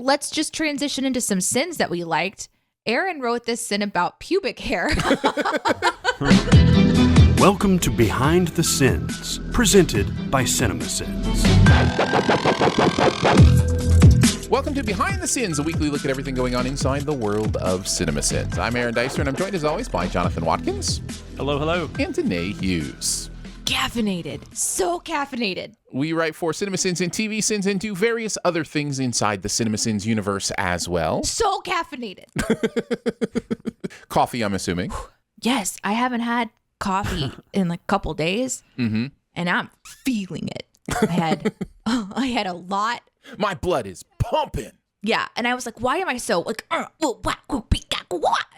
let's just transition into some sins that we liked. Aaron wrote this sin about pubic hair. Welcome to Behind the Sins, presented by CinemaSins. Welcome to Behind the Sins, a weekly look at everything going on inside the world of CinemaSins. I'm Aaron Dicer, and I'm joined as always by Jonathan Watkins. Hello, hello. And Danae Hughes. Caffeinated. So caffeinated. We write for CinemaSins and TV Sins and do various other things inside the CinemaSins universe as well. So caffeinated. Coffee, I'm assuming. Yes, I haven't had coffee in like a couple days, and I'm feeling it. I had a lot. My blood is pumping. Yeah, and I was like, why am I so like,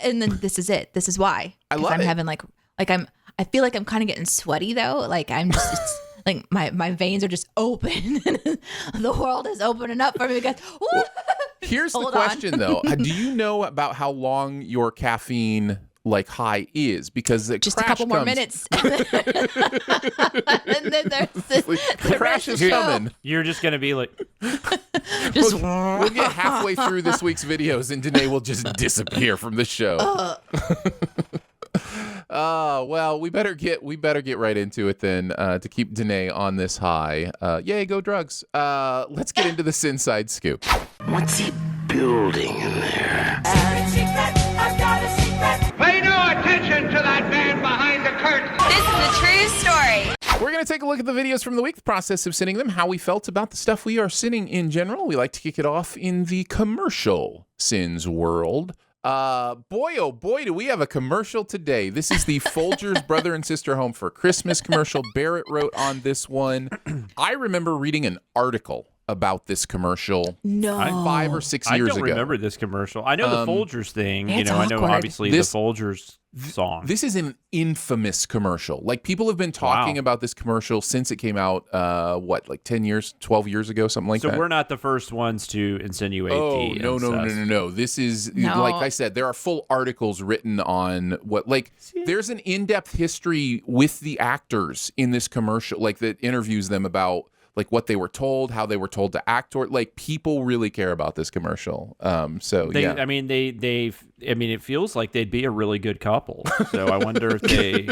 and then this is it. This is why. I love I'm it. having I feel like I'm kind of getting sweaty though. Like I'm just it's, like my veins are just open. The world is opening up for me because Here's the question though. Do you know about how long your caffeine high is? Because the just crash a couple more comes. minutes. And then there's the Crash is rest of the show. coming. You're just going to be like, Just We'll get halfway through this week's videos and Danae will just disappear from the show. Well, we better get right into it then to keep Danae on this high. Yay, go drugs. Let's get into the SinSide Scoop. What's he building in there? Pay no attention to that man behind the curtain. This is a true story. We're going to take a look at the videos from the week, the process of sinning them, how we felt about the stuff we are sinning in general. We like to kick it off in the commercial sins world. Boy, oh boy, do we have a commercial today. This is the Folgers Brother and Sister Home for Christmas commercial. Barrett wrote on this one. I remember reading an article about this commercial 5 or 6 years ago. I don't remember this commercial. I know the Folgers thing. It's I know awkward. obviously the Folgers song. This is an infamous commercial. People have been talking about this commercial since it came out, 10 years, 12 years ago, something like that. So we're not the first ones to insinuate the incest. No. This is, No. like I said, there are full articles written on there's an in-depth history with the actors in this commercial, that interviews them about what they were told, how they were told to act, or people really care about this commercial. Yeah. I mean, it feels like they'd be a really good couple. So I wonder if they.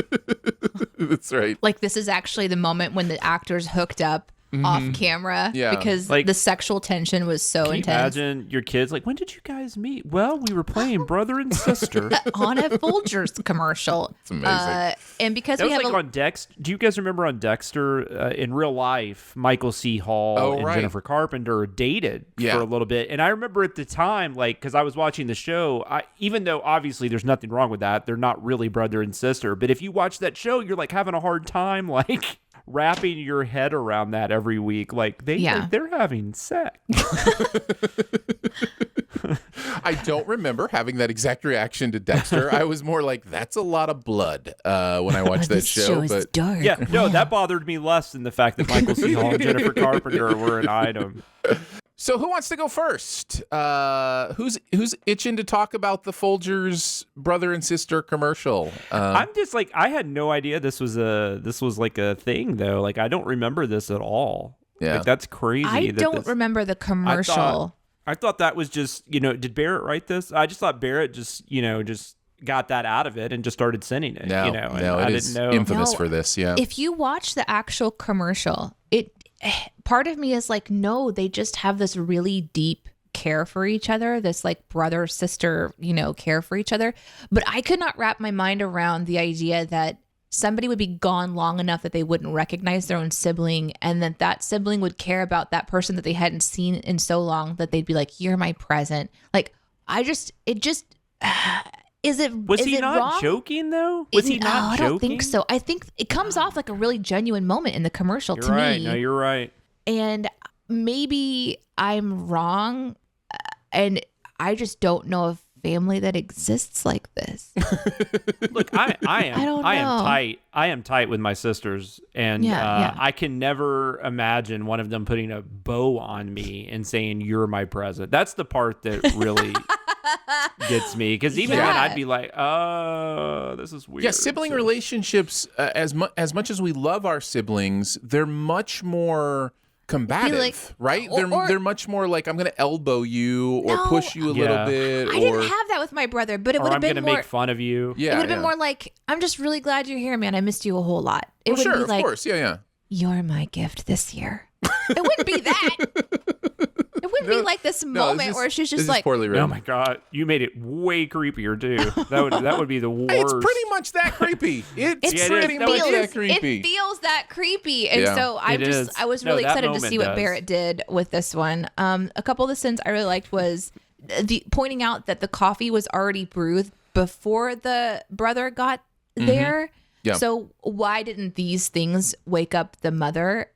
That's right. this is actually the moment when the actors hooked up off camera because the sexual tension was so Can you intense. imagine your kids when did you guys meet? Well, we were playing brother and sister. On a Folgers commercial. It's amazing. And because That we was have on Dexter. Do you guys remember on Dexter, in real life, Michael C. Hall and right. Jennifer Carpenter dated for a little bit. And I remember at the time, because I was watching the show, even though obviously there's nothing wrong with that, they're not really brother and sister. But if you watch that show, you're having a hard time, wrapping your head around that every week. They're having sex. I don't remember having that exact reaction to Dexter. I was more that's a lot of blood when I watched that this show is dark. Yeah, no, that bothered me less than the fact that Michael C. Hall and Jennifer Carpenter were an item. So who wants to go first? Who's itching to talk about the Folgers brother and sister commercial? I'm just I had no idea this was a thing though. I don't remember this at all. Yeah, that's crazy. I don't remember the commercial. I thought that was just did Barrett write this? I just thought Barrett just got that out of it and just started sending it. No, I it is didn't know. infamous for this. Yeah. If you watch the actual commercial, part of me is no, they just have this really deep care for each other, this brother sister care for each other, but I could not wrap my mind around the idea that somebody would be gone long enough that they wouldn't recognize their own sibling, and that sibling would care about that person that they hadn't seen in so long that they'd be you're my present. Was he not wrong? Joking though? Was he not joking? I don't think so. I think it comes off like a really genuine moment in the commercial to me. No, you're right. And maybe I'm wrong, and I just don't know a family that exists like this. Look, I don't know. I am tight with my sisters, and I can never imagine one of them putting a bow on me and saying you're my present. That's the part that really gets me, because even then I'd be oh, this is weird. Yeah, sibling relationships, as much as we love our siblings, they're much more combative, right? They're much more like, I'm going to elbow you or push you a little bit. I didn't have that with my brother, but it would have been more. I'm going to make fun of you. Yeah, it would have been more like, I'm just really glad you're here, man. I missed you a whole lot. It would sure, be like, of course. Yeah. You're my gift this year. It wouldn't be that. It wouldn't be like this moment where she's just like, poorly written. Oh my God, you made it way creepier too. That would be the worst. It's pretty much that creepy. It's pretty much that creepy. It feels that creepy. And so I was really excited to see what Barrett did with this one. A couple of the sins I really liked was the pointing out that the coffee was already brewed before the brother got there. Yeah. So why didn't these things wake up the mother?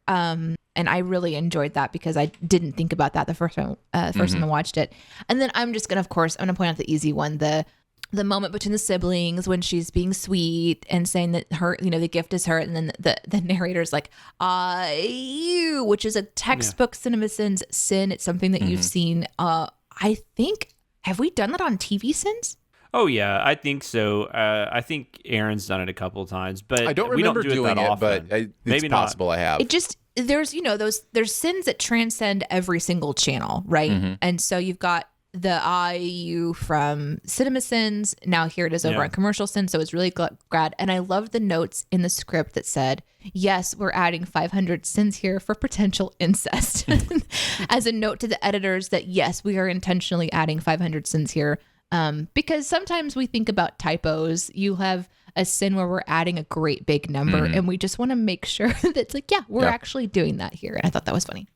And I really enjoyed that because I didn't think about that the first time I watched it. And then I'm just gonna point out the easy one, the moment between the siblings when she's being sweet and saying that her, the gift is her, and then the narrator's like, you, which is a textbook CinemaSins sin. It's something that you've seen. I think, have we done that on TV Sins? Oh yeah, I think so. I think Aaron's done it a couple of times, but I don't we remember don't do doing it that often. But it's maybe possible I have. It just there's sins that transcend every single channel, right? And so you've got the IU from CinemaSins. Now here it is over on Commercial Sins. So it's really glad. And I love the notes in the script that said, yes, we're adding 500 sins here for potential incest, as a note to the editors that yes, we are intentionally adding 500 sins here. Because sometimes we think about typos. You have a sin where we're adding a great big number, and we just want to make sure that it's like, we're actually doing that here. And I thought that was funny.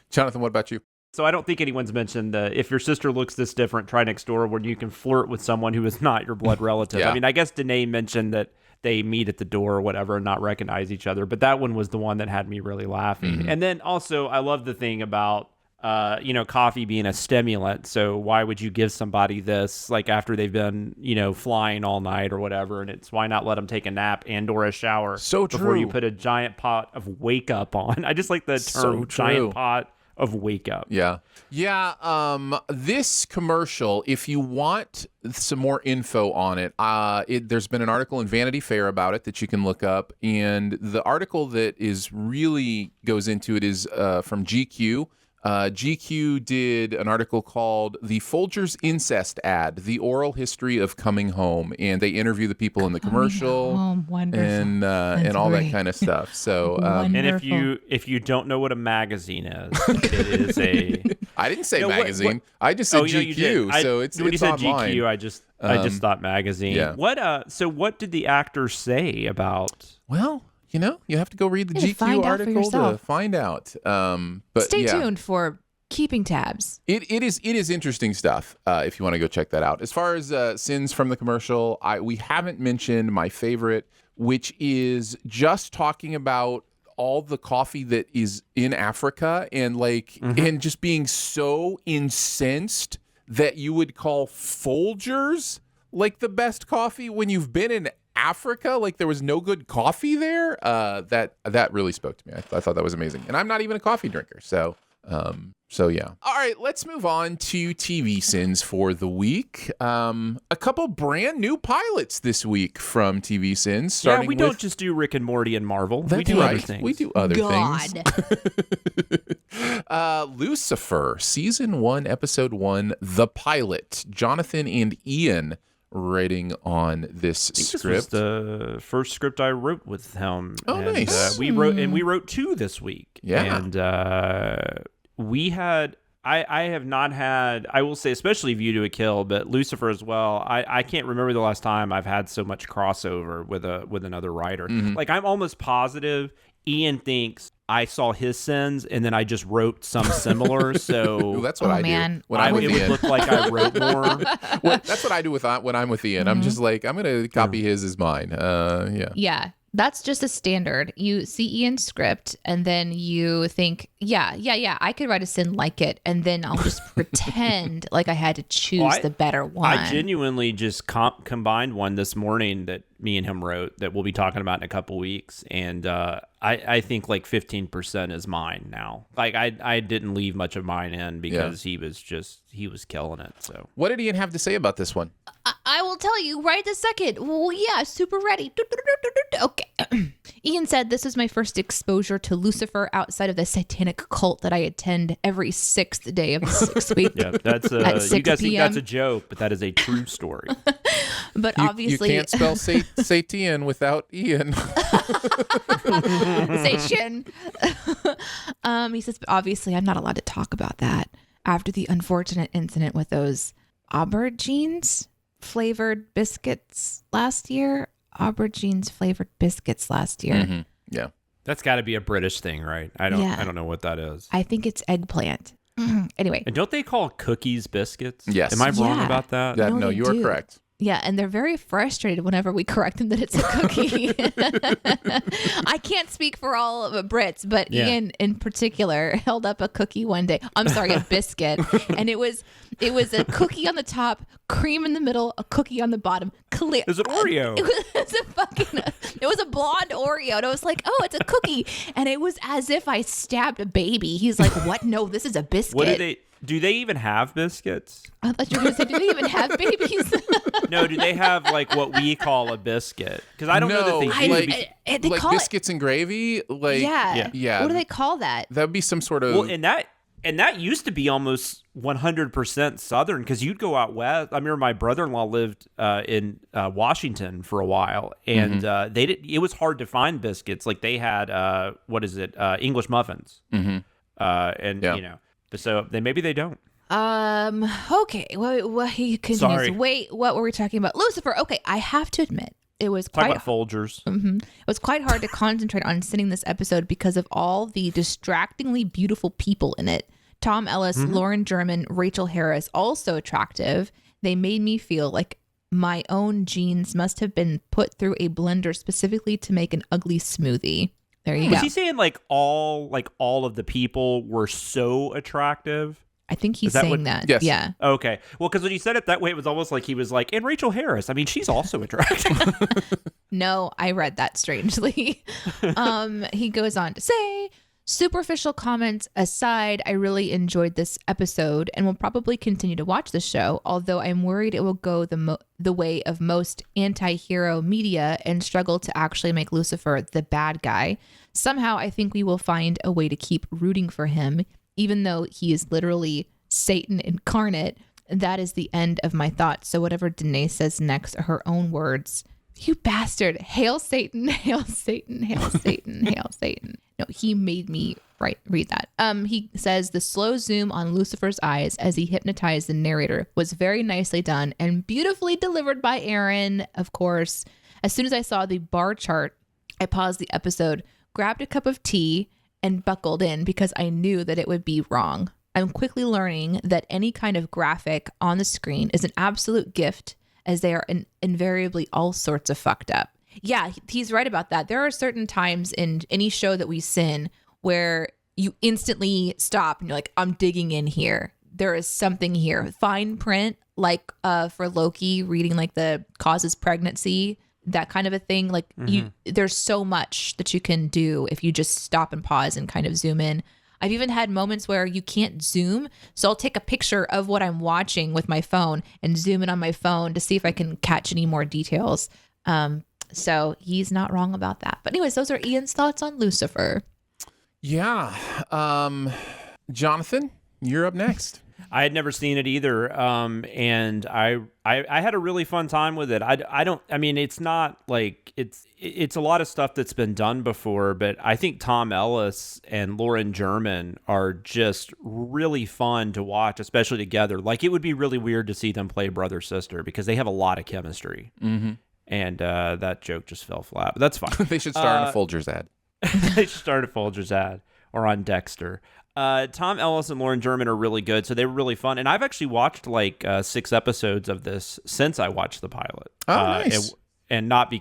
Jonathan, what about you? So I don't think anyone's mentioned if your sister looks this different, try next door, where you can flirt with someone who is not your blood relative. I mean, I guess Danae mentioned that they meet at the door or whatever and not recognize each other, but that one was the one that had me really laughing. And then also, I love the thing about coffee being a stimulant. So why would you give somebody this like after they've been, flying all night or whatever? And it's why not let them take a nap and or a shower before you put a giant pot of wake up on. I just like the term giant pot of wake up. Yeah. This commercial, if you want some more info on it, there's been an article in Vanity Fair about it that you can look up. And the article that is really goes into it is from GQ. GQ did an article called The Folgers Incest Ad, The Oral History of Coming Home. And they interview the people in the commercial and all that kind of stuff. So, and if you don't know what a magazine is, it is a... I didn't say magazine. I just said GQ. So it's when you said online. GQ, I just thought magazine. Yeah. So what did the actor say about... Well... you have to go read the GQ article to find out. But stay tuned for keeping tabs. It is interesting stuff. If you want to go check that out. As far as sins from the commercial, we haven't mentioned my favorite, which is just talking about all the coffee that is in Africa and and just being so incensed that you would call Folgers like the best coffee when you've been in Africa, like there was no good coffee there. That really spoke to me. I thought that was amazing, and I'm not even a coffee drinker, so yeah. All right, let's move on to TV sins for the week. A couple brand new pilots this week from TV sins. We don't just do Rick and Morty and Marvel. We do other things. We do other things. Lucifer, season 1, episode 1, the pilot. Jonathan and Ian writing on this script. This was the first script I wrote with him. Oh, nice. We wrote 2 this week. Yeah. And we had... I have not had, I will say, especially View to a Kill, but Lucifer as well. I can't remember the last time I've had so much crossover with another writer. Like, I'm almost positive Ian thinks I saw his sins and then I just wrote some similar. So that's what I do. When I'm with it Ian. Would look like I wrote more. Well, that's what I do when I'm with Ian. I'm just like, I'm going to copy his as mine. Yeah. That's just a standard. You see Ian's script and then you think, yeah, I could write a sin like it. And then I'll just pretend like I had to choose the better one. I genuinely just combined one this morning that me and him wrote that we'll be talking about in a couple weeks. And I think like 15% is mine now. Like I didn't leave much of mine in because he was killing it. So what did Ian have to say about this one? I will tell you right this second. Well, yeah, super ready. Okay. Ian said, this was my first exposure to Lucifer outside of the satanic cult that I attend every 6th day of the 6th week. Yeah, that's you guys think that's a joke, but that is a true story. But obviously... You can't spell Satan without Ian. Satan. He says, but obviously I'm not allowed to talk about that after the unfortunate incident with those aubergines flavored biscuits last year. Aubergines flavored biscuits last year. Mm-hmm. Yeah. That's got to be a British thing, right? I don't know what that is. I think it's eggplant. Anyway. And don't they call cookies biscuits? Yes. Am I wrong about that? No, you are correct. Yeah, and they're very frustrated whenever we correct them that it's a cookie. I can't speak for all of the Brits, but Ian in particular held up a cookie one day. I'm sorry, a biscuit. And it was a cookie on the top, cream in the middle, a cookie on the bottom. Clear. It was an Oreo. It was a blonde Oreo. And I was like, oh, it's a cookie. And it was as if I stabbed a baby. He's like, what? No, this is a biscuit. What do they even have biscuits? I thought you were going to say, do they even have babies? No, do they have like what we call a biscuit? Because I don't know that they do. Like call biscuits and gravy. Like yeah. What do they call that? That would be some sort of. Well, and that used to be almost 100% Southern, because you'd go out west. I remember my brother-in-law lived in Washington for a while, and it was hard to find biscuits. Like they had English muffins, so maybe they don't. Okay. Well, he continues. Sorry. Wait, what were we talking about? Lucifer. Okay, I have to admit, it was Talk about Folgers. It was quite hard to concentrate on sitting this episode because of all the distractingly beautiful people in it. Tom Ellis, Lauren German, Rachel Harris, also attractive. They made me feel like my own genes must have been put through a blender specifically to make an ugly smoothie. There you go. Was he saying like all of the people were so attractive? I think he's saying that. Yes. Yeah. Okay. Well, because when he said it that way, it was almost like he was like, and Rachel Harris. I mean, she's also attractive. No, I read that strangely. He goes on to say, superficial comments aside, I really enjoyed this episode and will probably continue to watch the show, although I'm worried it will go the way of most anti-hero media and struggle to actually make Lucifer the bad guy. Somehow, I think we will find a way to keep rooting for him, even though he is literally Satan incarnate. That is the end of my thoughts. So whatever Danae says next are her own words. You bastard. Hail Satan, hail Satan, hail Satan, hail Satan. No, he made me read that. He says the slow zoom on Lucifer's eyes as he hypnotized the narrator was very nicely done and beautifully delivered by Aaron, of course. As soon as I saw the bar chart, I paused the episode, grabbed a cup of tea, and buckled in because I knew that it would be wrong. I'm quickly learning that any kind of graphic on the screen is an absolute gift, as they are invariably all sorts of fucked up. Yeah, he's right about that. There are certain times in any show that we sin where you instantly stop and you're like, I'm digging in here. There is something here. Fine print, like for Loki reading like the causes pregnancy, that kind of a thing. Like there's so much that you can do if you just stop and pause and kind of zoom in. I've even had moments where you can't zoom. So I'll take a picture of what I'm watching with my phone and zoom in on my phone to see if I can catch any more details. So he's not wrong about that. But anyways, those are Ian's thoughts on Lucifer. Yeah. Jonathan, you're up next. I had never seen it either, and I had a really fun time with it. I mean, it's not like it's a lot of stuff that's been done before, but I think Tom Ellis and Lauren German are just really fun to watch, especially together. Like, it would be really weird to see them play brother-sister because they have a lot of chemistry. Mm-hmm. And that joke just fell flat, but that's fine. They should star in a Folgers ad. They should start a Folgers ad or on Dexter. Tom Ellis and Lauren German are really good, so they were really fun. And I've actually watched like 6 episodes of this since I watched the pilot. Oh, nice. And not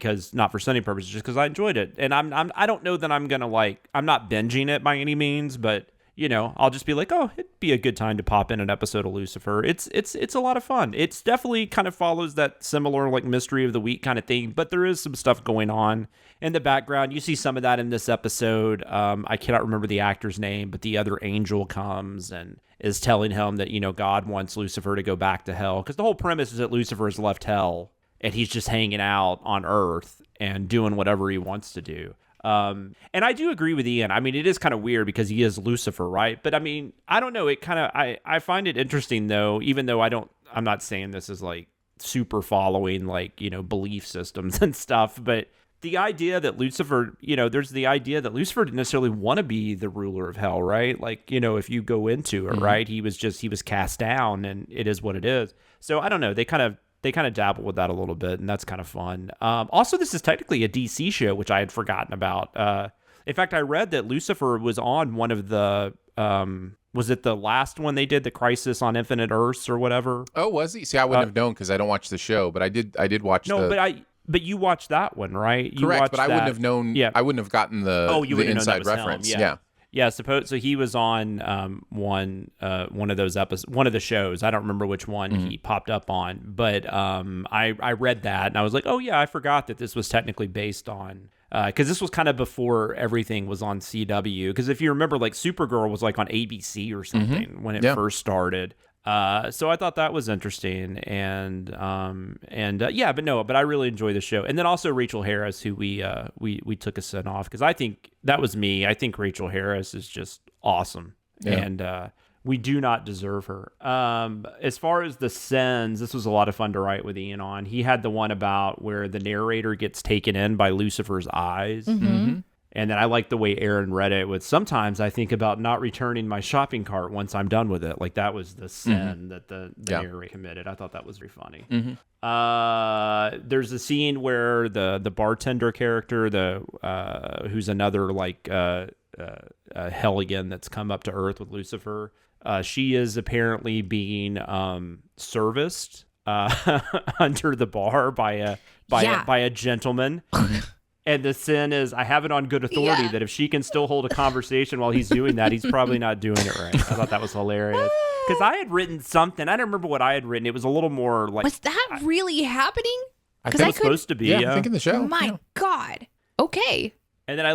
for sending purposes, just because I enjoyed it. And I don't know that I'm gonna I'm not binging it by any means, but you know, I'll just be like, oh, it'd be a good time to pop in an episode of Lucifer. It's a lot of fun. It's definitely kind of follows that similar like mystery of the week kind of thing, but there is some stuff going on in the background. You see some of that in this episode. I cannot remember the actor's name, but the other angel comes and is telling him that, you know, God wants Lucifer to go back to hell, because the whole premise is that Lucifer has left hell and he's just hanging out on Earth and doing whatever he wants to do. And I do agree with Ian. I mean, it is kind of weird because he is Lucifer, right? But I mean, I don't know. It kind of, I find it interesting though, even though I'm not saying this is like super following like, belief systems and stuff, but the idea that Lucifer, there's the idea that Lucifer didn't necessarily want to be the ruler of hell, right? Like, if you go into it, right, he was cast down, and it is what it is. So I don't know. They kind of dabble with that a little bit, and that's kind of fun. Also, this is technically a DC show, which I had forgotten about. In fact, I read that Lucifer was on one of the, was it the last one they did, the Crisis on Infinite Earths or whatever? Oh, was he? See, I wouldn't have known because I don't watch the show, but I did watch. No, but you watched that one, right? Correct, but I wouldn't have known. Yeah. I wouldn't have gotten the inside reference. Yeah. So he was on one of those episodes, one of the shows. I don't remember which one he popped up on, but I read that and I was like, oh yeah, I forgot that this was technically based on. Because this was kind of before everything was on CW. Because if you remember, like Supergirl was like on ABC or something when it first started. So I thought that was interesting, but I really enjoy the show. And then also Rachel Harris, who we took a sin off because I think that was me. I think Rachel Harris is just awesome, and we do not deserve her. As far as the sins, this was a lot of fun to write with Ian on. He had the one about where the narrator gets taken in by Lucifer's eyes. And then I like the way Aaron read it with, sometimes I think about not returning my shopping cart once I'm done with it. Like that was the sin that the narrator committed. I thought that was very funny. There's a scene where the bartender character, who's another like hellion that's come up to Earth with Lucifer, she is apparently being serviced under the bar by a gentleman. And the sin is, I have it on good authority that if she can still hold a conversation while he's doing that, he's probably not doing it right. I thought that was hilarious. Because I had written something. I don't remember what I had written. It was a little more like... Was that really happening? I think it was supposed to be, I think in the show. My God. Okay. And then I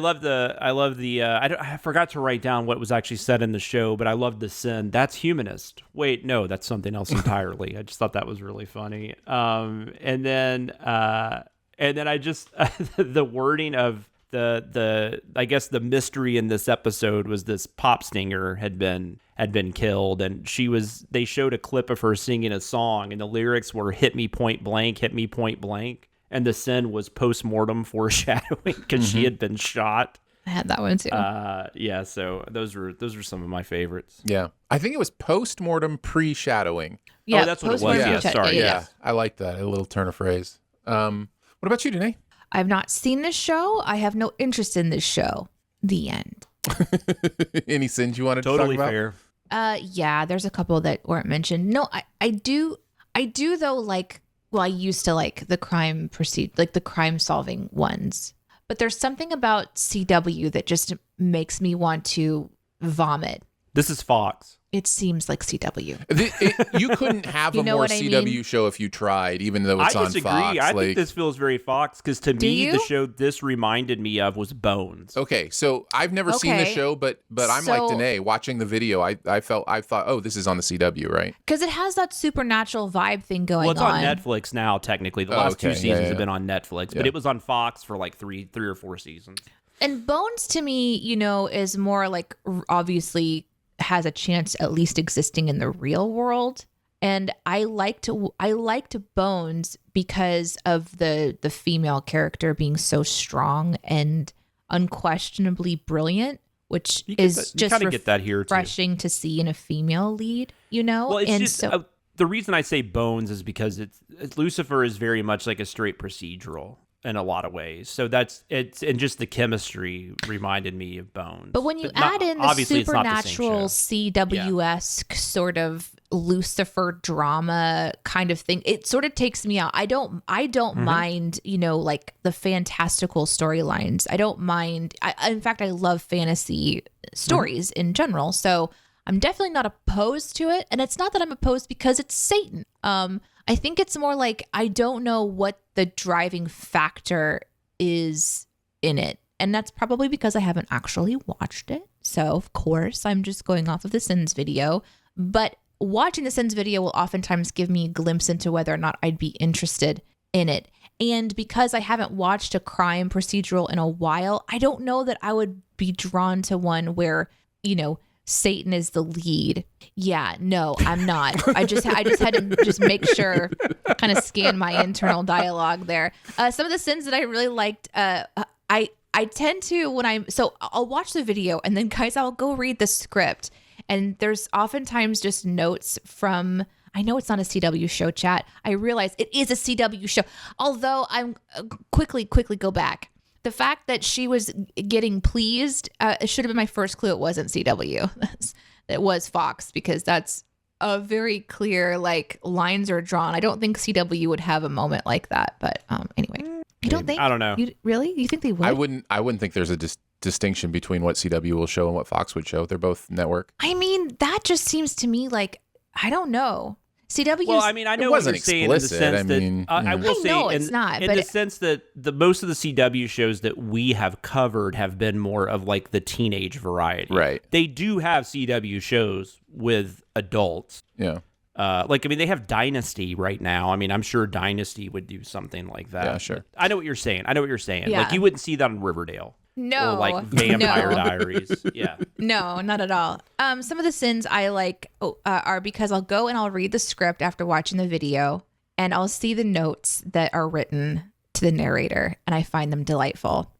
forgot to write down what was actually said in the show, but I loved the sin. That's humanist. Wait, no, that's something else entirely. I just thought that was really funny. And then I just the wording of I guess the mystery in this episode was this pop singer had been killed, and they showed a clip of her singing a song, and the lyrics were "hit me point blank," and the sin was post-mortem foreshadowing because she had been shot. I had that one too. So those were some of my favoriits. Yeah, I think it was post-mortem pre-shadowing. Yeah, that's what it was. Yeah, sorry. Yeah, I like that. A little turn of phrase. What about you, Danae? I've not seen this show. I have no interest in this show. The end. Any sins you wanted to talk about? Totally fair. Yeah, there's a couple that weren't mentioned. No, I do though, like, well, I used to like the crime solving ones. But there's something about CW that just makes me want to vomit. This is Fox. It seems like CW. You couldn't have a more CW show if you tried, even though it's on Fox. I disagree. I think this feels very Fox because to me, the show this reminded me of was Bones. Okay, so I've never seen the show, but I'm like Danae. Watching the video, I thought, oh, this is on the CW, right? Because it has that supernatural vibe thing going on. Well, it's on Netflix now, technically. The last two seasons have been on Netflix, but it was on Fox for like three or four seasons. And Bones, to me, is more like, obviously has a chance at least existing in the real world. And I liked Bones because of the female character being so strong and unquestionably brilliant, which is just refreshing to see in a female lead, Well, it's and just, so the reason I say Bones is because Lucifer is very much like a straight procedural in a lot so and just the chemistry reminded me of Bones. But when you add in the supernatural CW-esque sort of Lucifer drama kind of thing, it sort of takes me out. I don't mind, like the fantastical storylines. I don't mind. In fact, I love fantasy stories in general. So I'm definitely not opposed to it. And it's not that I'm opposed because it's Satan. I think it's more like I don't know what the driving factor is in it. And that's probably because I haven't actually watched it. So, of course, I'm just going off of the Sins video. But watching the Sins video will oftentimes give me a glimpse into whether or not I'd be interested in it. And because I haven't watched a crime procedural in a while, I don't know that I would be drawn to one where, Satan is the lead. Yeah, no, I'm not. I just had to just make sure, kind of scan my internal dialogue there. Some of the sins that I really liked, I tend to, I'll watch the video and then guys, I'll go read the script. And there's oftentimes just notes from, I know it's not a CW show, chat. I realize it is a CW show. Although I'm quickly go back. The fact that she was getting pleased, it should have been my first clue. It wasn't CW. It was Fox, because that's a very clear, lines are drawn. I don't think CW would have a moment like that. But anyway, you don't think? I don't know. Really? You think they would? I wouldn't think there's a distinction between what CW will show and what Fox would show. They're both network. I mean, that just seems to me like, I don't know. CW. Well, I mean, I know what you're saying in the sense that I will say it's not, in the sense that most of the CW shows that we have covered have been more of the teenage variety. Right. They do have CW shows with adults. Yeah. They have Dynasty right now. I mean, I'm sure Dynasty would do something like that. Yeah, sure. I know what you're saying. Yeah. You wouldn't see that on Riverdale. No. Or Vampire Diaries. Yeah. No, not at all. Some of the sins I like are because I'll go and I'll read the script after watching the video, and I'll see the notes that are written to the narrator, and I find them delightful.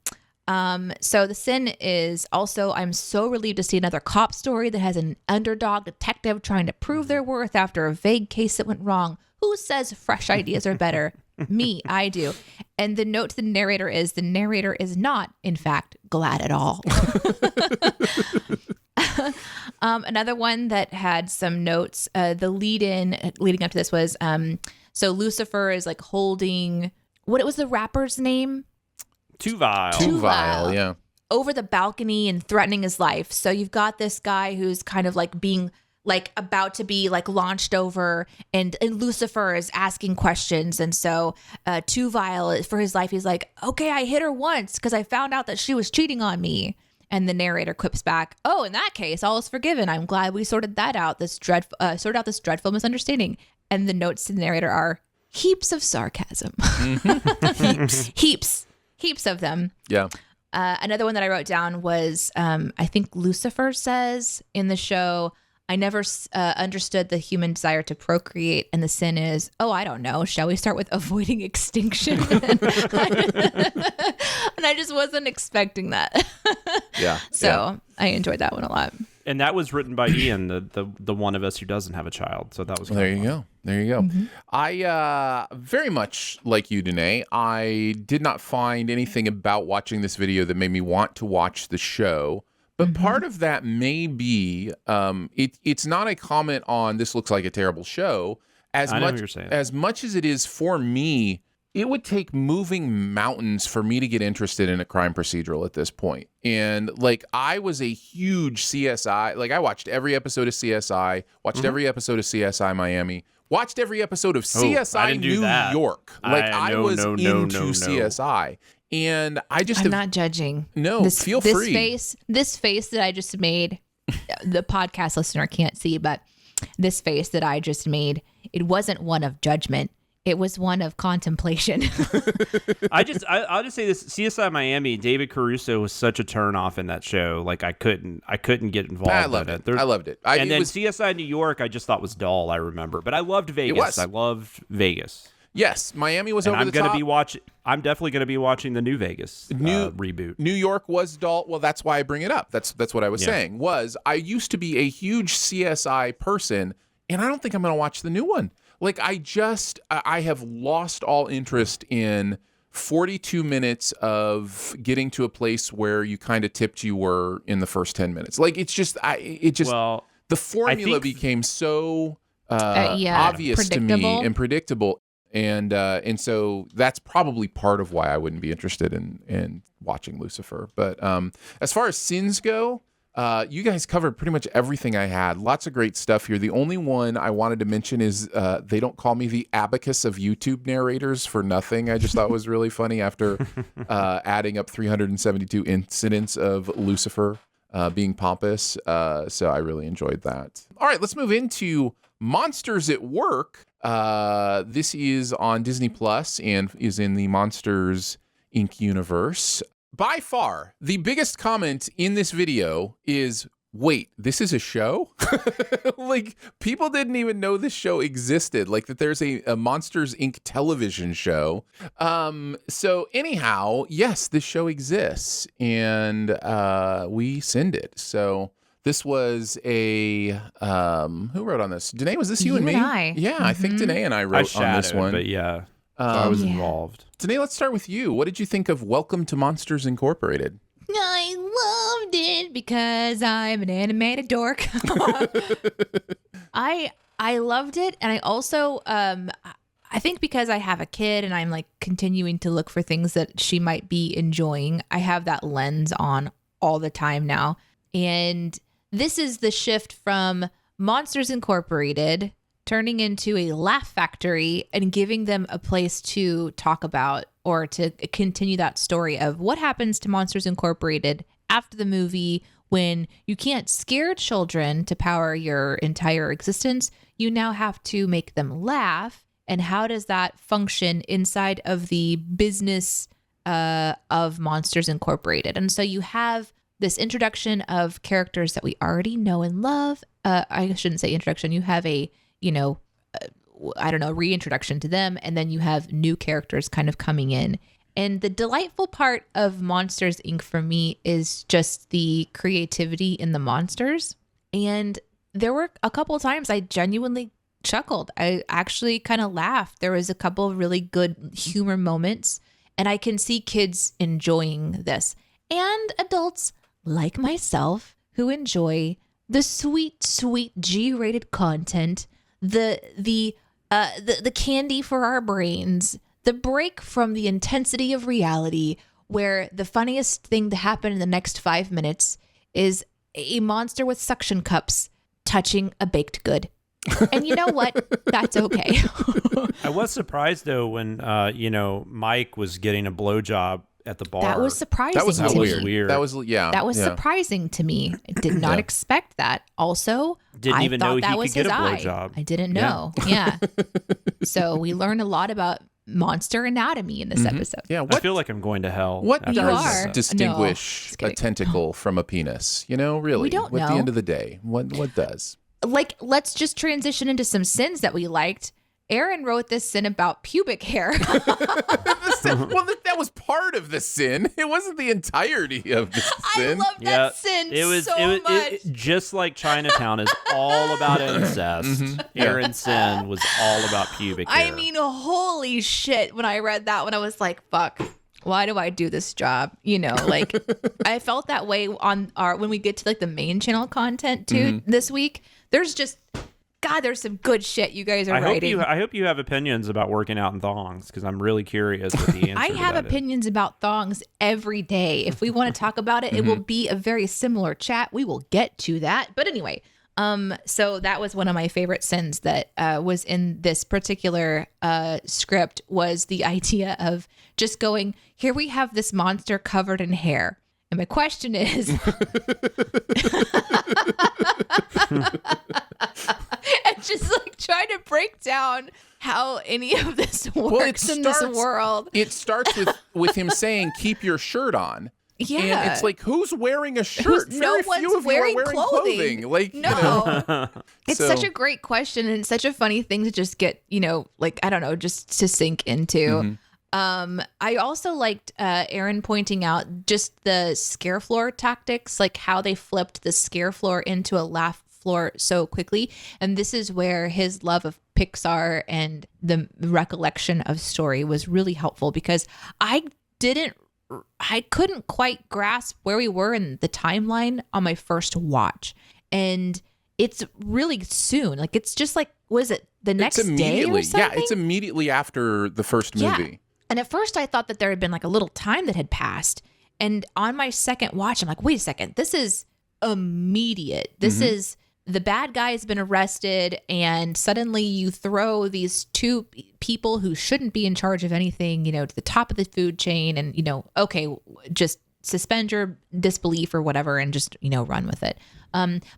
So the sin is also, I'm so relieved to see another cop story that has an underdog detective trying to prove their worth after a vague case that went wrong. Who says fresh ideas are better? Me, I do. And the note to the narrator is not, in fact, glad at all. Another one that had some notes, the leading up to this was, so Lucifer is holding, what was the rapper's name? Tuvile, yeah. Over the balcony and threatening his life. So you've got this guy who's kind of being about to be launched over, and Lucifer is asking questions. And so Tuvile, for his life, he's like, okay, I hit her once because I found out that she was cheating on me. And the narrator quips back, oh, in that case, all is forgiven. I'm glad we sorted out this dreadful misunderstanding. And the notes to the narrator are heaps of sarcasm. Heaps of them. Yeah. Another one that I wrote down was, I think Lucifer says in the show, I never understood the human desire to procreate, and the sin is, oh, I don't know. Shall we start with avoiding extinction? And I just wasn't expecting that. Yeah. So I enjoyed that one a lot. And that was written by Ian, the one of us who doesn't have a child. So that was There you go. Mm-hmm. I very much like you, Danae. I did not find anything about watching this video that made me want to watch the show. But part of that may be it's not a comment on this looks like a terrible show as much as it is for me. It would take moving mountains for me to get interested in a crime procedural at this point. And I was a huge CSI. I watched every episode of CSI, watched every episode of CSI Miami, watched every episode of CSI New York. I was into CSI. And I'm not judging. No, feel free. This face that I just made, the podcast listener can't see, but this face that I just made, it wasn't one of judgment. It was one of contemplation. I'll just say this: CSI Miami, David Caruso was such a turnoff in that show. I couldn't get involved. I loved it. CSI New York, I just thought was dull. I remember, but I loved Vegas. I loved Vegas. Yes, Miami was over the top. I'm definitely going to be watching the new Vegas reboot. New York was dull. Well, that's why I bring it up. That's what I was saying. I used to be a huge CSI person, and I don't think I'm going to watch the new one. I have lost all interest in 42 minutes of getting to a place where you kind of tipped you were in the first 10 minutes. The formula became so obvious to me and predictable. And so that's probably part of why I wouldn't be interested in watching Lucifer. But as far as sins go, you guys covered pretty much everything I had. Lots of great stuff here. The only one I wanted to mention is they don't call me the abacus of YouTube narrators for nothing. I just thought was really funny after adding up 372 incidents of Lucifer being pompous. So I really enjoyed that. All right, let's move into Monsters at Work. This is on Disney Plus and is in the Monsters, Inc. universe. By far, the biggest comment in this video is, wait, this is a show? Like, people didn't even know this show existed, like that there's a Monsters, Inc. television show. So anyhow, yes, this show exists, and we sinned it. So this was a, who wrote on this? Danae, was this you and me? I. Yeah, I think Danae and I wrote on this one. But yeah, I was involved. Danae, let's start with you. What did you think of Welcome to Monsters Incorporated? I loved it because I'm an animated dork. I loved it, and I also I think because I have a kid and I'm like continuing to look for things that she might be enjoying, I have that lens on all the time now. And this is the shift from Monsters Incorporated turning into a laugh factory and giving them a place to talk about or to continue that story of what happens to Monsters Incorporated after the movie when you can't scare children to power your entire existence. You now have to make them laugh. And how does that function inside of the business of Monsters Incorporated? And so you have this introduction of characters that we already know and love. I shouldn't say introduction. You have a, reintroduction to them. And then you have new characters kind of coming in. And the delightful part of Monsters, Inc. for me is just the creativity in the monsters. And there were a couple of times I genuinely chuckled. I actually kind of laughed. There was a couple of really good humor moments. And I can see kids enjoying this. And adults like myself who enjoy the sweet, sweet G-rated content, the candy for our brains, the break from the intensity of reality, where the funniest thing to happen in the next 5 minutes is a monster with suction cups touching a baked good. And you know what? That's okay. I was surprised though when Mike was getting a blowjob at the bar. That was surprising. That was to weird. me. That was surprising to me. I did not expect that. Also, Didn't even know he that could was get his a eye. blowjob. I didn't know. Yeah. So we learned a lot about monster anatomy in this episode. Yeah. I feel like I'm going to hell. What after does are. distinguish No, a tentacle from a penis? Really? We don't At know. the end of the day, what does? Like, let's just transition into some sins that we liked. Aaron wrote this sin about pubic hair. Well, that was part of the sin. It wasn't the entirety of the sin. I love that sin so much. Just like Chinatown is all about incest. Aaron's sin was all about pubic hair. I mean, holy shit. When I read that one, I was like, fuck. Why do I do this job? I felt that way on when we get to like the main channel content too this week. There's some good shit you guys are writing. I hope you have opinions about working out in thongs because I'm really curious what the answer I to have that opinions about thongs every day. If we want to talk about it, it will be a very similar chat. We will get to that. But anyway, so that was one of my favorite sins that was in this particular script was the idea of just going, here we have this monster covered in hair. And my question is, and just like trying to break down how any of this works in this world. It starts with him saying, keep your shirt on. Yeah. And it's like, who's wearing a shirt? Very few of you are wearing clothing. Like, no. It's such a great question and it's such a funny thing to just get, just to sink into. I also liked Aaron pointing out just the scare floor tactics, like how they flipped the scare floor into a laugh floor so quickly. And this is where his love of Pixar and the recollection of story was really helpful because I couldn't quite grasp where we were in the timeline on my first watch. And it's really soon. Like, it's just like, was it the next day or something? Yeah, it's immediately after the first movie. Yeah. And at first I thought that there had been like a little time that had passed. And on my second watch, I'm like, wait a second, this is immediate. This is the bad guy has been arrested and suddenly you throw these two people who shouldn't be in charge of anything, to the top of the food chain and, okay, just suspend your disbelief or whatever and just, run with it.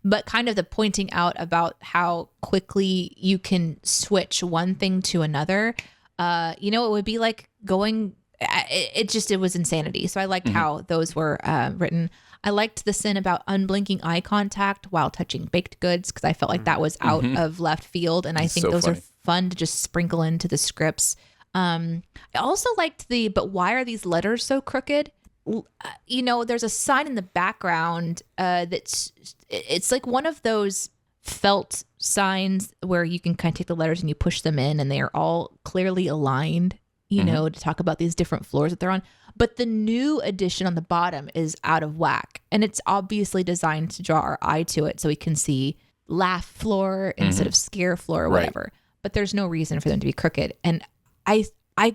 But kind of the pointing out about how quickly you can switch one thing to another, it would be like going, it was insanity. So I liked how those were written. I liked the sin about unblinking eye contact while touching baked goods, because I felt like that was out of left field. And I think those are fun to just sprinkle into the scripts. I also liked but why are these letters so crooked? There's a sign in the background it's like one of those felt signs where you can kind of take the letters and you push them in and they are all clearly aligned, to talk about these different floors that they're on. But the new edition on the bottom is out of whack. And it's obviously designed to draw our eye to it so we can see laugh floor instead of scare floor or whatever. But there's no reason for them to be crooked. And I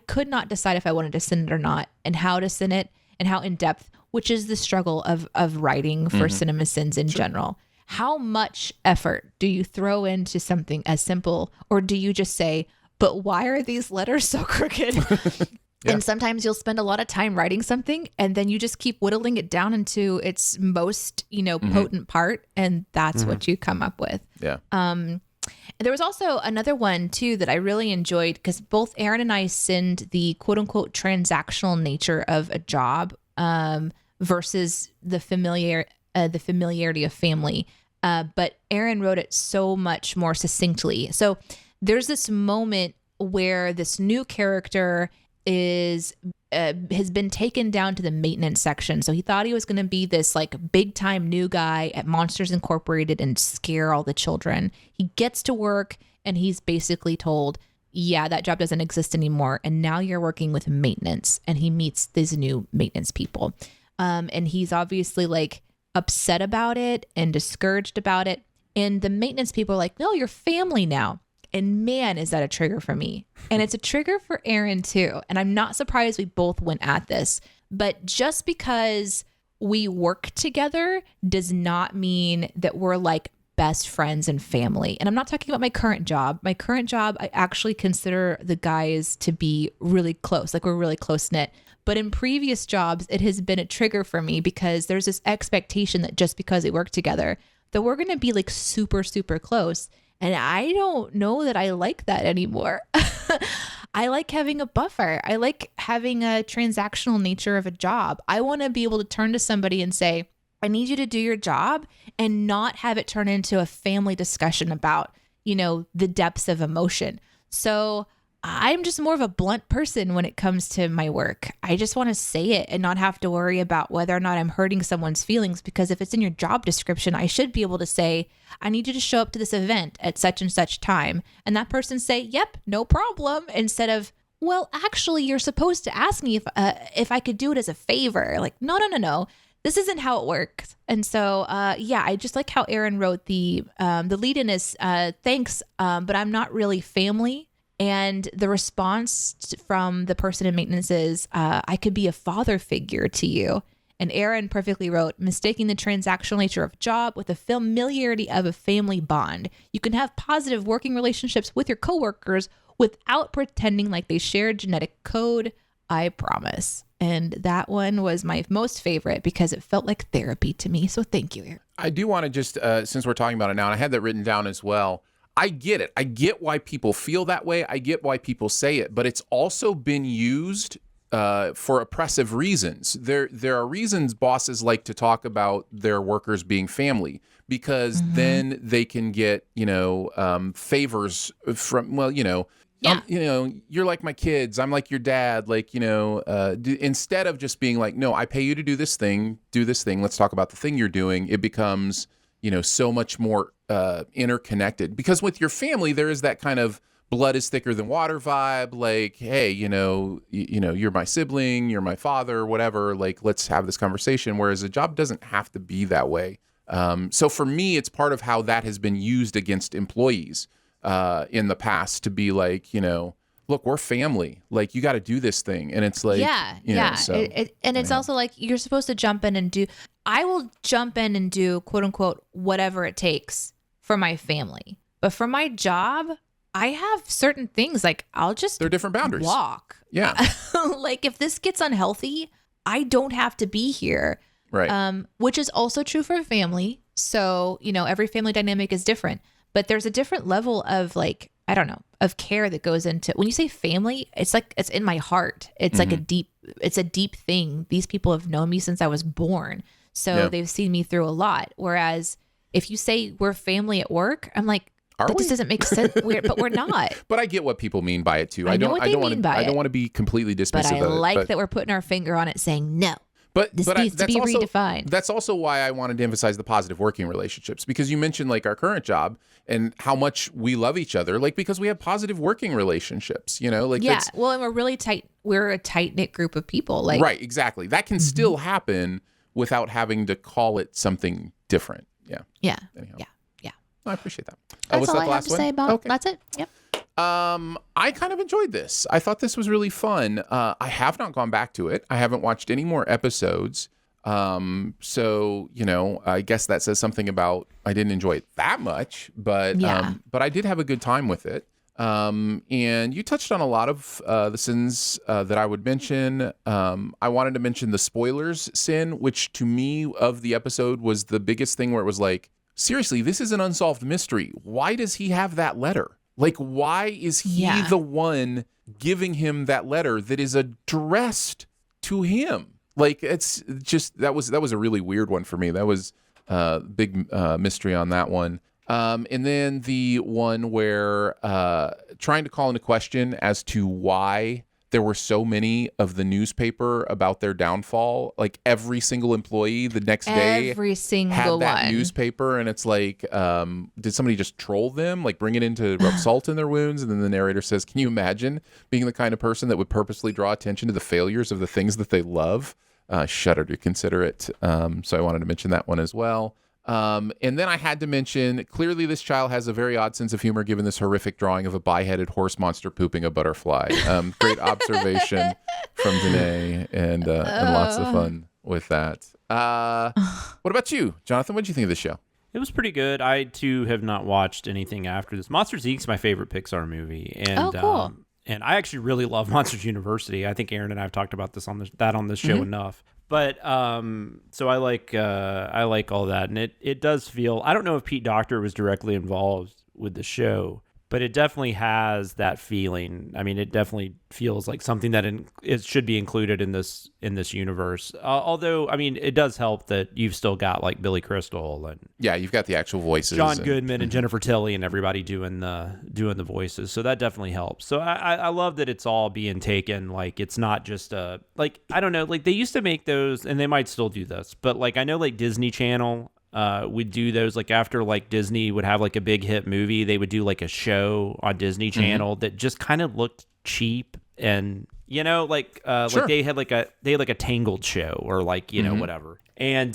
could not decide if I wanted to sin it or not, and how to sin it and how in depth, which is the struggle of writing for CinemaSins in general. How much effort do you throw into something as simple, or do you just say, but why are these letters so crooked? Yeah. And sometimes you'll spend a lot of time writing something and then you just keep whittling it down into its most, potent part. And that's what you come up with. Yeah. There was also another one too that I really enjoyed, because both Aaron and I sinned the quote unquote transactional nature of a job versus the familiarity of family. But Aaron wrote it so much more succinctly. So there's this moment where this new character has been taken down to the maintenance section. So he thought he was going to be this like big time new guy at Monsters Incorporated and scare all the children. He gets to work and he's basically told, yeah, that job doesn't exist anymore. And now you're working with maintenance. And he meets these new maintenance people. And he's obviously like upset about it and discouraged about it. And the maintenance people are like, no, you're family now. And man, is that a trigger for me. And it's a trigger for Aaron too. And I'm not surprised we both went at this. But just because we work together does not mean that we're like best friends and family. And I'm not talking about my current job. My current job, I actually consider the guys to be really close. Like we're really close knit. But in previous jobs, it has been a trigger for me because there's this expectation that just because we work together, that we're going to be like super, super close. And I don't know that I like that anymore. I like having a buffer. I like having a transactional nature of a job. I want to be able to turn to somebody and say, I need you to do your job, and not have it turn into a family discussion about, the depths of emotion. So I'm just more of a blunt person when it comes to my work. I just want to say it and not have to worry about whether or not I'm hurting someone's feelings, because if it's in your job description, I should be able to say, I need you to show up to this event at such and such time. And that person say, yep, no problem. Instead of, well, actually, you're supposed to ask me if I could do it as a favor. Like, no. This isn't how it works. And so, I just like how Aaron wrote the lead-in is, thanks, but I'm not really family. And the response from the person in maintenance is, I could be a father figure to you. And Aaron perfectly wrote, mistaking the transactional nature of a job with the familiarity of a family bond. You can have positive working relationships with your coworkers without pretending like they share genetic code. I promise. And that one was my most favorite because it felt like therapy to me. So thank you, Aaron. I do want to just, since we're talking about it now, and I had that written down as well, I get it. I get why people feel that way. I get why people say it, but it's also been used for oppressive reasons. There are reasons bosses like to talk about their workers being family, because then they can get, favors from, you're like my kids. I'm like your dad. Like, instead of just being like, no, I pay you to do this thing. Let's talk about the thing you're doing. It becomes, so much more interconnected, because with your family, there is that kind of blood is thicker than water vibe. Like, hey, you're my sibling, you're my father, whatever. Like, let's have this conversation. Whereas a job doesn't have to be that way. So for me, it's part of how that has been used against employees in the past to be like, look, we're family. Like, you got to do this thing. And it's like, it's also like, you're supposed to jump in and do, I will jump in and do quote unquote, whatever it takes for my family. But for my job, I have certain things like I'll just, they're different boundaries. Walk. Yeah. Like if this gets unhealthy, I don't have to be here. Right. Which is also true for family. So, every family dynamic is different, but there's a different level of like, I don't know, of care that goes into when you say family, it's like, it's in my heart. It's like it's a deep thing. These people have known me since I was born. So they've seen me through a lot. Whereas if you say we're family at work, I'm like, this doesn't make sense. But we're not. But I get what people mean by it too. I don't want to be completely dismissive but I of it. like that we're putting our finger on it saying no. But this needs to be redefined. That's also why I wanted to emphasize the positive working relationships, because you mentioned like our current job and how much we love each other, like because we have positive working relationships, like well, and we're really tight. We're a tight knit group of people. Like right, exactly. That can still happen without having to call it something different. Yeah. Anyhow. Yeah. I appreciate that. That's all I have to say about. That's it. Yep. I kind of enjoyed this. I thought this was really fun. I have not gone back to it. I haven't watched any more episodes. So, I guess that says something about I didn't enjoy it that much, but I did have a good time with it. And you touched on a lot of the sins that I would mention. I wanted to mention the spoilers sin, which to me of the episode was the biggest thing where it was like, seriously, this is an unsolved mystery. Why does he have that letter? Like, why is he the one giving him that letter that is addressed to him? Like, it's just that was a really weird one for me. That was a big mystery on that one. And then the one where trying to call into question as to why there were so many of the newspaper about their downfall. Like every single employee the next day had that newspaper, and it's like, did somebody just troll them? Like bring it in to rub salt in their wounds? And then the narrator says, can you imagine being the kind of person that would purposely draw attention to the failures of the things that they love? Shudder to consider it. So I wanted to mention that one as well. And then I had to mention, clearly this child has a very odd sense of humor given this horrific drawing of a bi-headed horse monster pooping a butterfly. Great observation from Danae and lots of fun with that. What about you, Jonathan? What did you think of this show? It was pretty good. I, too, have not watched anything after this. Monsters, Inc. my favorite Pixar movie. And, cool. And I actually really love Monsters University. I think Aaron and I have talked about this on this show enough. But so I like all that, and it does feel. I don't know if Pete Docter was directly involved with the show, but it definitely has that feeling. I mean, it definitely feels like something that it should be included in this universe. Although, I mean, it does help that you've still got like Billy Crystal and you've got the actual voices, John Goodman and Jennifer Tilly and everybody doing the voices. So that definitely helps. So I love that it's all being taken. Like it's not just like I don't know. Like they used to make those, and they might still do this, but like I know like Disney Channel would do those like after like Disney would have like a big hit movie, they would do like a show on Disney Channel that just kind of looked cheap, and like they had like a Tangled show or like whatever. And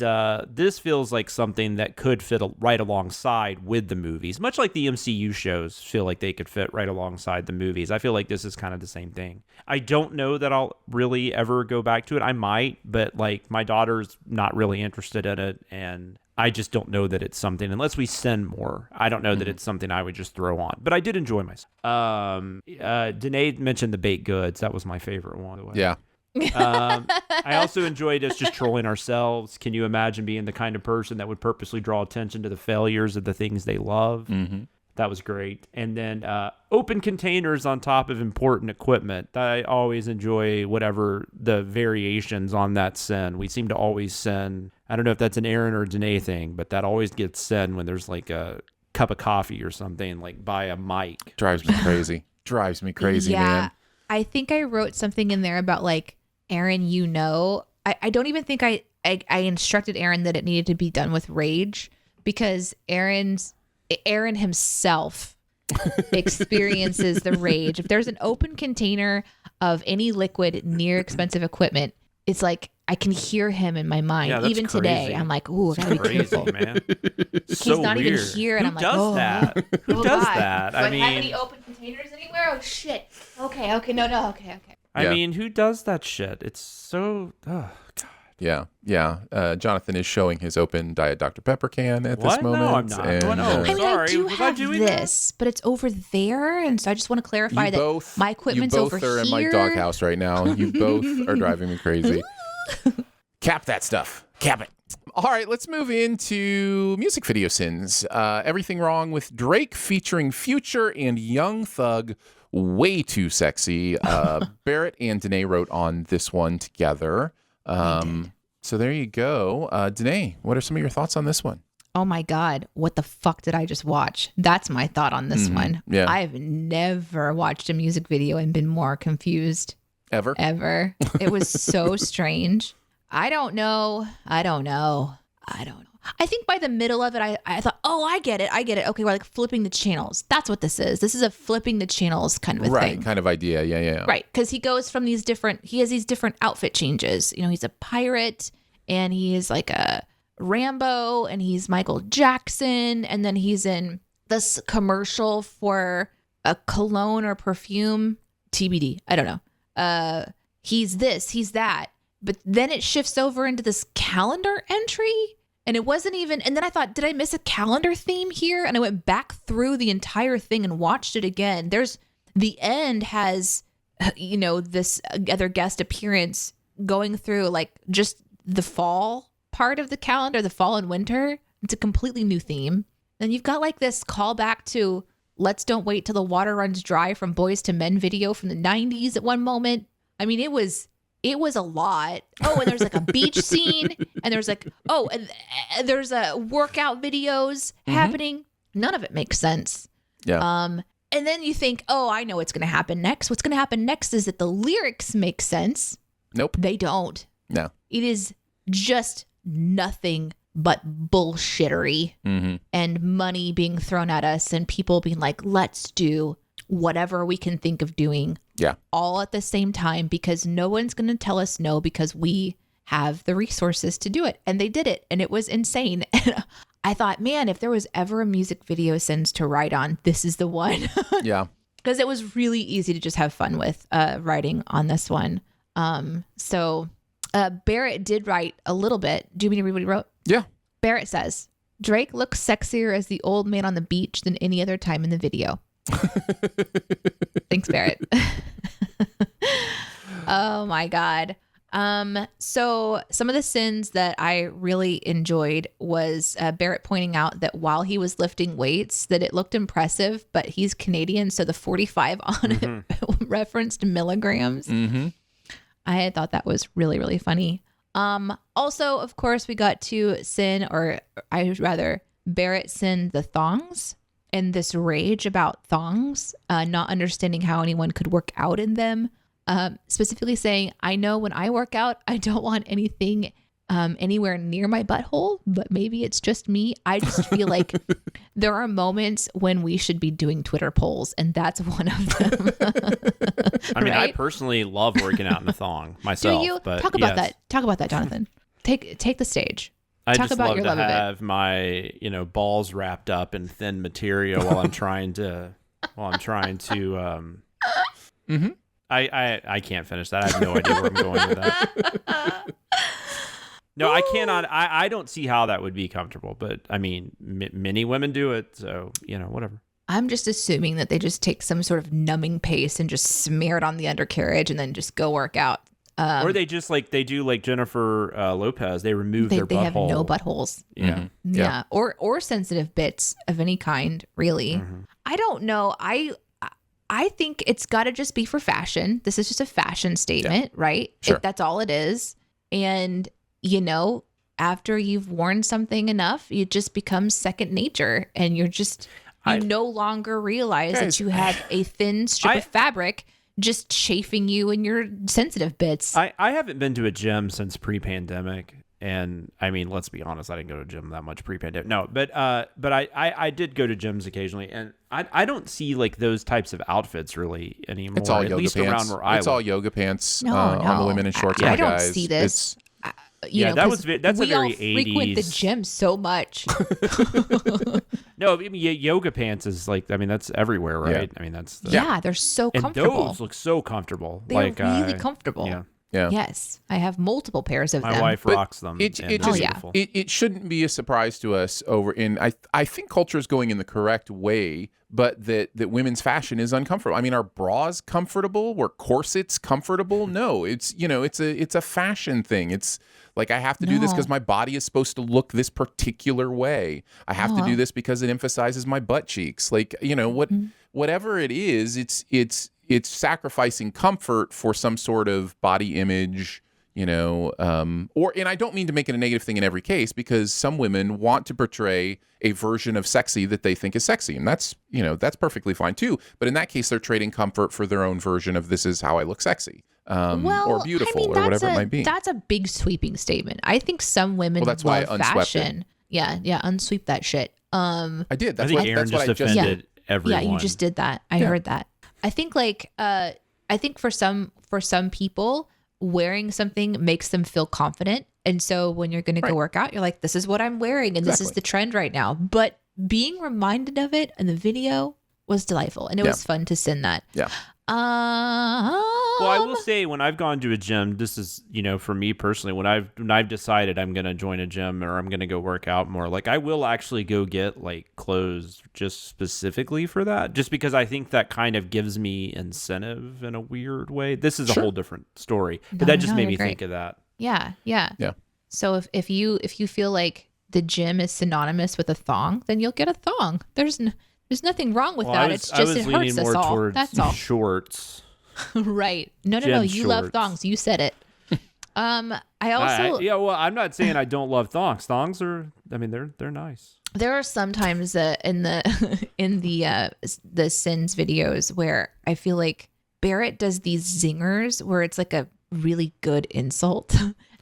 this feels like something that could fit right alongside with the movies, much like the MCU shows feel like they could fit right alongside the movies. I feel like this is kind of the same thing. I don't know that I'll really ever go back to it. I might, but like my daughter's not really interested in it, and I just don't know that it's something, unless we send more. I don't know that it's something I would just throw on. But I did enjoy myself. Danae mentioned the baked goods. That was my favorite one. By the way. Yeah. I also enjoyed us just trolling ourselves. Can you imagine being the kind of person that would purposely draw attention to the failures of the things they love? Mm-hmm. That was great. And then open containers on top of important equipment. I always enjoy whatever the variations on that sin. We seem to always send, I don't know if that's an Aaron or Danae thing, but that always gets sent when there's like a cup of coffee or something, like by a mic. Drives me crazy. Man. I think I wrote something in there about like, Aaron, I don't even think I instructed Aaron that it needed to be done with rage, because Aaron himself experiences the rage. If there's an open container of any liquid near expensive equipment, it's like I can hear him in my mind. Yeah, even crazy. Today, I'm like, ooh, I gotta be careful, man. He's not weird. even here, and Who I'm like, does oh, that? Who does that? Do I have any open containers anywhere? Oh shit. Okay, no, okay. I mean, who does that shit? It's so. Oh, God. Yeah. Jonathan is showing his open Diet Dr. Pepper can at this moment. No, I'm not. And, I mean, sorry. I do have this, but it's over there, and so I just want to clarify that my equipment's over here. You both are in my doghouse right now. You both are driving me crazy. Cap that stuff. Cap it. All right, let's move into music video sins. Everything wrong with Drake featuring Future and Young Thug. Way too sexy. Barrett and Danae wrote on this one together. So there you go. Danae, what are some of your thoughts on this one? Oh my God, what the fuck did I just watch? That's my thought on this one. Yeah. I've never watched a music video and been more confused. Ever? It was so strange. I don't know. I think by the middle of it, I thought, oh, I get it. Okay, we're like flipping the channels. That's what this is. This is a flipping the channels kind of a thing. Right, kind of idea. Yeah. Right, because he goes from he has these different outfit changes. You know, he's a pirate and he is like a Rambo and he's Michael Jackson. And then he's in this commercial for a cologne or perfume, TBD. I don't know. He's this, he's that. But then it shifts over into this calendar entry. And it wasn't even, and then I thought, did I miss a calendar theme here? And I went back through the entire thing and watched it again. The end has, this other guest appearance going through like just the fall part of the calendar, the fall and winter. It's a completely new theme. Then you've got like this callback to Let's Don't Wait Till the Water Runs Dry from Boys to Men video from the 90s at one moment. I mean, it was a lot. Oh, and there's like a beach scene, and there's like, and there's a workout videos happening. None of it makes sense. Yeah. And then you think, oh, I know what's going to happen next. What's going to happen next is that the lyrics make sense. Nope. They don't. No. It is just nothing but bullshittery and money being thrown at us and people being like, let's do whatever we can think of doing. Yeah. All at the same time because no one's going to tell us no because we have the resources to do it. And they did it. And it was insane. And I thought, man, if there was ever a music video sins to write on, this is the one. Yeah. Because it was really easy to just have fun with writing on this one. So Barrett did write a little bit. Do you mean to read what he wrote? Yeah. Barrett says, Drake looks sexier as the old man on the beach than any other time in the video. Thanks, Barrett. Oh my God. So some of the sins that I really enjoyed was Barrett pointing out that while he was lifting weights, that it looked impressive, but he's Canadian, so the 45 on it referenced milligrams. I had thought that was really, really funny. Also, of course, we got to sin, or I would rather Barrett sin the thongs. And this rage about thongs, not understanding how anyone could work out in them, specifically saying, I know when I work out, I don't want anything anywhere near my butthole, but maybe it's just me. I just feel like there are moments when we should be doing Twitter polls, and that's one of them. I mean, right? I personally love working out in a thong myself. Do you? But Talk about that. Talk about that, Jonathan. Take the stage. I Talk just about love your to love of it. have my, balls wrapped up in thin material while I'm trying to, I can't finish that. I have no idea where I'm going with that. No, I cannot. I don't see how that would be comfortable, but I mean, many women do it. So, whatever. I'm just assuming that they just take some sort of numbing paste and just smear it on the undercarriage and then just go work out. Or they just they do like Jennifer Lopez. They remove their butthole. They have no buttholes. Yeah. Yeah. Or sensitive bits of any kind, really. I don't know. I think it's got to just be for fashion. This is just a fashion statement, right? Sure. If that's all it is. And, after you've worn something enough, it just becomes second nature. And you're just, no longer realize that you have a thin strip of fabric just chafing you in your sensitive bits. I haven't been to a gym since pre-pandemic. And I mean, let's be honest, I didn't go to a gym that much pre-pandemic. No, but I did go to gyms occasionally, and I don't see like those types of outfits really anymore. It's all at yoga least pants. around where I It's live. all yoga pants No, on the women and shorts on I the don't guys. see this. Yeah, that's a very we all 80s. frequent the gym so much. No, I mean, yoga pants is that's everywhere, right? Yeah. I mean, that's Yeah, they're so and comfortable. those look so comfortable. They're really comfortable. Yeah. Yeah. Yes, I have multiple pairs of them. My wife But rocks them. It, and it they're just beautiful. it shouldn't be a surprise to us I think culture is going in the correct way, but that women's fashion is uncomfortable. I mean, are bras comfortable? Were corsets comfortable? No, it's it's a fashion thing. It's like I have to do this because my body is supposed to look this particular way. I have to do this because it emphasizes my butt cheeks. Like, whatever it is, it's sacrificing comfort for some sort of body image, and I don't mean to make it a negative thing in every case, because some women want to portray a version of sexy that they think is sexy, and that's perfectly fine too. But in that case, they're trading comfort for their own version of this is how I look sexy, or beautiful, or whatever it might be. That's a big sweeping statement. I think some women that's why I love unswept fashion. Yeah, unsweep that shit. I did. I think Aaron just offended everyone. Yeah, you just did that. I heard that. I think for some people, wearing something makes them feel confident. And so when you're going to go work out, you're like, this is what I'm wearing. And this is the trend right now. But being reminded of it in the video was delightful. And it was fun to send that. Yeah. Well, I will say, when I've gone to a gym, this is, for me personally, when I've decided I'm going to join a gym or I'm going to go work out more, like I will actually go get like clothes just specifically for that, just because I think that kind of gives me incentive in a weird way. This is a whole different story, but that just made me think of that. Yeah. Yeah. So if you feel like the gym is synonymous with a thong, then you'll get a thong. There's nothing wrong with that. It's just it hurts us all. That's all. Shorts. Right. No. Gym You love shorts. thongs. You said it. I also well, I'm not saying I don't love thongs. Thongs are, they're nice. There are sometimes in the Sins videos where I feel like Barrett does these zingers where it's like a really good insult.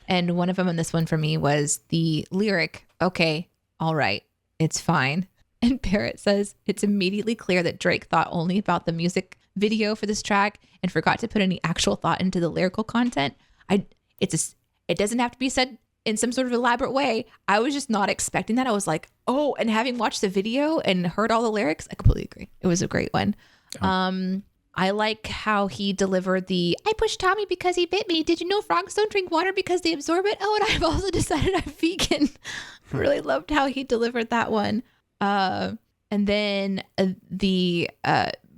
And one of them in this one for me was the lyric, "Okay, all right, it's fine." And Barrett says, "It's immediately clear that Drake thought only about the music video for this track and forgot to put any actual thought into the lyrical content." It doesn't have to be said in some sort of elaborate way. I was just not expecting that. I was like, oh, and having watched the video and heard all the lyrics, I completely agree. It was a great one. I like how he delivered the, "I pushed Tommy because he bit me. Did you know frogs don't drink water because they absorb it? Oh, and I've also decided I'm vegan." Really loved how he delivered that one. And then the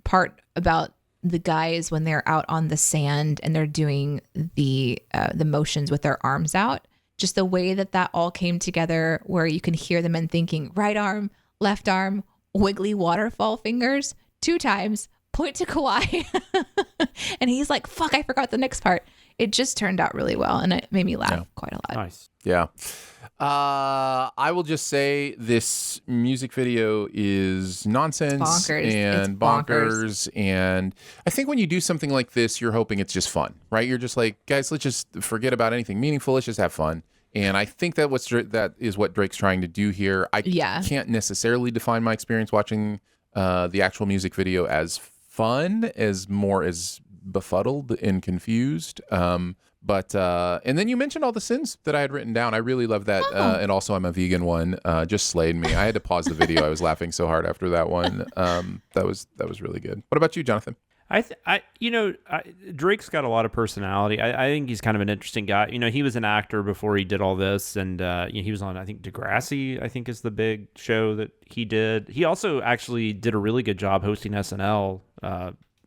part about the guys when they're out on the sand and they're doing the motions with their arms out, just the way that all came together, where you can hear the men thinking right arm, left arm, wiggly waterfall fingers 2 times, point to Kawhi. And he's like, fuck, I forgot the next part. It just turned out really well, and it made me laugh quite a lot. Nice. Yeah. I will just say this music video is nonsense and bonkers. And I think when you do something like this, you're hoping it's just fun, right? You're just like, guys, let's just forget about anything meaningful. Let's just have fun. And I think that is what Drake's trying to do here. I can't necessarily define my experience watching the actual music video as fun, as more as befuddled and confused. But and then you mentioned all the sins that I had written down. I really love that. And also I'm a vegan one. Just slayed me. I had to pause the video. I was laughing so hard after that one. That was really good. What about you, Jonathan? Drake's got a lot of personality. I think he's kind of an interesting guy. He was an actor before he did all this, and he was on, I think, Degrassi, I think is the big show that he did. He also actually did a really good job hosting SNL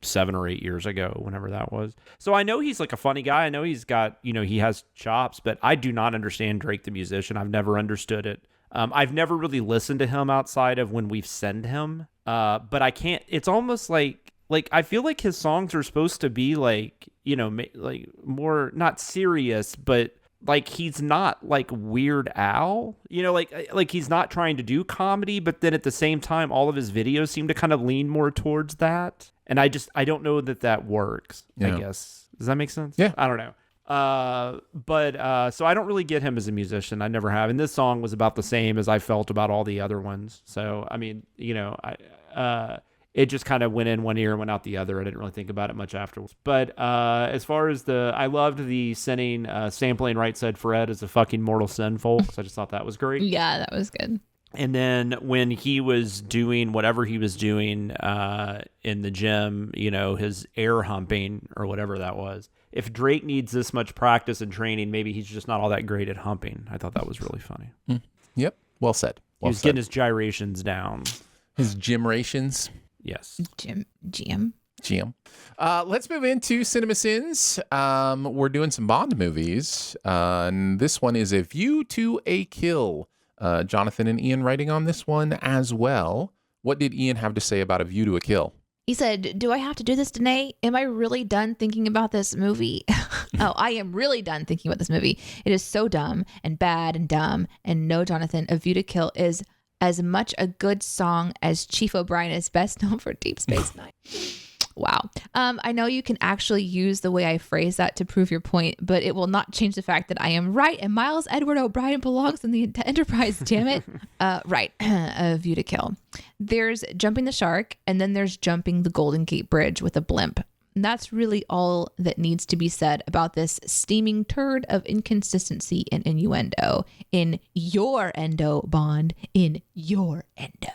7 or 8 years ago, whenever that was. So I know he's like a funny guy. I know he's got, he has chops, but I do not understand Drake the musician. I've never understood it. I've never really listened to him outside of when we've sent him. But I can't, it's almost like I feel like his songs are supposed to be like, like more, not serious, but like he's not like Weird Al, like he's not trying to do comedy, but then at the same time, all of his videos seem to kind of lean more towards that. And I don't know that works, I guess. Does that make sense? Yeah. I don't know. But so I don't really get him as a musician. I never have. And this song was about the same as I felt about all the other ones. So, I mean, it just kind of went in one ear and went out the other. I didn't really think about it much afterwards. But as far as I loved the sending sampling Right Said Fred as a fucking Mortal Sin, folks. I just thought that was great. Yeah, that was good. And then when he was doing whatever he was doing in the gym, his air humping or whatever that was, if Drake needs this much practice and training, maybe he's just not all that great at humping. I thought that was really funny. Yep. Well said. He was getting his gyrations down. His gymrations. Yes. GM. Let's move into CinemaSins. We're doing some Bond movies. And this one is A View to a Kill. Jonathan and Ian writing on this one as well. What did Ian have to say about A View to a Kill? He said, do I have to do this, Danae? Am I really done thinking about this movie? Oh, I am really done thinking about this movie. It is so dumb and bad and dumb. And no, Jonathan, A View to Kill is as much a good song as Chief O'Brien is best known for Deep Space Nine. Wow. I know you can actually use the way I phrase that to prove your point, but it will not change the fact that I am right and Miles Edward O'Brien belongs in the Enterprise, damn it. Right. A View to Kill. There's jumping the shark, and then there's jumping the Golden Gate Bridge with a blimp. And that's really all that needs to be said about this steaming turd of inconsistency and innuendo. In your endo, Bond. In your endo.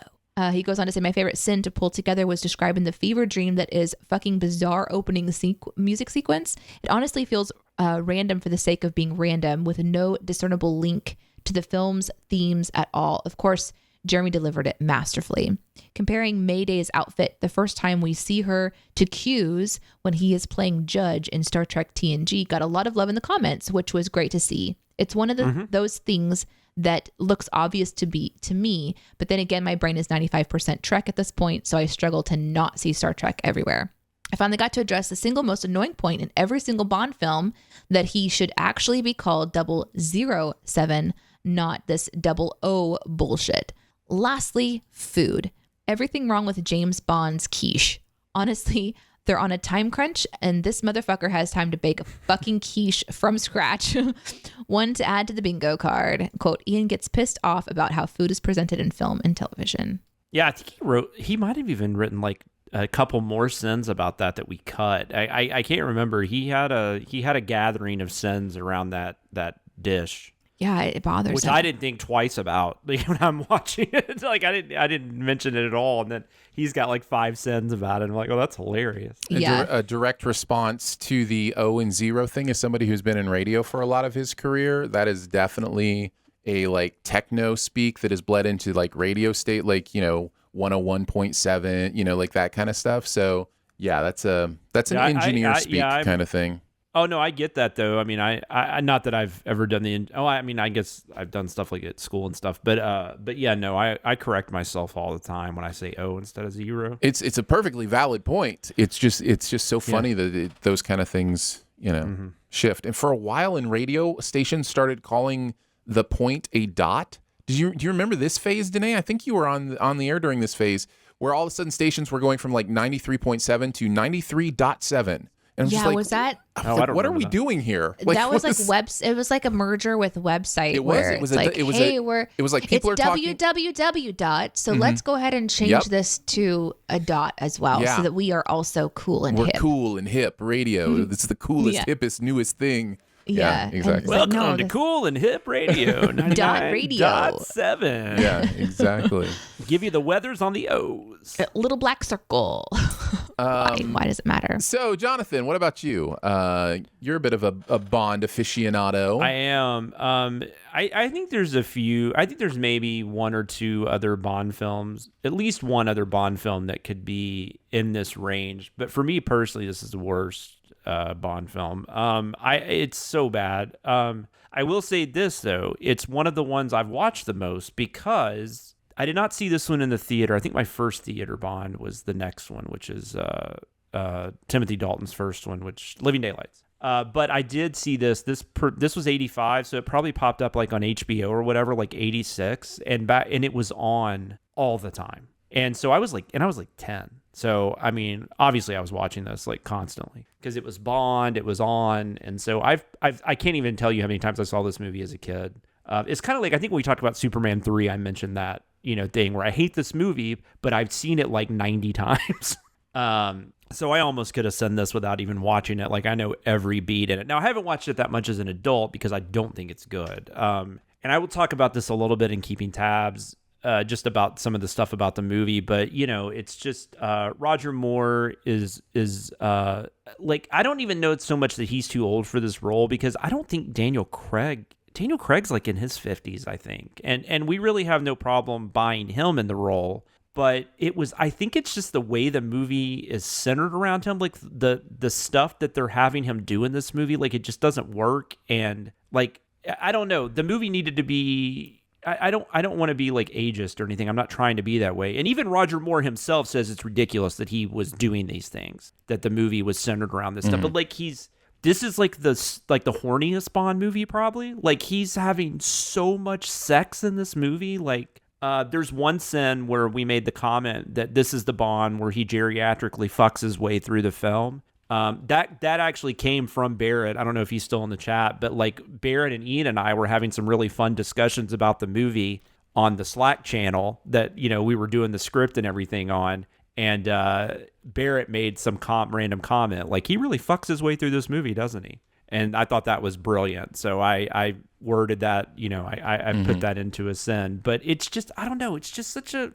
He goes on to say, my favorite sin to pull together was describing the fever dream that is fucking bizarre opening music sequence. It honestly feels random for the sake of being random, with no discernible link to the film's themes at all. Of course, Jeremy delivered it masterfully. Comparing Mayday's outfit the first time we see her to Q's when he is playing Judge in Star Trek TNG got a lot of love in the comments, which was great to see. It's one of those things that looks obvious to me, but then again, my brain is 95% Trek at this point, so I struggle to not see Star Trek everywhere. I finally got to address the single most annoying point in every single Bond film, that he should actually be called 007, not this 00 bullshit. Lastly, food. Everything wrong with James Bond's quiche. Honestly, they're on a time crunch, and this motherfucker has time to bake a fucking quiche from scratch. One to add to the bingo card. Quote, Ian gets pissed off about how food is presented in film and television. Yeah, I think he might have even written like a couple more sins about that we cut. I can't remember. He had a gathering of sins around that dish. Yeah, it bothers Which him. I didn't think twice about when I'm watching it. Like I didn't mention it at all, and then he's got like 5 sins about it. I'm like, oh, that's hilarious. Yeah. A direct response to the 0 and 0 thing, as somebody who's been in radio for a lot of his career, that is definitely a like techno speak that has bled into like radio state, like 101.7, like that kind of stuff. So yeah, that's an engineer speak kind of thing. Oh no, I get that though. I mean, I not that I've ever done I guess I've done stuff like at school and stuff, but yeah, no, I correct myself all the time when I say 0 instead of 0. It's a perfectly valid point. It's just so funny that those kind of things, shift. And for a while in radio, stations started calling the point a dot. Do you remember this phase, Danae? I think you were on the air during this phase where all of a sudden stations were going from like 93.7 to 93.7. And yeah, like, was that? What are we doing here? Like, that was like it was like a merger with website. It was like people are talking. It's www dot. So let's go ahead and change this to a dot as well, so that we are also cool and hip. We're cool and hip radio. This is the coolest, hippest, newest thing. Yeah, exactly. Welcome to Cool and Hip Radio 99.7. Yeah, exactly. Give you the weathers on the O's. A little black circle. Why does it matter? So, Jonathan, what about you? You're a bit of a Bond aficionado. I am. I think there's a few. I think there's maybe 1 or 2 other Bond films, at least one other Bond film that could be in this range. But for me personally, this is the worst Bond film. It's so bad. I will say this though, it's one of the ones I've watched the most because I did not see this one in the theater. I think my first theater Bond was the next one, which is Timothy Dalton's first one, which Living Daylights. But I did see this was 85, so it probably popped up like on HBO or whatever, like 86, and it was on all the time. And so I was like 10. So, I mean, obviously I was watching this like constantly because it was Bond, it was on. And so I can't even tell you how many times I saw this movie as a kid. It's kind of like, I think when we talked about Superman 3, I mentioned that, thing where I hate this movie, but I've seen it like 90 times. So I almost could have said this without even watching it. Like I know every beat in it. Now I haven't watched it that much as an adult because I don't think it's good. And I will talk about this a little bit in Keeping Tabs. just about some of the stuff about the movie, but you know, it's just Roger Moore is like, I don't even know it's so much that he's too old for this role, because I don't think Daniel Craig's like in his 50s, I think, and we really have no problem buying him in the role. But I think it's just the way the movie is centered around him, like the stuff that they're having him do in this movie, like it just doesn't work. And like, I don't know, the movie needed to be, I don't want to be like ageist or anything. I'm not trying to be that way. And even Roger Moore himself says it's ridiculous that he was doing these things, that the movie was centered around this stuff. But like, this is like the horniest Bond movie probably. Like, he's having so much sex in this movie. Like, there's one scene where we made the comment that this is the Bond where he geriatrically fucks his way through the film. That actually came from Barrett. I don't know if he's still in the chat, but like Barrett and Ian and I were having some really fun discussions about the movie on the Slack channel that, you know, we were doing the script and everything on. And Barrett made some random comment, like, he really fucks his way through this movie, doesn't he? And I thought that was brilliant. So I worded that, you know, I put that into a sin. But it's just, I don't know, it's just such a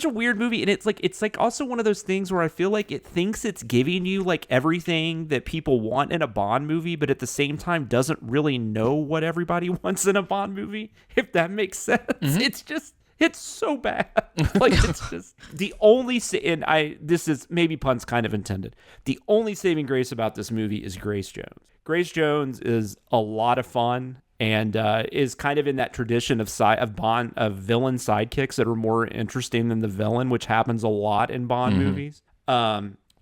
weird movie. And it's like also one of those things where I feel like it thinks it's giving you like everything that people want in a Bond movie, but at the same time doesn't really know what everybody wants in a Bond movie, if that makes sense. It's so bad. Like, it's just the only, this is maybe puns kind of intended. The only saving grace about this movie is Grace Jones. Grace Jones is a lot of fun and is kind of in that tradition of villain sidekicks that are more interesting than the villain, which happens a lot in Bond movies.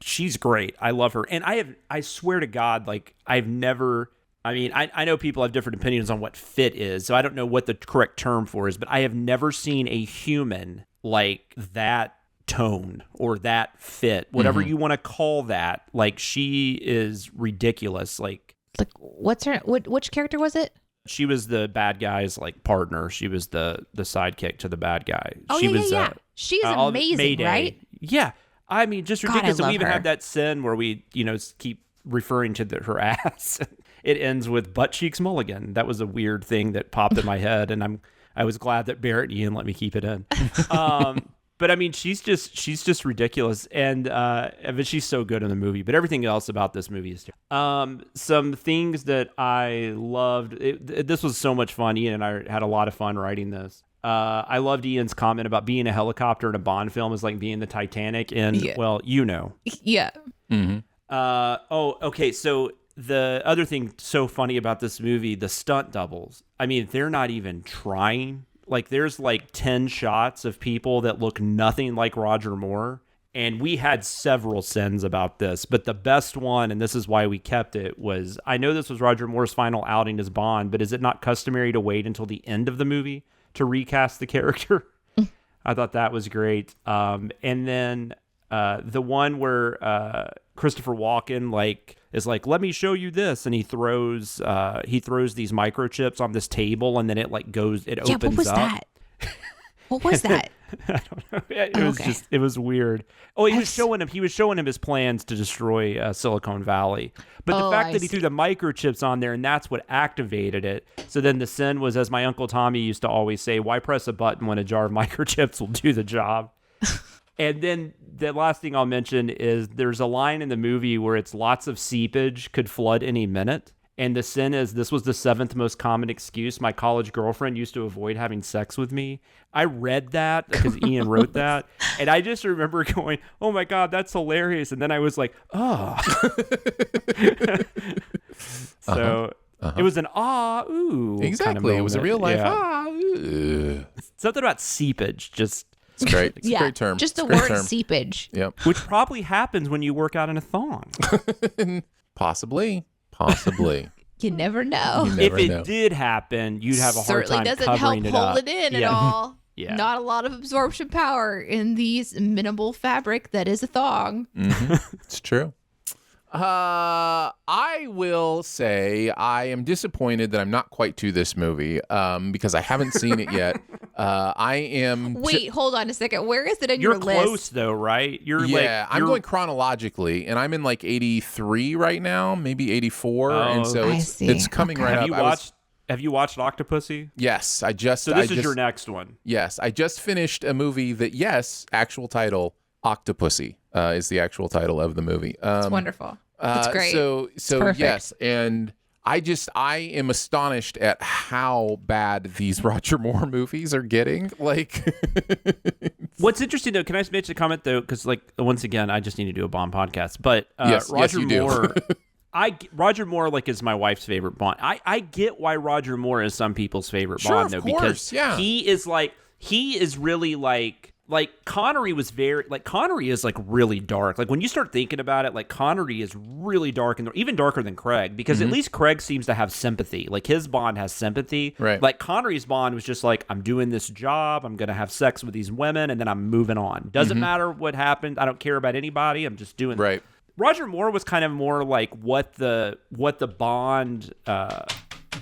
She's great. I love her. And I swear to God, like, I know people have different opinions on what fit is, so I don't know what the correct term for is, but I have never seen a human like that tone or that fit, whatever you want to call that. Like, she is ridiculous. Like which character was it? She was the bad guy's like partner. She was the sidekick to the bad guy. Oh, she was, yeah. She's amazing, Mayday. Right? Yeah. I mean, just ridiculous. And we even had that scene where we, you know, keep referring to her ass. It ends with butt cheeks mulligan. That was a weird thing that popped in my head, and I was glad that Barrett and Ian let me keep it in. But I mean, she's just ridiculous, and but she's so good in the movie. But everything else about this movie is some things that I loved. This was so much fun. Ian and I had a lot of fun writing this. I loved Ian's comment about being a helicopter in a Bond film is like being the Titanic in, well, you know. Yeah. Okay. So the other thing so funny about this movie, the stunt doubles. I mean, they're not even trying. Like, there's like 10 shots of people that look nothing like Roger Moore. And we had several sins about this, but the best one, and this is why we kept it, was, I know this was Roger Moore's final outing as Bond, but is it not customary to wait until the end of the movie to recast the character? I thought that was great. And then the one where Christopher Walken is like, let me show you this, and he throws these microchips on this table, and then it opens up. What was that? What was that? I don't know. It was weird. Oh, he was showing him his plans to destroy Silicon Valley. But the fact that he threw the microchips on there, and that's what activated it. So then the sin was, as my Uncle Tommy used to always say, why press a button when a jar of microchips will do the job? And then the last thing I'll mention is there's a line in the movie where it's lots of seepage could flood any minute. And the sin is, this was the 7th most common excuse my college girlfriend used to avoid having sex with me. I read that because Ian wrote that. And I just remember going, oh my God, that's hilarious. And then I was like, oh. So it was an ooh. Exactly. Kind of it was a real life ooh. Something about seepage, just. It's great. It's a great term. Just the word seepage. Yep. Which probably happens when you work out in a thong. Possibly. You never know. If it did happen, you'd have a hard time covering it up. Certainly doesn't help hold it in at all. Yeah. Not a lot of absorption power in these minimal fabric that is a thong. It's true. I will say I am disappointed that I'm not quite to this movie because I haven't seen it yet. I am. Wait, hold on a second. Where is it in your list? You're close though, right? I'm going chronologically, and I'm in like 83 right now, maybe 84, and so it's coming right up. Have you watched Octopussy? Yes, So this is your next one. Yes, I just finished a movie that, actual title, Octopussy is the actual title of the movie. It's wonderful. It's great. So perfect. yes, and I am astonished at how bad these Roger Moore movies are getting. Like, what's interesting though, can I make a comment though? Because like once again, I just need to do a Bond podcast. But yes, Roger you Moore, do. Roger Moore like is my wife's favorite Bond. I get why Roger Moore is some people's favorite Bond though, because he is really like Connery was Connery is like really dark. Like when you start thinking about it, like Connery is really dark and even darker than Craig, because at least Craig seems to have sympathy. Like his Bond has sympathy. Right. Like Connery's Bond was just like, I'm doing this job, I'm going to have sex with these women, and then I'm moving on. Doesn't matter what happened. I don't care about anybody. I'm just doing right. Roger Moore was kind of more like what the Bond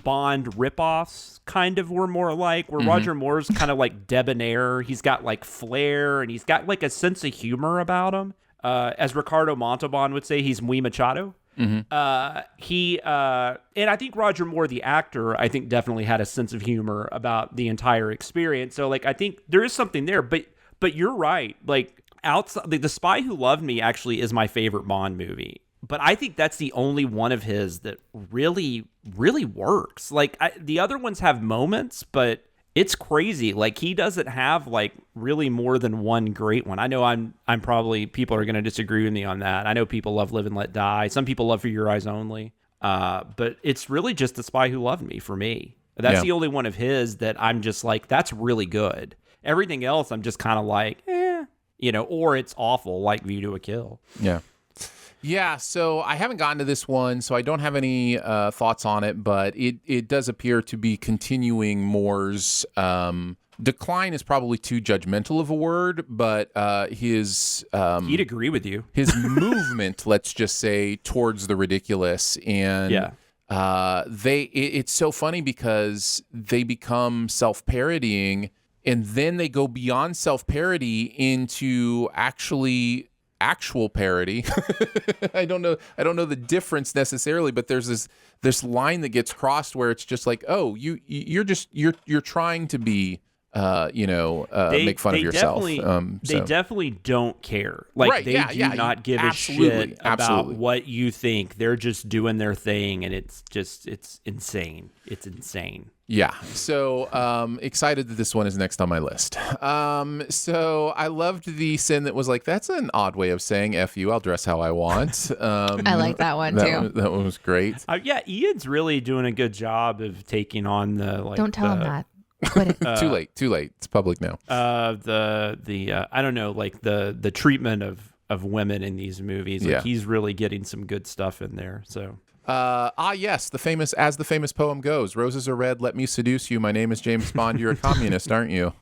ripoffs kind of were more like, where Roger Moore's kind of like debonair. He's got like flair, and he's got like a sense of humor about him. As Ricardo Montalban would say, he's muy machado. And I think Roger Moore, the actor, I think definitely had a sense of humor about the entire experience. So like, I think there is something there, but you're right. Like outside, The Spy Who Loved Me actually is my favorite Bond movie. But I think that's the only one of his that really, really works. Like the other ones have moments, but it's crazy. Like he doesn't have like really more than one great one. I know I'm probably, people are going to disagree with me on that. I know people love Live and Let Die. Some people love For Your Eyes Only. But it's really just The Spy Who Loved Me for me. That's the only one of his that I'm just like, that's really good. Everything else I'm just kind of like, or it's awful, like View to a Kill. Yeah. Yeah, so I haven't gotten to this one, so I don't have any thoughts on it, but it does appear to be continuing Moore's decline is probably too judgmental of a word, but his he'd agree with you. His movement, let's just say, towards the ridiculous, and it's so funny because they become self-parodying, and then they go beyond self-parody into actual parody. I don't know the difference necessarily, but there's this line that gets crossed where it's just like, oh, you're trying to be make fun of yourself. They definitely don't care. Like they do not give a shit about what you think. They're just doing their thing, and it's insane. It's insane. Yeah. So excited that this one is next on my list. So I loved the sin that was like, that's an odd way of saying F you, I'll dress how I want. I like that one too. That one was great. Ian's really doing a good job of taking on the like. Don't tell him that. Quit it. Too late. It's public now. The I don't know, like the treatment of women in these movies. Like he's really getting some good stuff in there. So. Yes, the famous poem goes, roses are red, let me seduce you, my name is James Bond, you're a communist, aren't you?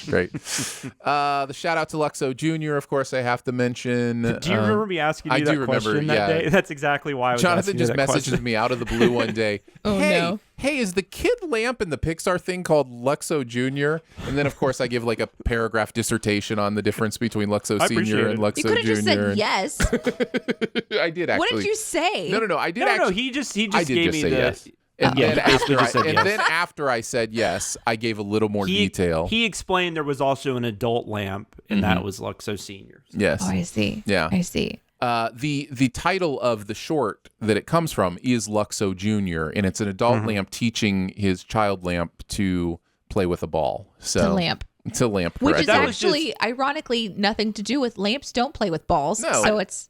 Great. The shout out to Luxo Jr., of course, I have to mention. Do you remember me asking you that question that day? That's exactly why I was Jonathan just messages question. me out of the blue one day. Hey, is the kid lamp in the Pixar thing called Luxo Jr.? And then, of course, I give like a paragraph dissertation on the difference between Luxo Sr. and Luxo Jr. You could have just said yes. I did actually. What did you say? No, I did No, he just gave me the... Yes. And then after I said yes, I gave a little more detail. He explained there was also an adult lamp, and that was Luxo Sr. So. Yes. Oh, I see. Yeah. I see. The title of the short that it comes from is Luxo Jr., and it's an adult lamp teaching his child lamp to play with a ball. So to lamp. Which is actually, ironically, nothing to do with lamps. Don't play with balls.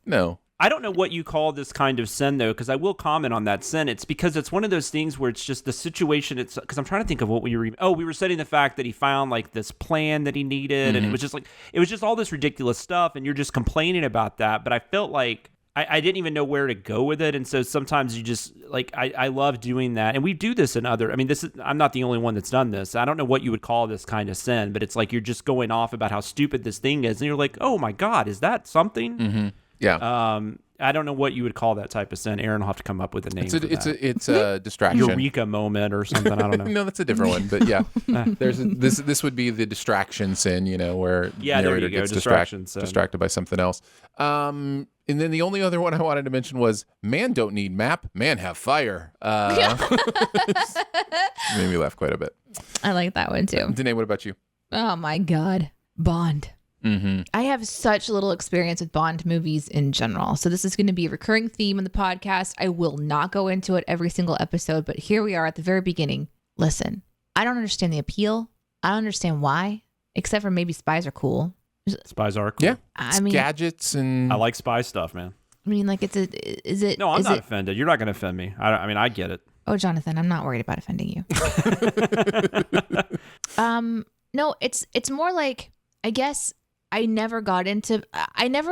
No. I don't know what you call this kind of sin, though, because I will comment on that sin. It's because it's one of those things where it's just the situation. It's because I'm trying to think of what we were. We were setting the fact that he found like this plan that he needed, and it was just all this ridiculous stuff, and you're just complaining about that. But I felt like I didn't even know where to go with it, and so sometimes you just like I love doing that, and we do this in other. I mean, I'm not the only one that's done this. I don't know what you would call this kind of sin, but it's like you're just going off about how stupid this thing is, and you're like, oh my God, is that something? Yeah. I don't know what you would call that type of sin. Aaron will have to come up with a name. It's a distraction. Eureka moment or something. I don't know. No, that's a different one. But yeah, this would be the distraction sin, where narrator gets distracted by something else. And then the only other one I wanted to mention was man don't need map, man have fire. Made me laugh quite a bit. I like that one too. Danae, what about you? Oh my God, Bond. Mm-hmm. I have such little experience with Bond movies in general. So this is going to be a recurring theme in the podcast. I will not go into it every single episode, but here we are at the very beginning. Listen, I don't understand the appeal. I don't understand why, except for maybe spies are cool. Spies are cool. Yeah. I mean, gadgets and... I like spy stuff, man. I mean, like, is it... No, I'm not offended. You're not going to offend me. I mean, I get it. Oh, Jonathan, I'm not worried about offending you. No, it's more like, I guess... I never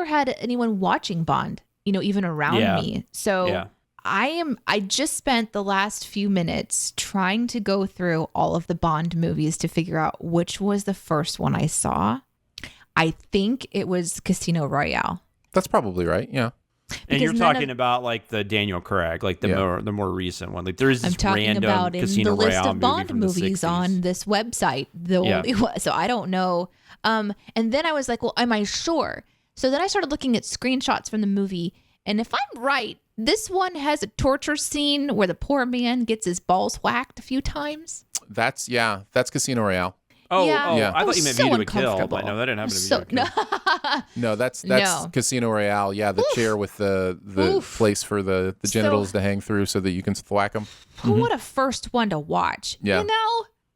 had anyone watching Bond, even around me. So I just spent the last few minutes trying to go through all of the Bond movies to figure out which was the first one I saw. I think it was Casino Royale. That's probably right. Yeah. And you're talking about like the Daniel Craig, like the more recent one. Like there is this random Casino Royale movie from the 60s. I'm talking about in the list of Bond movies on this website. Only one, so I don't know. And then I was like, well, am I sure? So then I started looking at screenshots from the movie, and if I'm right, this one has a torture scene where the poor man gets his balls whacked a few times. That's Casino Royale. Oh, yeah. I thought you meant View to a Kill, but no, that didn't happen to View to a Kill. No, that's Casino Royale. Yeah, the chair with the place for the genitals to hang through so that you can thwack them. What a first one to watch. Yeah.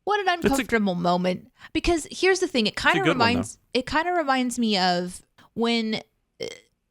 What an uncomfortable moment. Because here's the thing, it kind of reminds me of when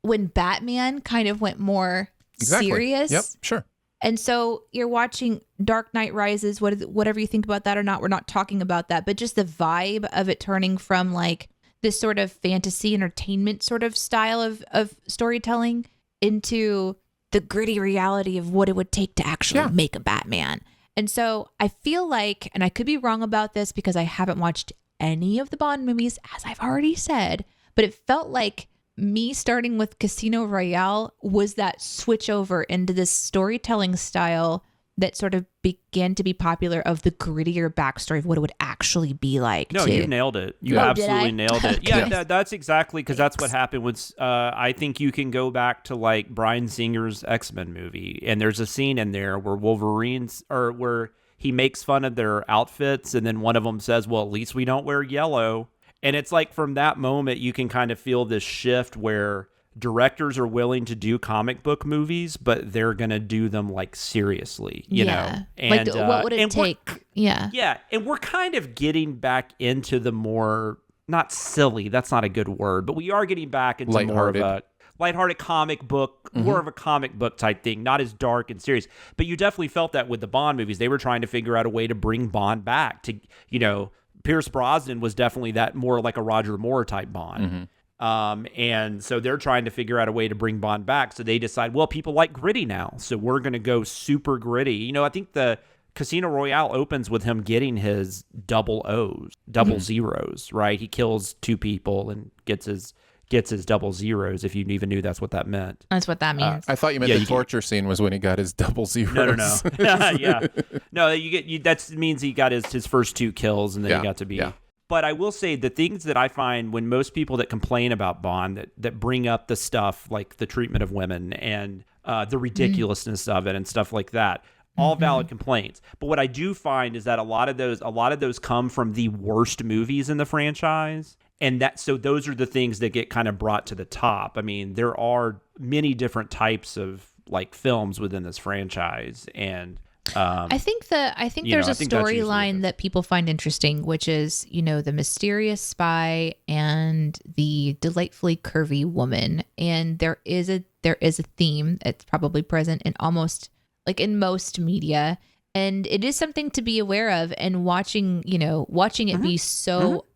Batman kind of went more serious. Yep, sure. And so you're watching Dark Knight Rises, whatever you think about that or not, we're not talking about that, but just the vibe of it turning from like this sort of fantasy entertainment sort of style of storytelling into the gritty reality of what it would take to actually make a Batman. And so I feel like, and I could be wrong about this because I haven't watched any of the Bond movies, as I've already said, but it felt like me starting with Casino Royale was that switch over into this storytelling style that sort of began to be popular of the grittier backstory of what it would actually be like. No, you nailed it. You absolutely nailed it. Yeah, that's exactly, because that's what happened with, I think you can go back to like Bryan Singer's X-Men movie, and there's a scene in there where where he makes fun of their outfits, and then one of them says, well, at least we don't wear yellow. And it's like from that moment, you can kind of feel this shift where directors are willing to do comic book movies, but they're going to do them like seriously, you know? And like what would it take? Yeah. And we're kind of getting back into the more, not silly, that's not a good word, but we are getting back into more of a lighthearted comic book, more of a comic book type thing, not as dark and serious. But you definitely felt that with the Bond movies. They were trying to figure out a way to bring Bond back to, Pierce Brosnan was definitely that more like a Roger Moore type Bond. And so they're trying to figure out a way to bring Bond back. So they decide, well, people like gritty now, so we're going to go super gritty. I think the Casino Royale opens with him getting his double zeros, right? He kills two people and gets his double zeros, if you even knew that's what that meant. That's what that means. I thought you meant the torture scene was when he got his double zeros. No. Yeah. No, that means he got his first two kills and then he got to be... Yeah. But I will say the things that I find when most people that complain about Bond that bring up the stuff like the treatment of women and the ridiculousness of it and stuff like that, all valid complaints. But what I do find is that a lot of those come from the worst movies in the franchise. And so those are the things that get kind of brought to the top. I mean, there are many different types of like films within this franchise, and I think there's a storyline that people find interesting, which is the mysterious spy and the delightfully curvy woman, and there is a theme that's probably present in almost like in most media, and it is something to be aware of. And watching it be so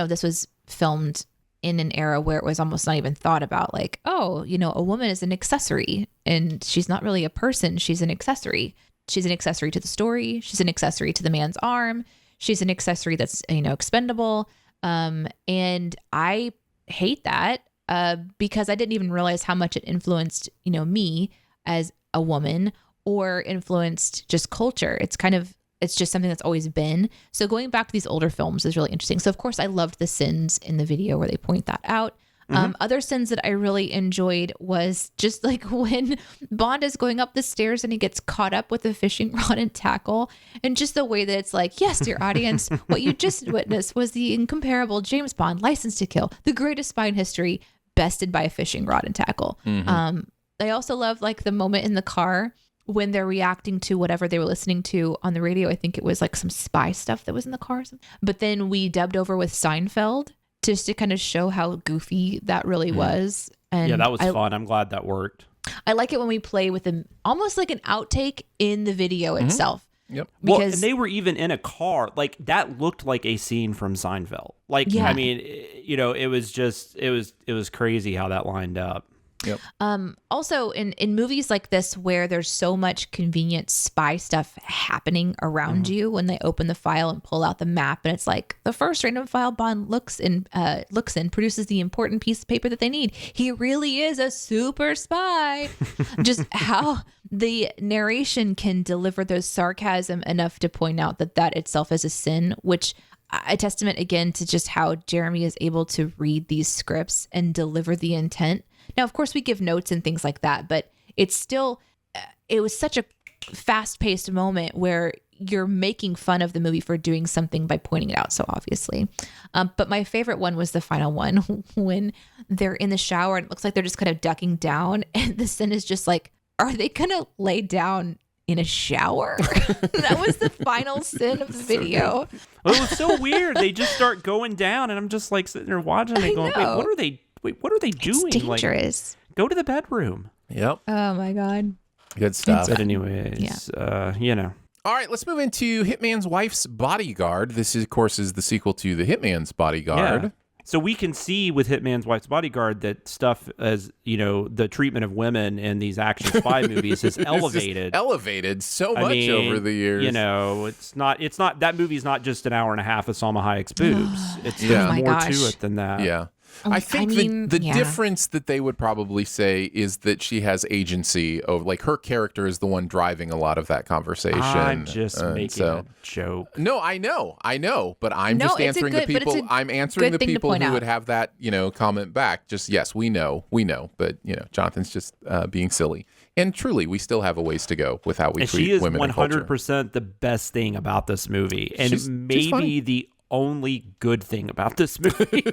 this was filmed in an era where it was almost not even thought about, like, a woman is an accessory and she's not really a person. She's an accessory. She's an accessory to the story. She's an accessory to the man's arm. She's an accessory that's, expendable. And I hate that. because I didn't even realize how much it influenced, me as a woman or influenced just culture. It's just something that's always been. So going back to these older films is really interesting. So of course I loved the sins in the video where they point that out. Other sins that I really enjoyed was just like when Bond is going up the stairs and he gets caught up with a fishing rod and tackle, and just the way that it's like, yes, dear audience, what you just witnessed was the incomparable James Bond, License to Kill, the greatest spy in history, bested by a fishing rod and tackle. I also love like the moment in the car when they're reacting to whatever they were listening to on the radio. I think it was like some spy stuff that was in the car. But then we dubbed over with Seinfeld just to kind of show how goofy that really was. And yeah, that was fun. I'm glad that worked. I like it when we play with them, almost like an outtake in the video itself. Yep. Well, and they were even in a car. Like, that looked like a scene from Seinfeld. Like, I mean, it was crazy how that lined up. Yep. Also in movies like this where there's so much convenient spy stuff happening around you, when they open the file and pull out the map and it's like the first random file Bond looks in produces the important piece of paper that they need. He really is a super spy. Just how the narration can deliver those sarcasm enough to point out that itself is a sin, which a testament again to just how Jeremy is able to read these scripts and deliver the intent. Now, of course, we give notes and things like that, but it's still, it was such a fast-paced moment where you're making fun of the movie for doing something by pointing it out so obviously. But my favorite one was the final one when they're in the shower and it looks like they're just kind of ducking down, and the sin is just like, are they going to lay down in a shower? That was the final sin of the video. Well, it was so weird. They just start going down, and I'm just like sitting there watching and going, wait, what are they doing? It's dangerous. Like, go to the bedroom. Yep. Oh my God. Good stuff. But anyways, All right, let's move into Hitman's Wife's Bodyguard. This, of course, is the sequel to The Hitman's Bodyguard. Yeah. So we can see with Hitman's Wife's Bodyguard that stuff as, the treatment of women in these action spy movies is elevated. Elevated so much over the years. It's not that movie's not just an hour and a half of Salma Hayek's boobs. It's there's more to it than that. Yeah. I think the difference that they would probably say is that she has agency over, like, her character is the one driving a lot of that conversation. I'm just making a joke. No, I know, but I'm just answering the people. I'm answering the people who would have that, comment back. Just, yes, we know, but Jonathan's just being silly. And truly, we still have a ways to go with how we treat women in culture. She is 100% the best thing about this movie, and maybe the only good thing about this movie.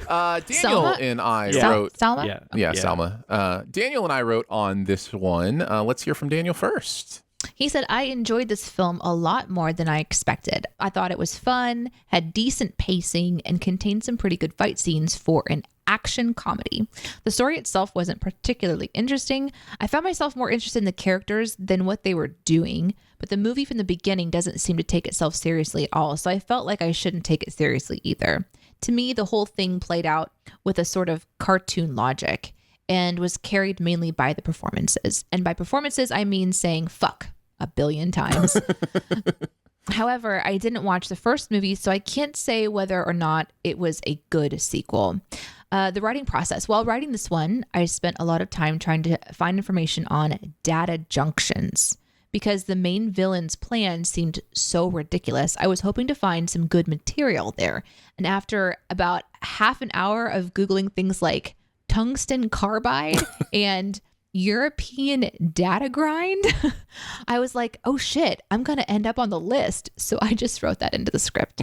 Daniel and I wrote Salma? Yeah, Salma. Daniel and I wrote on this one. Let's hear from Daniel first. He said, I enjoyed this film a lot more than I expected. I thought it was fun, had decent pacing, and contained some pretty good fight scenes for an action comedy. The story itself wasn't particularly interesting. I found myself more interested in the characters than what they were doing, but the movie from the beginning doesn't seem to take itself seriously at all, so I felt like I shouldn't take it seriously either. To me, the whole thing played out with a sort of cartoon logic and was carried mainly by the performances. And by performances, I mean saying fuck a billion times. However, I didn't watch the first movie, so I can't say whether or not it was a good sequel. The writing process. While writing this one, I spent a lot of time trying to find information on data junctions. Because the main villain's plan seemed so ridiculous, I was hoping to find some good material there. And after about half an hour of Googling things like tungsten carbide and European data grind, I was like, oh shit, I'm going to end up on the list. So I just wrote that into the script.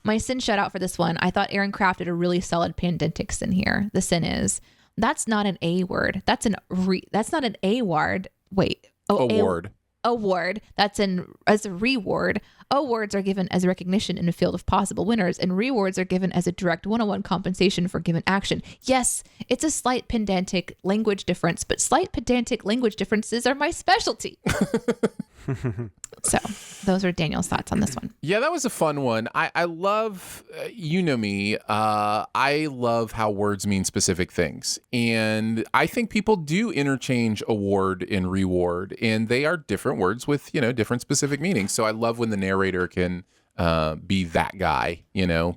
My sin shout out for this one. I thought Aaron crafted a really solid pandemic sin here. The sin is, that's not an A word. That's not an A word. Wait. Award. Award. That's as a reward. Awards are given as recognition in a field of possible winners, and rewards are given as a direct one-on-one compensation for given action. Yes, it's a slight pedantic language difference, but slight pedantic language differences are my specialty. So those are Daniel's thoughts on this one. Yeah, that was a fun one. I love, you know me, I love how words mean specific things. And I think people do interchange award and reward, and they are different words with, different specific meanings. So I love when the narrator can be that guy,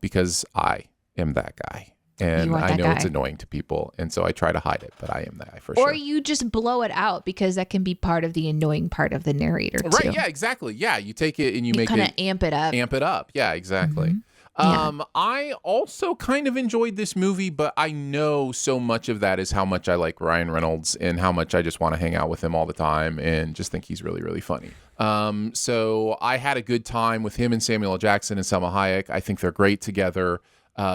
because I am that guy. And are I that know guy. it's annoying to people, and so I try to hide it, but I am that guy for sure. Or you just blow it out because that can be part of the annoying part of the narrator too. Right, yeah, exactly. Yeah, you take it and you make kind of it amp it up. Amp it up. Yeah, exactly. I also kind of enjoyed this movie, but I know so much of that is how much I like Ryan Reynolds and how much I just want to hang out with him all the time and just think he's really, really funny. So I had a good time with him and Samuel L. Jackson and Salma Hayek. I think they're great together.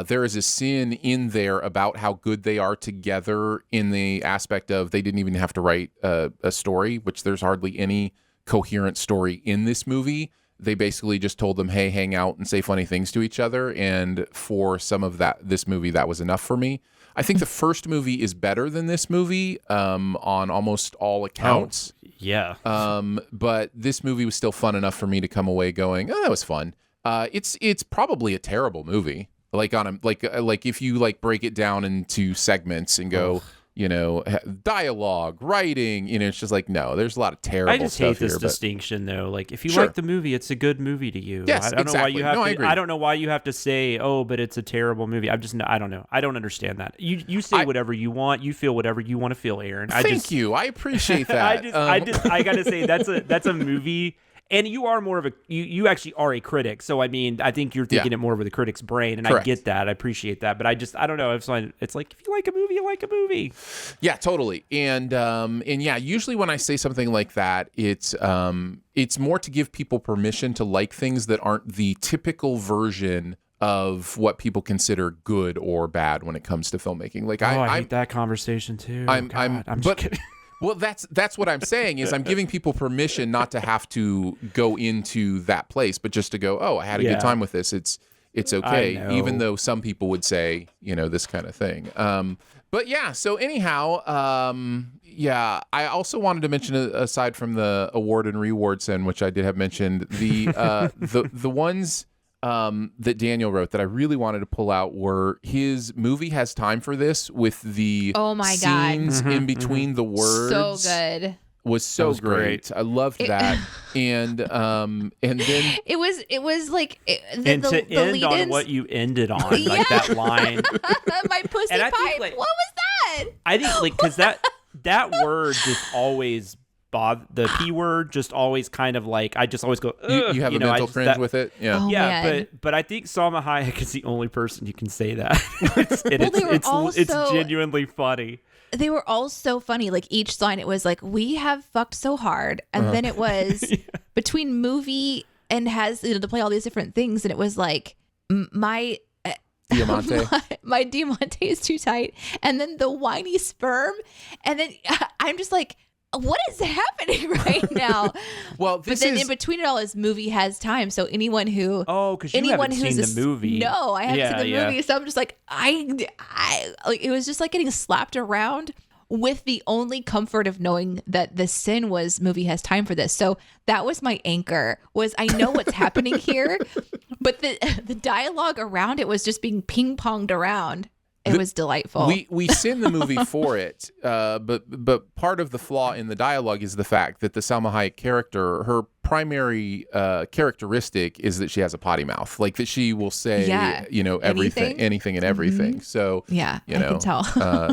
There is a sin in there about how good they are together in the aspect of they didn't even have to write a story, which there's hardly any coherent story in this movie. They basically just told them, hey, hang out and say funny things to each other. And for some of this movie, that was enough for me. I think the first movie is better than this movie on almost all accounts. Oh, yeah. But this movie was still fun enough for me to come away going, oh, that was fun. It's probably a terrible movie. Like if you break it down into segments and go, dialogue, writing, it's just no, there's a lot of terrible stuff here. I just hate this distinction though. Like if you like the movie, it's a good movie to you. Yes, I don't know why you have I agree. I don't know why you have to say, oh, but it's a terrible movie. I don't know. I don't understand that. You say whatever you want. You feel whatever you want to feel, Aaron. Thank you. I appreciate that. I gotta say that's a movie. And you are more of a you actually are a critic, so I mean I think you're thinking it more with a critic's brain, and Correct. I get that, I appreciate that, but I don't know. It's like if you like a movie, you like a movie. Yeah, totally. And yeah, usually when I say something like that, it's more to give people permission to like things that aren't the typical version of what people consider good or bad when it comes to filmmaking. I hate that conversation too. I'm just kidding. Well, that's what I'm saying is I'm giving people permission not to have to go into that place, but just to go, oh, I had a good time with this. It's okay, even though some people would say, this kind of thing. But yeah, so anyhow, I also wanted to mention, aside from the award and reward sin, which I did have mentioned, the ones that Daniel wrote that I really wanted to pull out were his movie has time for this with the scenes in between the words. So good. Was great. I loved that. And then it was like to end on what you ended on, like that line. My pussy pipe. What was that? I think because that word just always the P word just always kind of I just always go, you have a mental cringe with it. Yeah. Oh, yeah, man. but I think Salma Hayek is the only person you can say that. It's genuinely funny. They were all so funny. Like each line, it was like, we have fucked so hard. And then it was between movie and has to play all these different things. And it was like, my Diamante. my Diamante is too tight. And then the whiny sperm. And then I'm just like, what is happening right now? Well, but then in between it all, his movie has time. So anyone who because you haven't seen the movie. No, I haven't seen the movie. So I'm just like, I it was just like getting slapped around with the only comfort of knowing that the sin was movie has time for this. So that was my anchor. Was I know what's happening here, but the dialogue around it was just being ping ponged around. It was delightful. We sin the movie for it, but part of the flaw in the dialogue is the fact that the Salma Hayek character, her primary characteristic is that she has a potty mouth, like that she will say, everything, anything and everything. So I can tell.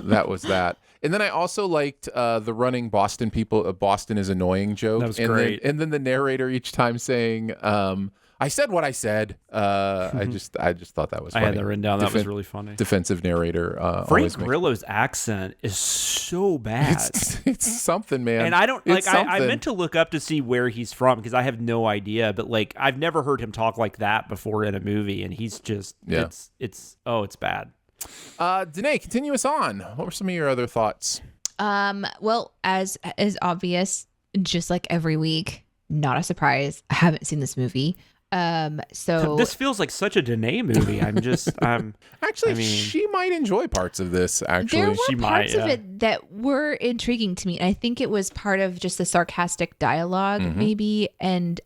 That was that. And then I also liked the running Boston people. Boston is annoying joke. That was great. And then the narrator each time saying, I said what I said. I just thought that was funny. I had that written down. That was really funny. Defensive narrator. Frank Grillo's accent is so bad. It's something, man. And I don't I meant to look up to see where he's from because I have no idea. But I've never heard him talk like that before in a movie, and he's just it's bad. Danae, continue us on. What were some of your other thoughts? Well, as is obvious, just like every week, not a surprise. I haven't seen this movie. So this feels like such a Danae movie. Actually, she might enjoy parts of this. Actually, there were parts of it that were intriguing to me, and I think it was part of just the sarcastic dialogue, maybe, and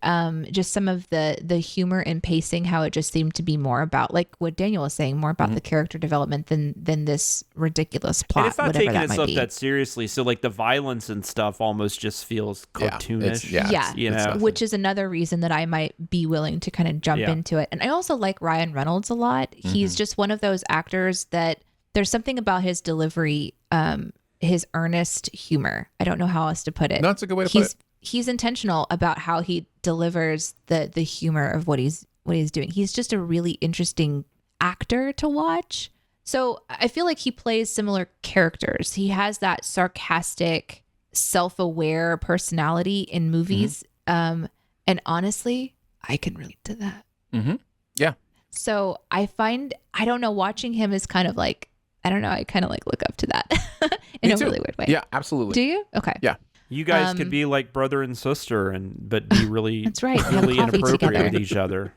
just some of the humor and pacing. How it just seemed to be more about, like what Daniel was saying, more about the character development than this ridiculous plot. And it's not whatever taking that might itself be. that seriously. So the violence and stuff almost just feels cartoonish. Which is another reason that I might be willing to kind of jump into it. And I also like Ryan Reynolds a lot. He's just one of those actors that there's something about his delivery, his earnest humor. I don't know how else to put it. No, that's a good way to put it. He's intentional about how he delivers the humor of what he's doing. He's just a really interesting actor to watch. So I feel like he plays similar characters. He has that sarcastic, self-aware personality in movies. And honestly, I can relate to that. Mm-hmm. Yeah. So I don't know, watching him is kind of like, I don't know, I kind of like look up to that in a really weird way. Yeah, absolutely. Do you? Okay. Yeah. You guys could be like brother and sister, but be really, that's right, really have coffee inappropriate together with each other.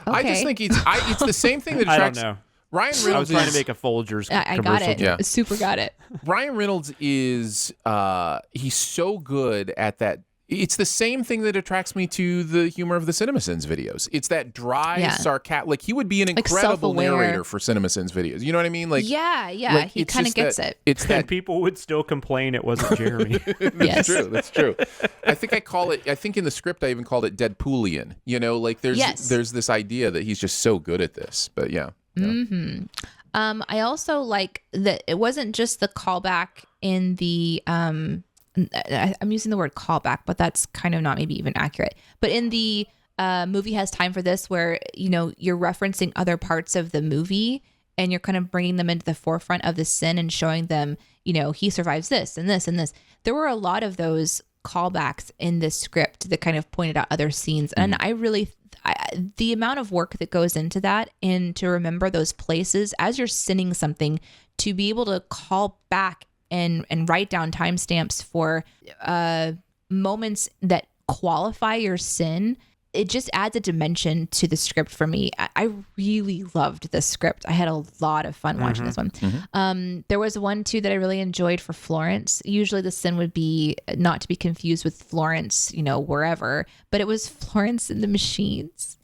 I just think it's the same thing that attracts. I don't know. Ryan Reynolds I was trying to make a Folgers I commercial. got it. Yeah. Super got it. Ryan Reynolds is he's so good at that. It's the same thing that attracts me to the humor of the CinemaSins videos. It's that dry, sarcastic. Like, he would be an incredible narrator for CinemaSins videos. You know what I mean? Like, yeah, like, he kind of gets that, it. It's that And people would still complain it wasn't Jeremy. Yes. That's true. I think in the script I even called it Deadpoolian. You know, like there's this idea that he's just so good at this. But yeah. Mm-hmm. I also like that it wasn't just the callback in the I'm using the word callback, but that's kind of not maybe even accurate. But in the movie Has Time for This, where, you know, you're referencing other parts of the movie and you're kind of bringing them into the forefront of the sin and showing them, you know, he survives this and this and this. There were a lot of those callbacks in this script that kind of pointed out other scenes. And the amount of work that goes into that and to remember those places as you're sinning something, to be able to call back and write down timestamps for moments that qualify your sin, it just adds a dimension to the script for me. I really loved this script. I had a lot of fun watching this one. There was one too that I really enjoyed for Florence. Usually the sin would be not to be confused with Florence, you know, wherever, but it was Florence and the Machines.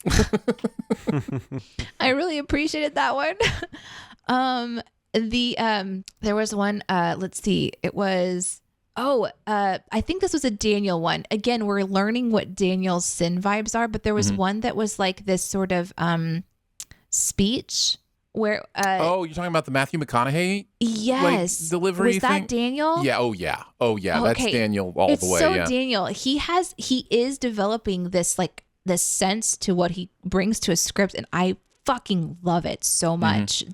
I really appreciated that one. There was one, let's see, it was, I think this was a Daniel one. Again, we're learning what Daniel's sin vibes are, but there was one that was like this sort of speech where you're talking about the Matthew McConaughey yes delivery was thing? that Daniel? Yeah. Oh yeah. That's Daniel all it's the way. So yeah. Daniel, he is developing this sense to what he brings to a script, and I fucking love it so much.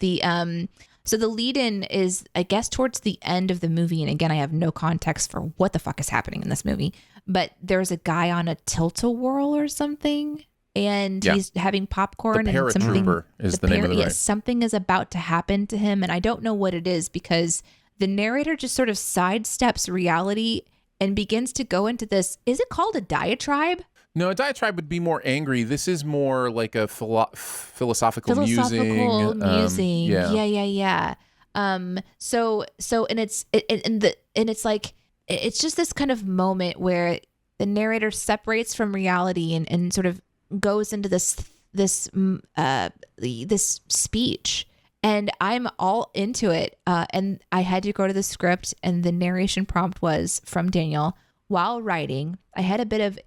So the lead-in is, I guess, towards the end of the movie. And again, I have no context for what the fuck is happening in this movie. But there's a guy on a tilt-a-whirl or something, and he's having popcorn. The and something is the name of the ride. Yes, something is about to happen to him, and I don't know what it is, because the narrator just sort of sidesteps reality and begins to go into this. Is it called a diatribe? No, a diatribe would be more angry. This is more like a philosophical musing. Yeah. So and it's like, it's just this kind of moment where the narrator separates from reality and sort of goes into this speech, and I'm all into it. And I had to go to the script, and the narration prompt was from Daniel. While writing, I had a bit of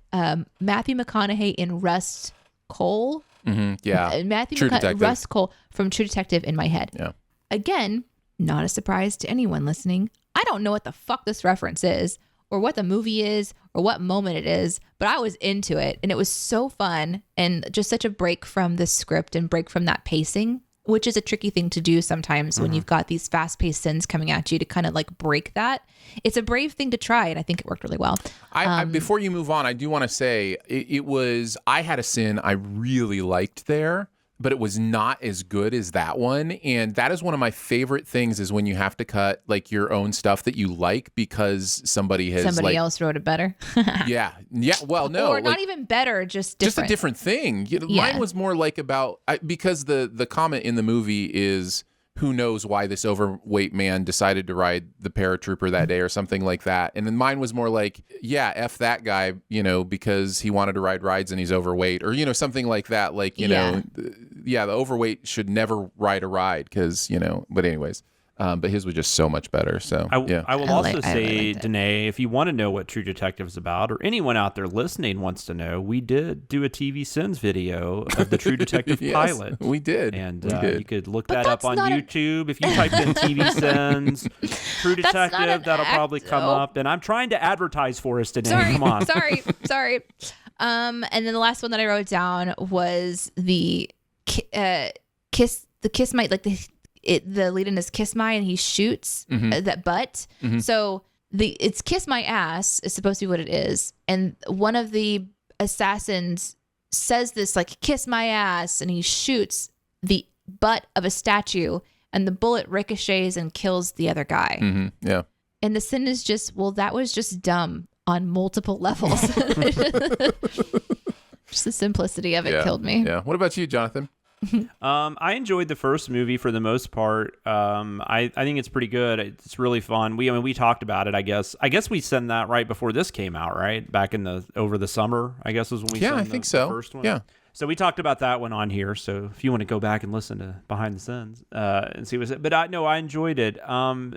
Matthew McConaughey in Rust Cole. Yeah. Matthew Rust Cole from True Detective in my head. Yeah. Again, not a surprise to anyone listening. I don't know what the fuck this reference is, or what the movie is, or what moment it is, but I was into it, and it was so fun, and just such a break from the script and break from that pacing, which is a tricky thing to do sometimes when you've got these fast-paced sins coming at you, to kind of like break that. It's a brave thing to try, and I think it worked really well. I before you move on, I do want to say I had a sin I really liked there, but it was not as good as that one. And that is one of my favorite things, is when you have to cut like your own stuff that you like because somebody else wrote it better. Yeah. Well, no, or not even better, just different. Just a different thing. Mine was more like because the comment in the movie is, who knows why this overweight man decided to ride the paratrooper that day or something like that. And then mine was more like, yeah, F that guy, because he wanted to ride rides and he's overweight, or, something like that. Like, the overweight should never ride a ride because, but anyways. But his was just so much better. So I will also say, Danae, if you want to know what True Detective is about, or anyone out there listening wants to know, we did do a TV Sins video of the True Detective pilot. We did. And you could look that up on YouTube. If you type in TV Sins, True Detective, that'll probably come up. And I'm trying to advertise for us today. Come on. Sorry. And then the last one that I wrote down was the kiss my, like the lead-in is kiss my, and he shoots that butt. So it's kiss my ass is supposed to be what it is. And one of the assassins says this, like, kiss my ass, and he shoots the butt of a statue, and the bullet ricochets and kills the other guy. Yeah. And the sin is just, well, that was just dumb on multiple levels. Just the simplicity of it killed me. Yeah. What about you, Jonathan? I enjoyed the first movie for the most part. I think it's pretty good. It's really fun. We talked about it. I guess we sent that right before this came out, right? Back in over the summer, I guess was when we. Yeah, I think so. The first one. Yeah. So we talked about that one on here. So if you want to go back and listen to Behind the Sins and see what's it, but I enjoyed it.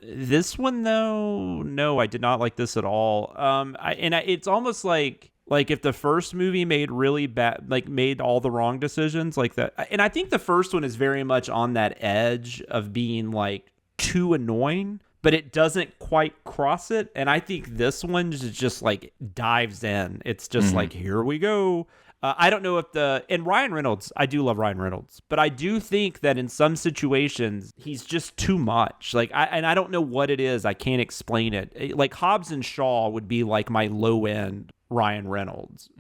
This one though, no, I did not like this at all. It's almost like if the first movie made really bad, like made all the wrong decisions like that. And I think the first one is very much on that edge of being like too annoying, but it doesn't quite cross it. And I think this one just like dives in. It's just like, here we go. I don't know if and Ryan Reynolds, I do love Ryan Reynolds, but I do think that in some situations he's just too much. Like, I don't know what it is. I can't explain it. Like Hobbs and Shaw would be like my low end Ryan Reynolds.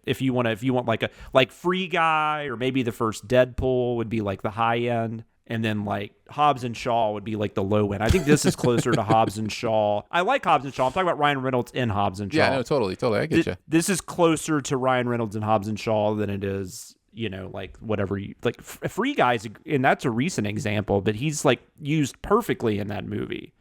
If you want like Free Guy, or maybe the first Deadpool would be like the high end. And then like Hobbs and Shaw would be like the low end. I think this is closer to Hobbs and Shaw. I like Hobbs and Shaw. I'm talking about Ryan Reynolds in Hobbs and Shaw. Yeah, no, totally. I get you. This is closer to Ryan Reynolds and Hobbs and Shaw than it is, like whatever like Free Guys, and that's a recent example, but he's like used perfectly in that movie.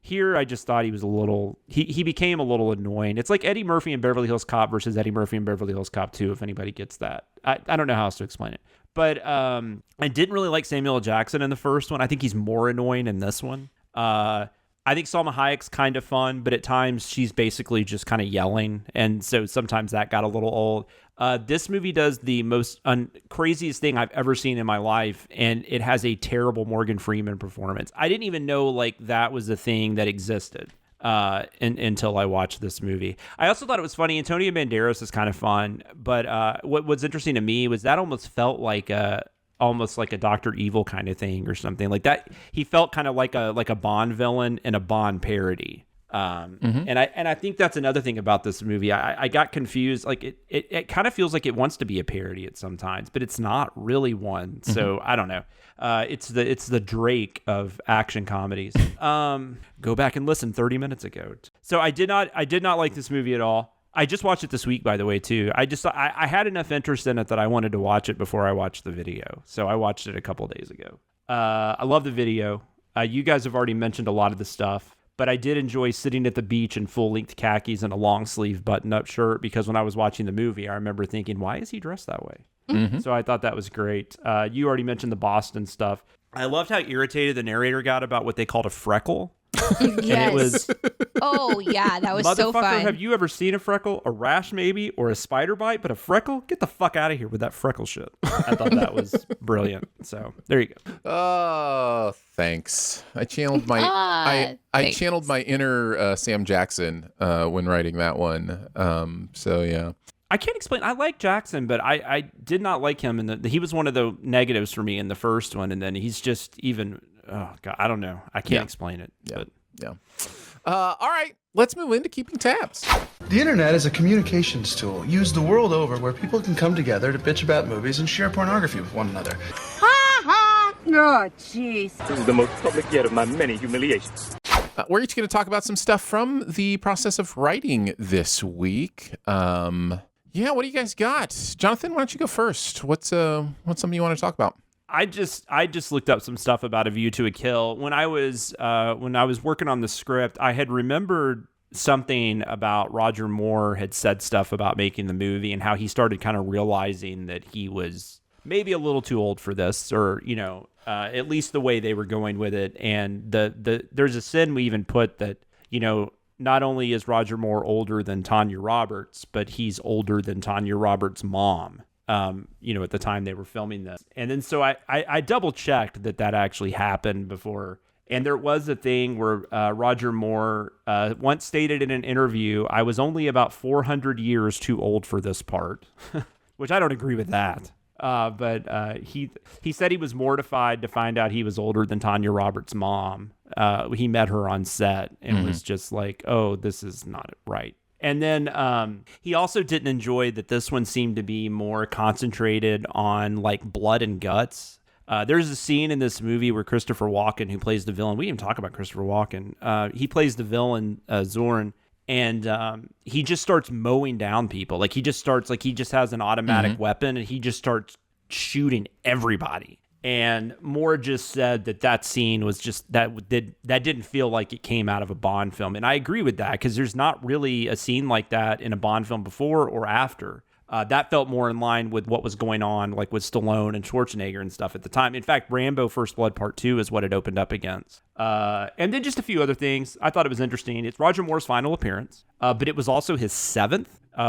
Here, I just thought he was a little. He became a little annoying. It's like Eddie Murphy in Beverly Hills Cop versus Eddie Murphy in Beverly Hills Cop 2. If anybody gets that, I don't know how else to explain it. But I didn't really like Samuel L. Jackson in the first one. I think he's more annoying in this one. I think Salma Hayek's kind of fun, but at times she's basically just kind of yelling. And so sometimes that got a little old. This movie does the most craziest thing I've ever seen in my life, and it has a terrible Morgan Freeman performance. I didn't even know like that was a thing that existed until I watched this movie. I also thought it was funny. Antonio Banderas is kind of fun, but what's interesting to me was that almost felt like almost like a Dr. Evil kind of thing or something like that. He felt kind of like a Bond villain in a Bond parody. And I think that's another thing about this movie. I got confused. Like it kind of feels like it wants to be a parody at sometimes, but it's not really one. So I don't know. It's the Drake of action comedies. Go back and listen 30 minutes ago. So I did not like this movie at all. I just watched it this week, by the way, too. I had enough interest in it that I wanted to watch it before I watched the video. So I watched it a couple days ago. I love the video. You guys have already mentioned a lot of the stuff, but I did enjoy sitting at the beach in full-length khakis and a long-sleeve button-up shirt, because when I was watching the movie, I remember thinking, why is he dressed that way? So I thought that was great. You already mentioned the Boston stuff. I loved how irritated the narrator got about what they called a freckle. Yes. It was, oh, yeah, that was so fun. Have you ever seen a freckle? A rash maybe, or a spider bite, but a freckle? Get the fuck out of here with that freckle shit. I thought that was brilliant. So there you go. Oh, thanks. I channeled my I channeled my inner Sam Jackson when writing that one. So yeah. I can't explain. I like Jackson, but I did not like him. He was one of the negatives for me in the first one, and then he's just even. Oh God, I don't know. I can't explain it. Yeah. All right, let's move into keeping tabs. The internet is a communications tool used the world over where people can come together to bitch about movies and share pornography with one another. Ha ha! Oh, jeez. This is the most public yet of my many humiliations. We're each going to talk about some stuff from the process of writing this week. Yeah, what do you guys got? Jonathan, why don't you go first? What's something you want to talk about? I just looked up some stuff about A View to a Kill. When I was working on the script, I had remembered something about Roger Moore had said stuff about making the movie and how he started kind of realizing that he was maybe a little too old for this, or at least the way they were going with it. And there's a sin we even put that, not only is Roger Moore older than Tanya Roberts, but he's older than Tanya Roberts' mom, at the time they were filming this. And then so I double checked that actually happened before. And there was a thing where Roger Moore once stated in an interview, I was only about 400 years too old for this part, which I don't agree with that. But he said he was mortified to find out he was older than Tanya Roberts' mom. He met her on set and was just like, oh, this is not right. And then he also didn't enjoy that this one seemed to be more concentrated on like blood and guts. There's a scene in this movie where Christopher Walken, who plays the villain, we didn't even talk about Christopher Walken. He plays the villain, Zorn. And he just starts mowing down people. Like he just has an automatic weapon and he just starts shooting everybody. And Moore just said that scene was just that didn't feel like it came out of a Bond film. And I agree with that because there's not really a scene like that in a Bond film before or after. That felt more in line with what was going on, like with Stallone and Schwarzenegger and stuff at the time. In fact, Rambo First Blood Part 2 is what it opened up against. And then just a few other things. I thought it was interesting. It's Roger Moore's final appearance, but it was also his 7th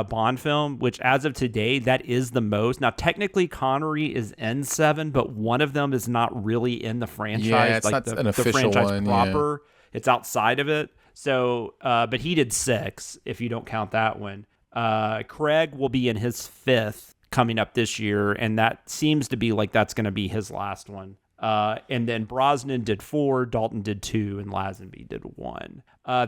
Bond film, which as of today, that is the most. Now, technically, Connery is in 7, but one of them is not really in the franchise. Yeah, it's like not an official franchise one, proper. Yeah. It's outside of it. So, but he did 6, if you don't count that one. Craig will be in his 5th coming up this year, and that seems to be like that's going to be his last one. And then Brosnan did 4, Dalton did 2, and Lazenby did 1.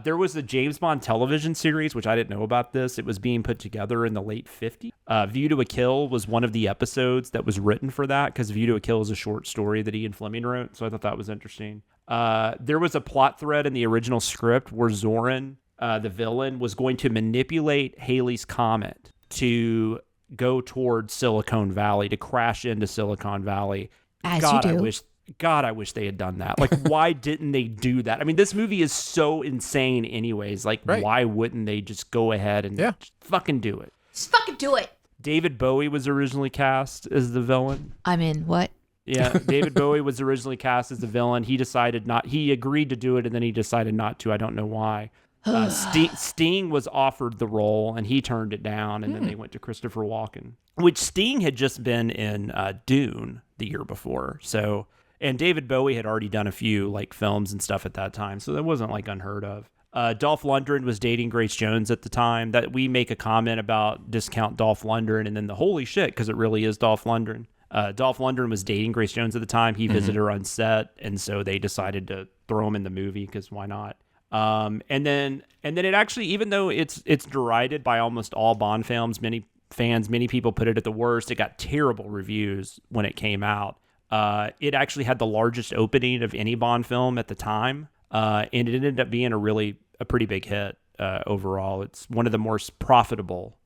There was a James Bond television series, which I didn't know about this. It was being put together in the late 50s. View to a Kill was one of the episodes that was written for that, because View to a Kill is a short story that Ian Fleming wrote, so I thought that was interesting. There was a plot thread in the original script where Zorin, the villain, was going to manipulate Halley's Comet to go towards Silicon Valley, to crash into Silicon Valley. As you do. I wish they had done that. Like, why didn't they do that? I mean, this movie is so insane anyways. Like, why wouldn't they just go ahead and just fucking do it? Just fucking do it. David Bowie was originally cast as the villain. I'm in. What? Yeah, David Bowie was originally cast as the villain. He agreed to do it, and then he decided not to. I don't know why. Sting was offered the role, and he turned it down, and then they went to Christopher Walken, which Sting had just been in Dune the year before. So, and David Bowie had already done a few like films and stuff at that time, so that wasn't like unheard of. Dolph Lundgren was dating Grace Jones at the time. That we make a comment about discount Dolph Lundgren, and then the holy shit, because it really is Dolph Lundgren. Dolph Lundgren was dating Grace Jones at the time. He visited her on set, and so they decided to throw him in the movie because why not? And then it actually, even though it's derided by almost all Bond films, many people put it at the worst. It got terrible reviews when it came out. It actually had the largest opening of any Bond film at the time, and it ended up being a pretty big hit overall. It's one of the more profitable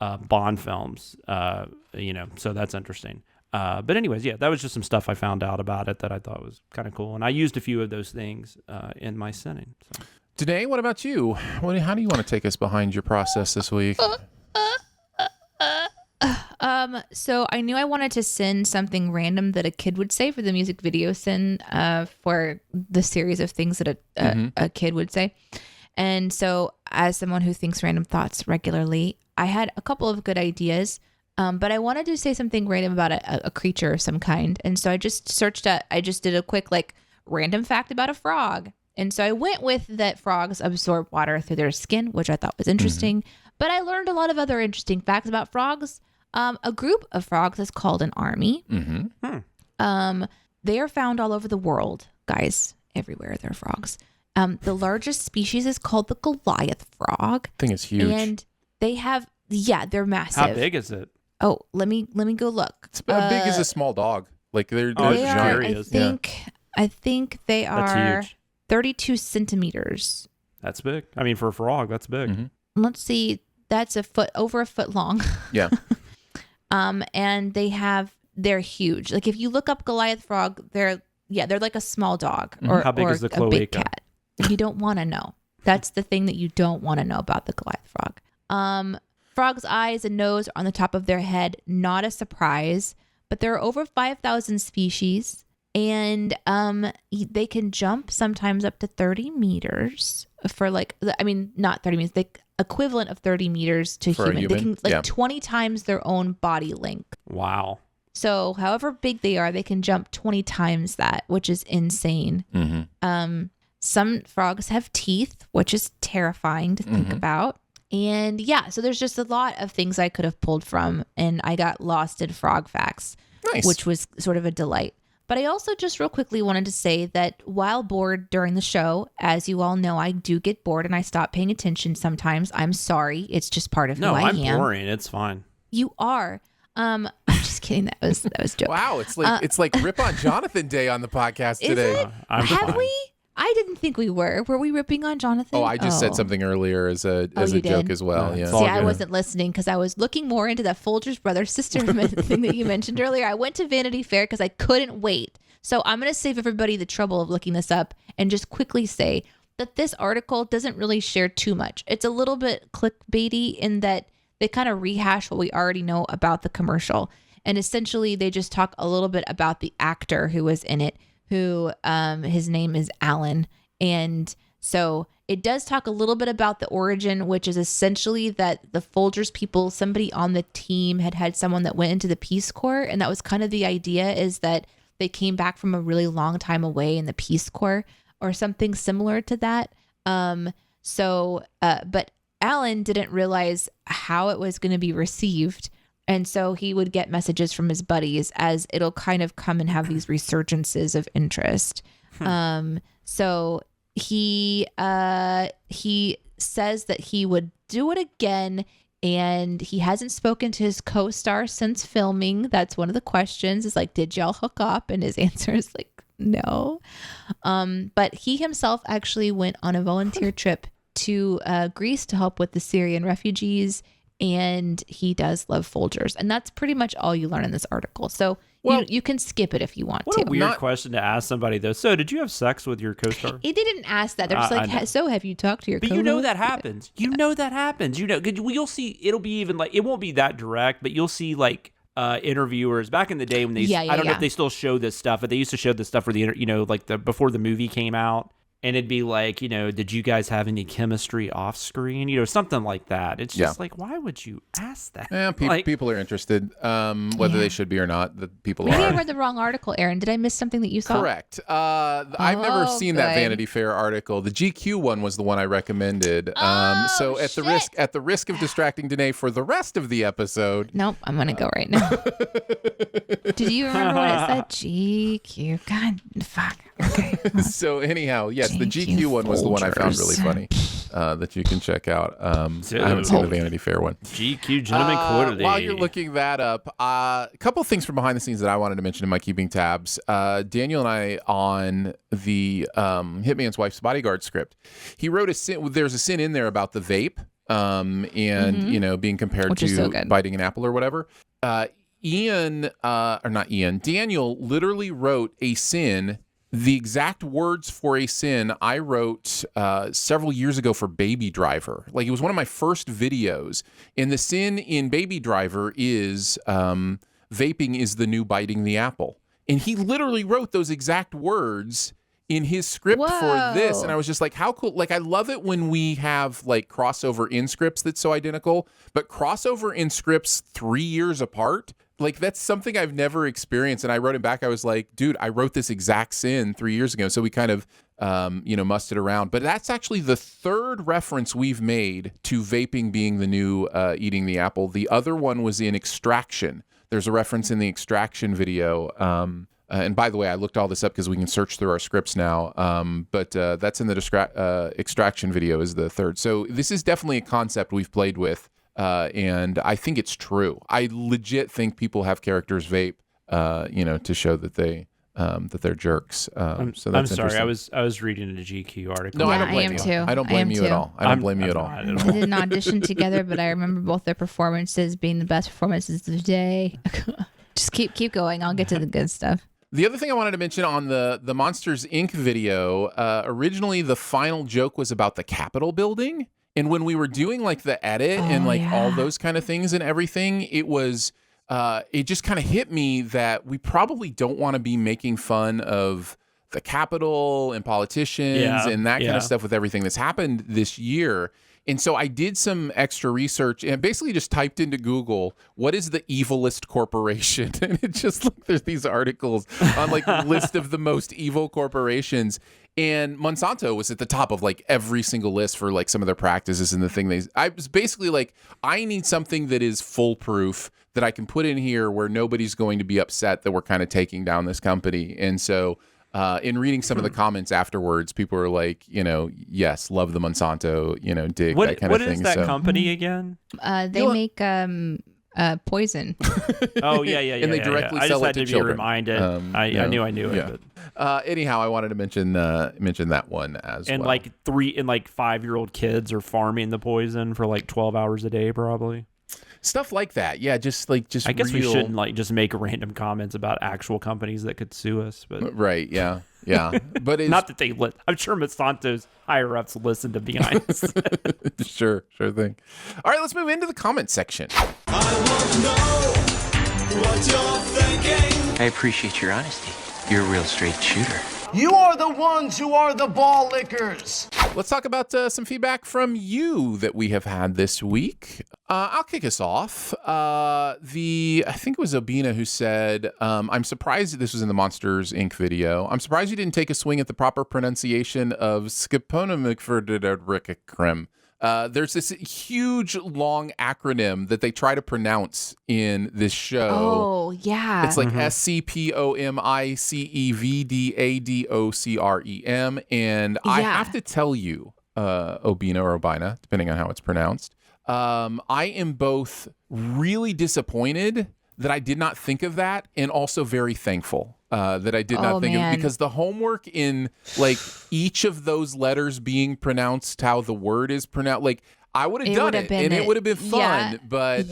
Bond films, so that's interesting. But anyways, yeah, that was just some stuff I found out about it that I thought was kind of cool. And I used a few of those things in my sinning. So. Danae, what about you? How do you want to take us behind your process this week? So I knew I wanted to sin something random that a kid would say for the music video sin for the series of things that a kid would say. And so as someone who thinks random thoughts regularly, I had a couple of good ideas. But I wanted to say something random about a creature of some kind. And so I just did a quick random fact about a frog. And so I went with that frogs absorb water through their skin, which I thought was interesting. But I learned a lot of other interesting facts about frogs. A group of frogs is called an army. They are found all over the world, guys. Everywhere there are frogs. The largest species is called the Goliath frog. I think it's huge. And they have, they're massive. How big is it? Oh, let me go look. It's how big as a small dog. Like they're giant. I think they are 32 centimeters. That's big. I mean, for a frog, that's big. Let's see. That's over a foot long. Yeah. And they're huge. Like if you look up Goliath frog, they're like a small dog or how big is the cloaca? A big cat. You don't want to know. That's the thing that you don't want to know about the Goliath frog. Frogs' eyes and nose are on the top of their head. Not a surprise, but there are over 5,000 species, And they can jump sometimes up to 30 meters for like, I mean, not 30 meters, the equivalent of 30 meters to For a human. They can 20 times their own body length. Wow. So however big they are, they can jump 20 times that, which is insane. Some frogs have teeth, which is terrifying to think about. And yeah, so there's just a lot of things I could have pulled from, and I got lost in frog facts, which was sort of a delight. But I also just real quickly wanted to say that while bored during the show, as you all know, I do get bored and I stop paying attention sometimes. I'm sorry. It's just part of who I am. No, I'm boring. It's fine. You are. I'm just kidding. That was a joke. Wow, it's like Rip on Jonathan Day on the podcast today. Have we? I didn't think we were. Were we ripping on Jonathan? Oh, I just said something earlier as a joke as well. Yeah. See, I wasn't listening because I was looking more into that Folgers brother-sister thing that you mentioned earlier. I went to Vanity Fair because I couldn't wait. So I'm going to save everybody the trouble of looking this up and just quickly say that this article doesn't really share too much. It's a little bit clickbaity in that they kind of rehash what we already know about the commercial. And essentially, they just talk a little bit about the actor who was in it, who his name is Alan. And so it does talk a little bit about the origin, which is essentially that the Folgers people, somebody on the team had someone that went into the Peace Corps. And that was kind of the idea, is that they came back from a really long time away in the Peace Corps or something similar to that. But Alan didn't realize how it was going to be received. And so he would get messages from his buddies as it'll kind of come and have these resurgences of interest. So he says that he would do it again, and he hasn't spoken to his co-star since filming. That's one of the questions, is like, did y'all hook up? And his answer is like, no. But he himself actually went on a volunteer trip to Greece to help with the Syrian refugees. And he does love Folgers. And that's pretty much all you learn in this article. So you can skip it if you want to. What a weird question to ask somebody, though. So did you have sex with your co-star? It didn't ask that. They're just like, so have you talked to your co-host? But you know that happens. You know that happens. You know, you'll see, it'll be even like, it won't be that direct, but you'll see like interviewers back in the day when they, I don't know if they still show this stuff, but they used to show this stuff for the, before the movie came out. And it'd be like, did you guys have any chemistry off screen? Something like that. It's just like, why would you ask that? Yeah, people are interested, whether they should be or not. The people Maybe are. I read the wrong article, Aaron. Did I miss something that you saw? Correct. I've never seen that Vanity Fair article. The GQ one was the one I recommended. So at the risk of distracting Danae for the rest of the episode. Nope, I'm gonna go right now. Did you remember what it said? GQ. God, fuck. Okay. So anyhow, yes, the GQ one was the one I found really funny that you can check out. I haven't seen the Vanity Fair one. GQ Gentleman Quarterly. While you're looking that up, a couple of things from behind the scenes that I wanted to mention in my keeping tabs. Daniel and I on the Hitman's Wife's Bodyguard script. He wrote there's a sin in there about the vape and being compared to so biting an apple or whatever. Daniel literally wrote a sin. The exact words for a sin I wrote several years ago for Baby Driver. Like, it was one of my first videos. And the sin in Baby Driver is vaping is the new biting the apple. And he literally wrote those exact words in his script for this. And I was just like, how cool. Like, I love it when we have like crossover in scripts that's so identical, but crossover in scripts 3 years apart. Like, that's something I've never experienced. And I wrote him back. I was like, dude, I wrote this exact sin 3 years ago. So we kind of, mussed it around. But that's actually the third reference we've made to vaping being the new eating the apple. The other one was in Extraction. There's a reference in the Extraction video. And by the way, I looked all this up because we can search through our scripts now. But that's in the Extraction video is the third. So this is definitely a concept we've played with. And I think it's true. I legit think people have characters vape, to show that they're jerks. I'm sorry. I was reading a GQ article. No, I don't blame you. Too. I don't blame you at all. I don't blame you at all. We did an audition together, but I remember both their performances being the best performances of the day. Just keep going. I'll get to the good stuff. The other thing I wanted to mention on the Monsters, Inc. video, originally the final joke was about the Capitol building. And when we were doing like the edit and all those kind of things and everything, it was it just kind of hit me that we probably don't want to be making fun of the Capitol and politicians and that kind of stuff with everything that's happened this year. And so I did some extra research and basically just typed into Google, what is the evilest corporation? And it just like there's these articles on like the list of the most evil corporations. And Monsanto was at the top of like every single list for like some of their practices and the thing I was basically like, I need something that is foolproof that I can put in here where nobody's going to be upset that we're kind of taking down this company. And so in reading some of the comments afterwards, people were like, yes, love the Monsanto, dig that kind of thing. What is that company again? They make poison. Oh, yeah. And they directly sell it to children. I just had to be reminded. I knew it. But. Anyhow, I wanted to mention that one as well. And like 5-year-old kids are farming the poison for like 12 hours a day, probably. Stuff like that. Yeah, just I guess we shouldn't like just make random comments about actual companies that could sue us. But right, yeah. But it's... not that they I'm sure Monsanto's higher ups listen, to be honest. Sure thing. All right, let's move into the comment section. I want to know what you're thinking. I appreciate your honesty. You're a real straight shooter. You are the ones who are the ball lickers. Let's talk about some feedback from you that we have had this week. I'll kick us off. I think it was Obina who said, I'm surprised that this was in the Monsters, Inc. video. I'm surprised you didn't take a swing at the proper pronunciation of Skiponomikferdidadrikakrim. There's this huge, long acronym that they try to pronounce in this show. Oh, yeah. It's like SCPOMICEVDADOCREM. And I have to tell you, Obina or Obina, depending on how it's pronounced, I am both really disappointed that I did not think of that and also very thankful that I did not think of, because the homework in like each of those letters being pronounced how the word is pronounced, like I would have done it and it would have been fun. But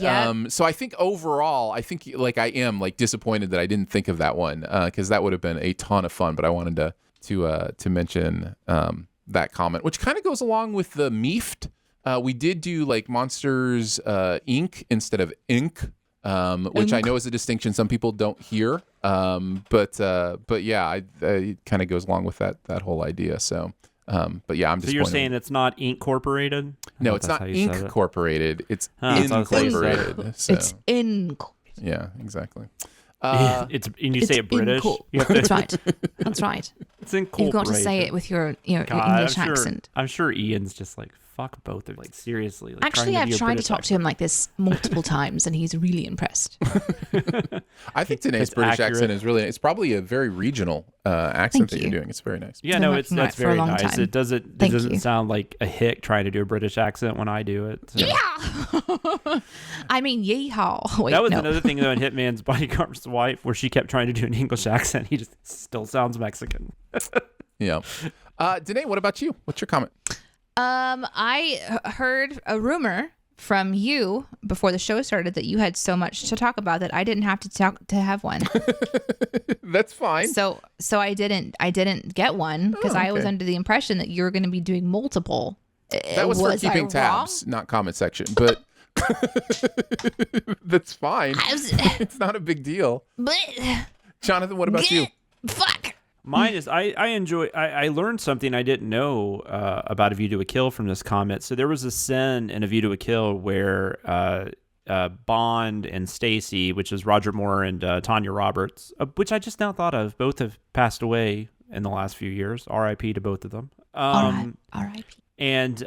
so I think overall, I think like I am like disappointed that I didn't think of that one because that would have been a ton of fun. But I wanted to mention that comment, which kind of goes along with the MEFT. We did do like Monsters Inc. instead of Inc. Which I know is a distinction some people don't hear. But yeah, it kind of goes along with that whole idea. So, but yeah, I'm just. So you're saying it's not Incorporated? No, it's not Incorporated. It's Incorporated. So. It's Incorporated. Yeah, exactly. And you say it British. That's right. That's right. It's Incorporated. You've got to say it with your English accent. I'm sure Ian's just like, fuck both of you. Like, seriously. Like, actually, I've tried to talk to him like this multiple times, and he's really impressed. I think Danae's British accent is really, it's probably a very regional accent that you're doing. It's very nice. Yeah, no, that's very nice. Time. It doesn't sound like a hick trying to do a British accent when I do it. So. Yeah! I mean, yeehaw. Wait, that was another thing, though, in Hitman's Bodyguard's wife, where she kept trying to do an English accent. He just still sounds Mexican. Yeah. Danae, what about you? What's your comment? I heard a rumor from you before the show started that you had so much to talk about that I didn't have to have one. That's fine. So I didn't get one because I was under the impression that you were going to be doing multiple. That was for keeping tabs, not comment section, but that's fine. It's not a big deal. But Jonathan, what about you? Fuck. Mine is I learned something I didn't know about A View to a Kill from this comment. So there was a scene in A View to a Kill where Bond and Stacy, which is Roger Moore and Tanya Roberts, which I just now thought of, both have passed away in the last few years. R.I.P. to both of them. R.I.P. And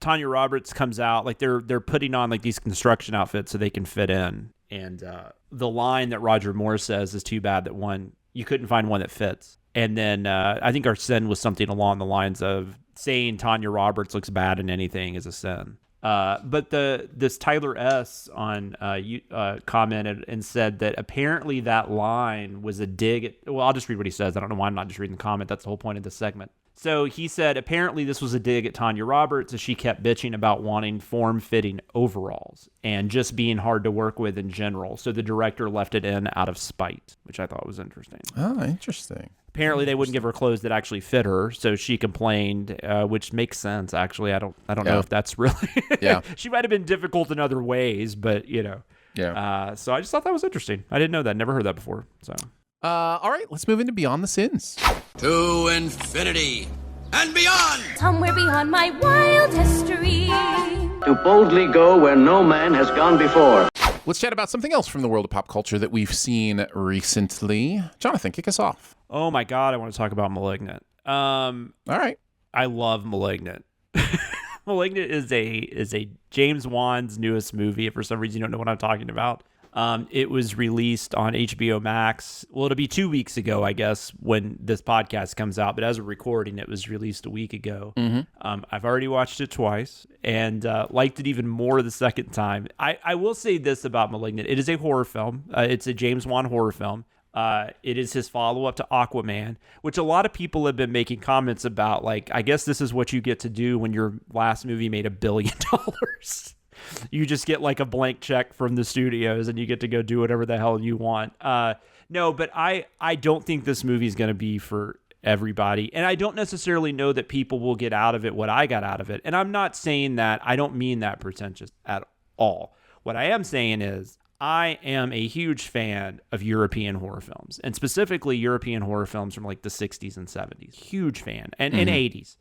Tanya Roberts comes out, like they're putting on like these construction outfits so they can fit in. And the line that Roger Moore says is, too bad that you couldn't find one that fits. And then I think our sin was something along the lines of saying Tanya Roberts looks bad in anything is a sin. But this Tyler S. on commented and said that apparently that line was a dig at, well, I'll just read what he says. I don't know why I'm not just reading the comment. That's the whole point of this segment. So he said, apparently this was a dig at Tanya Roberts as she kept bitching about wanting form-fitting overalls and just being hard to work with in general. So the director left it in out of spite, which I thought was interesting. Oh, interesting. Apparently they wouldn't give her clothes that actually fit her, so she complained, which makes sense, actually. I don't know if that's really... Yeah. She might have been difficult in other ways, but, you know. Yeah. So I just thought that was interesting. I didn't know that. Never heard that before. So. All right, let's move into Beyond the Sins. To infinity and beyond. Somewhere beyond my wild history. To boldly go where no man has gone before. Let's chat about something else from the world of pop culture that we've seen recently. Jonathan, kick us off. Oh my God, I want to talk about Malignant. All right. I love Malignant. Malignant is a James Wan's newest movie. If for some reason you don't know what I'm talking about. It was released on HBO Max. Well, it'll be 2 weeks ago, I guess, when this podcast comes out. But as we're recording, it was released a week ago. Mm-hmm. I've already watched it twice and liked it even more the second time. I will say this about Malignant. It is a horror film. It's a James Wan horror film. It is his follow-up to Aquaman, which a lot of people have been making comments about. Like, I guess this is what you get to do when your last movie made $1 billion. You just get like a blank check from the studios and you get to go do whatever the hell you want. No, but I don't think this movie is going to be for everybody. And I don't necessarily know that people will get out of it what I got out of it. And I'm not saying that. I don't mean that pretentious at all. What I am saying is I am a huge fan of European horror films, and specifically European horror films from like the 60s and 70s. Huge fan. And 80s.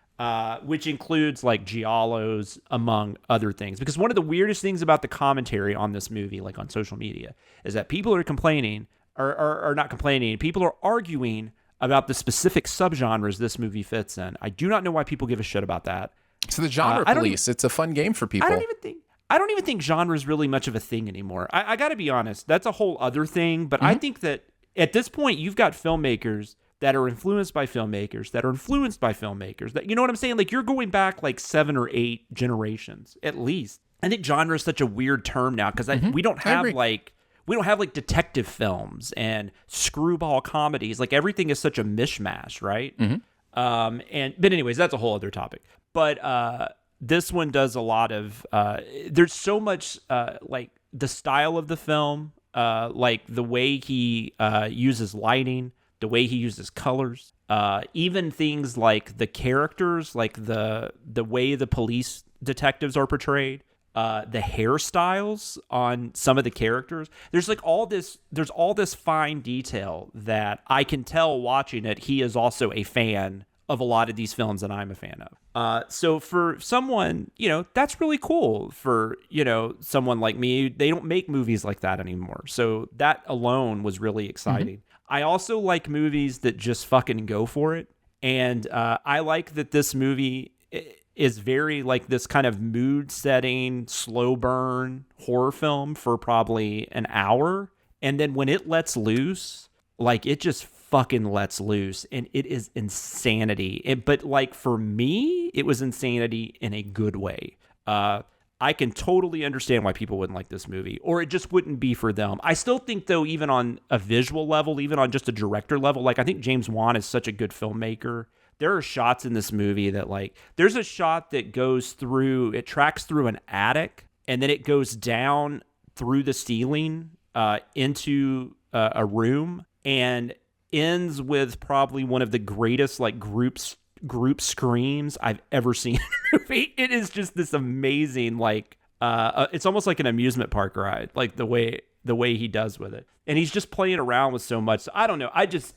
Which includes like giallos, among other things. Because one of the weirdest things about the commentary on this movie, like on social media, is that people are complaining, or not complaining, people are arguing about the specific subgenres this movie fits in. I do not know why people give a shit about that. It's the genre police. It's a fun game for people. I don't even think genre is really much of a thing anymore. I got to be honest. That's a whole other thing. But I think that at this point, you've got filmmakers that are influenced by filmmakers, that, you know what I'm saying? Like, you're going back like 7 or 8 generations, at least. I think genre is such a weird term now, because we don't have like detective films and screwball comedies. Like, everything is such a mishmash, right? But anyways, that's a whole other topic. But this one does a lot of, there's so much, like the style of the film, like the way he uses lighting, the way he uses colors, even things like the characters, like the way the police detectives are portrayed, the hairstyles on some of the characters. There's all this fine detail that I can tell watching it. He is also a fan of a lot of these films that I'm a fan of. So for someone, that's really cool. For, someone like me, they don't make movies like that anymore. So that alone was really exciting. I also like movies that just fucking go for it. And I like that this movie is very like this kind of mood setting, slow burn horror film for probably an hour. And then when it lets loose, like it just fucking lets loose, and it is insanity. But like for me, it was insanity in a good way. I can totally understand why people wouldn't like this movie, or it just wouldn't be for them. I still think, though, even on a visual level, even on just a director level, like I think James Wan is such a good filmmaker. There are shots in this movie that, like, there's a shot that it tracks through an attic, and then it goes down through the ceiling into a room, and ends with probably one of the greatest like group screams I've ever seen in a movie. It is just this amazing, like it's almost like an amusement park ride, like the way he does with it. And he's just playing around with so much. So I don't know. I just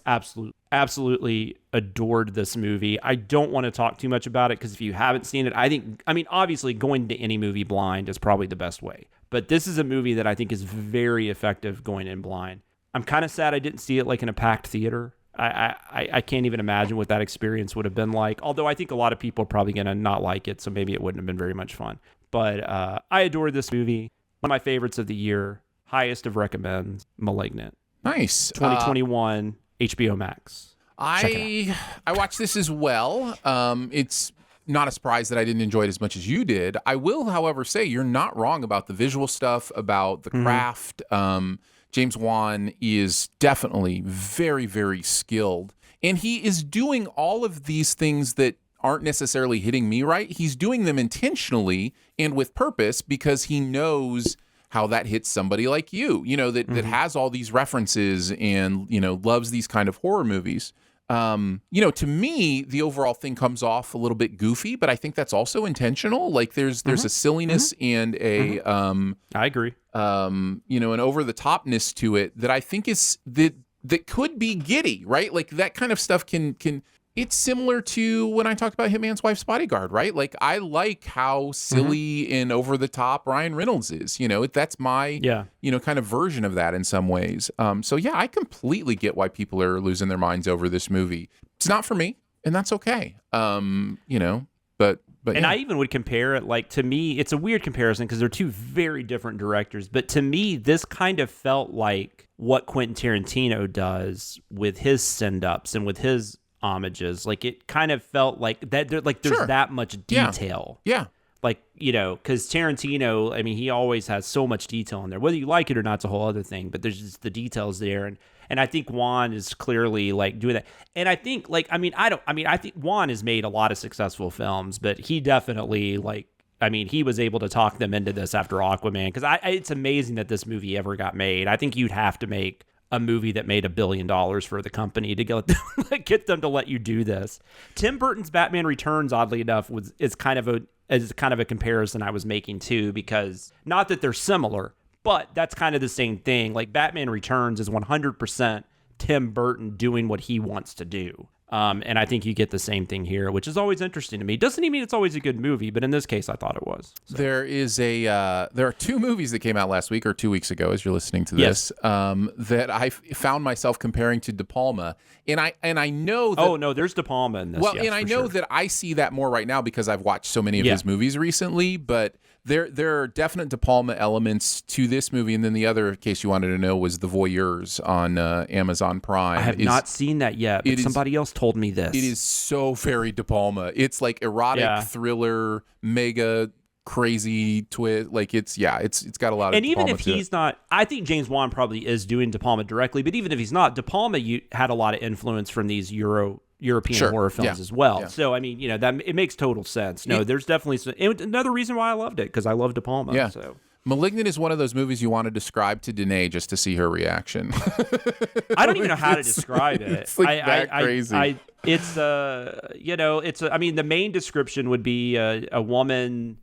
absolutely adored this movie. I don't want to talk too much about it, because if you haven't seen it, I mean, obviously going to any movie blind is probably the best way. But this is a movie that I think is very effective going in blind. I'm kind of sad I didn't see it like in a packed theater. I can't even imagine what that experience would have been like. Although I think a lot of people are probably going to not like it, so maybe it wouldn't have been very much fun. But I adored this movie. One of my favorites of the year. Highest of recommends. Malignant. Nice. 2021 HBO Max. I watched this as well. It's not a surprise that I didn't enjoy it as much as you did. I will, however, say you're not wrong about the visual stuff, about the craft. James Wan is definitely very, very skilled. And he is doing all of these things that aren't necessarily hitting me right. He's doing them intentionally and with purpose, because he knows how that hits somebody like you, that has all these references and, loves these kind of horror movies. To me, the overall thing comes off a little bit goofy, but I think that's also intentional. Like there's a silliness and a I agree. An over the topness to it that I think is that could be giddy, right? Like that kind of stuff can. It's similar to when I talked about Hitman's Wife's Bodyguard, right? Like I like how silly and over the top Ryan Reynolds is. That's my kind of version of that in some ways. So yeah, I completely get why people are losing their minds over this movie. It's not for me, and that's okay. But and I even would compare it, like, to me, it's a weird comparison because they're two very different directors. But to me, this kind of felt like what Quentin Tarantino does with his send-ups and with his homages. Like, it kind of felt like that. There's that much detail. Yeah. Like, because Tarantino, I mean, he always has so much detail in there. Whether you like it or not, it's a whole other thing. But there's just the details there, and I think Juan is clearly like doing that. And I think I think Juan has made a lot of successful films, but he definitely he was able to talk them into this after Aquaman, because it's amazing that this movie ever got made. I think you'd have to make a movie that made $1 billion for the company to get them to let you do this. Tim Burton's Batman Returns, oddly enough, is kind of a comparison I was making too, because not that they're similar, but that's kind of the same thing. Like Batman Returns is 100% Tim Burton doing what he wants to do. And I think you get the same thing here, which is always interesting to me. Doesn't mean it's always a good movie, but in this case, I thought it was. So. There are 2 movies that came out last week or 2 weeks ago, as you're listening to this, that I found myself comparing to De Palma, and I know that. Oh no, there's De Palma in this. Well, and I know that I see that more right now because I've watched so many of his movies recently, but. There are definite De Palma elements to this movie, and then the other case you wanted to know was The Voyeurs on Amazon Prime. I have not seen that yet, but somebody else told me this. It is so very De Palma. It's like erotic thriller, mega crazy twist. Like it's got a lot of. And De Palma even if he's not, I think James Wan probably is doing De Palma directly. But even if he's not, De Palma had a lot of influence from these European horror films as well. Yeah. So, I mean, that it makes total sense. No, there's definitely another reason why I loved it, because I love De Palma. Yeah. So. Malignant is one of those movies you want to describe to Danae just to see her reaction. I don't even know how to describe it. It's like crazy. I mean, the main description would be a woman,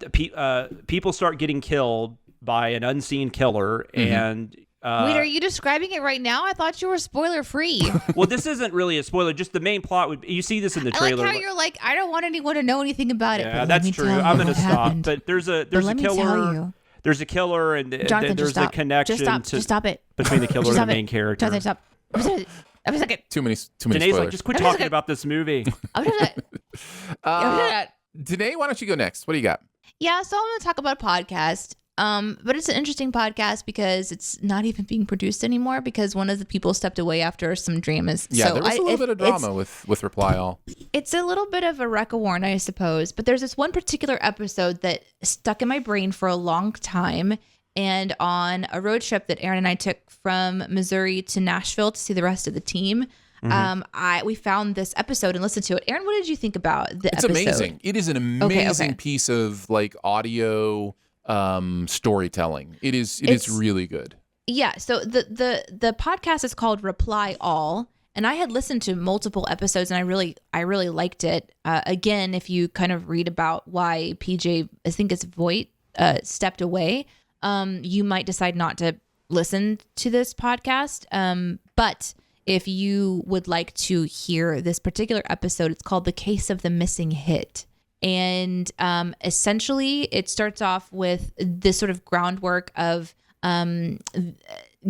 people start getting killed by an unseen killer, and wait, are you describing it right now? I thought you were spoiler-free. Well, this isn't really a spoiler. Just the main plot would. You see this in the trailer. I like how you're like, I don't want anyone to know anything about it. Yeah, that's true. I'm going to stop. But there's a killer. There's a killer, and Jonathan, there's a connection. Just stop it. Between the killer and the main character. Jonathan, stop. I'm a second. Too many Danae's spoilers. like, just quit talking about this movie. Danae, why don't you go next? What do you got? Yeah, so I'm going to talk about a podcast. But it's an interesting podcast because it's not even being produced anymore because one of the people stepped away after some dramas. Yeah, so there was a little bit of drama with Reply All. It's a little bit of a wreck-a-warn, I suppose. But there's this one particular episode that stuck in my brain for a long time. And on a road trip that Aaron and I took from Missouri to Nashville to see the rest of the team, we found this episode and listened to it. Aaron, what did you think about the episode? It's amazing. It is an amazing piece of like audio storytelling. It's really good. Yeah. So the podcast is called Reply All, and I had listened to multiple episodes, and I really liked it. Again, if you kind of read about why PJ, I think it's Voight, stepped away, you might decide not to listen to this podcast. But if you would like to hear this particular episode, it's called The Case of the Missing Hit. And essentially, it starts off with this sort of groundwork of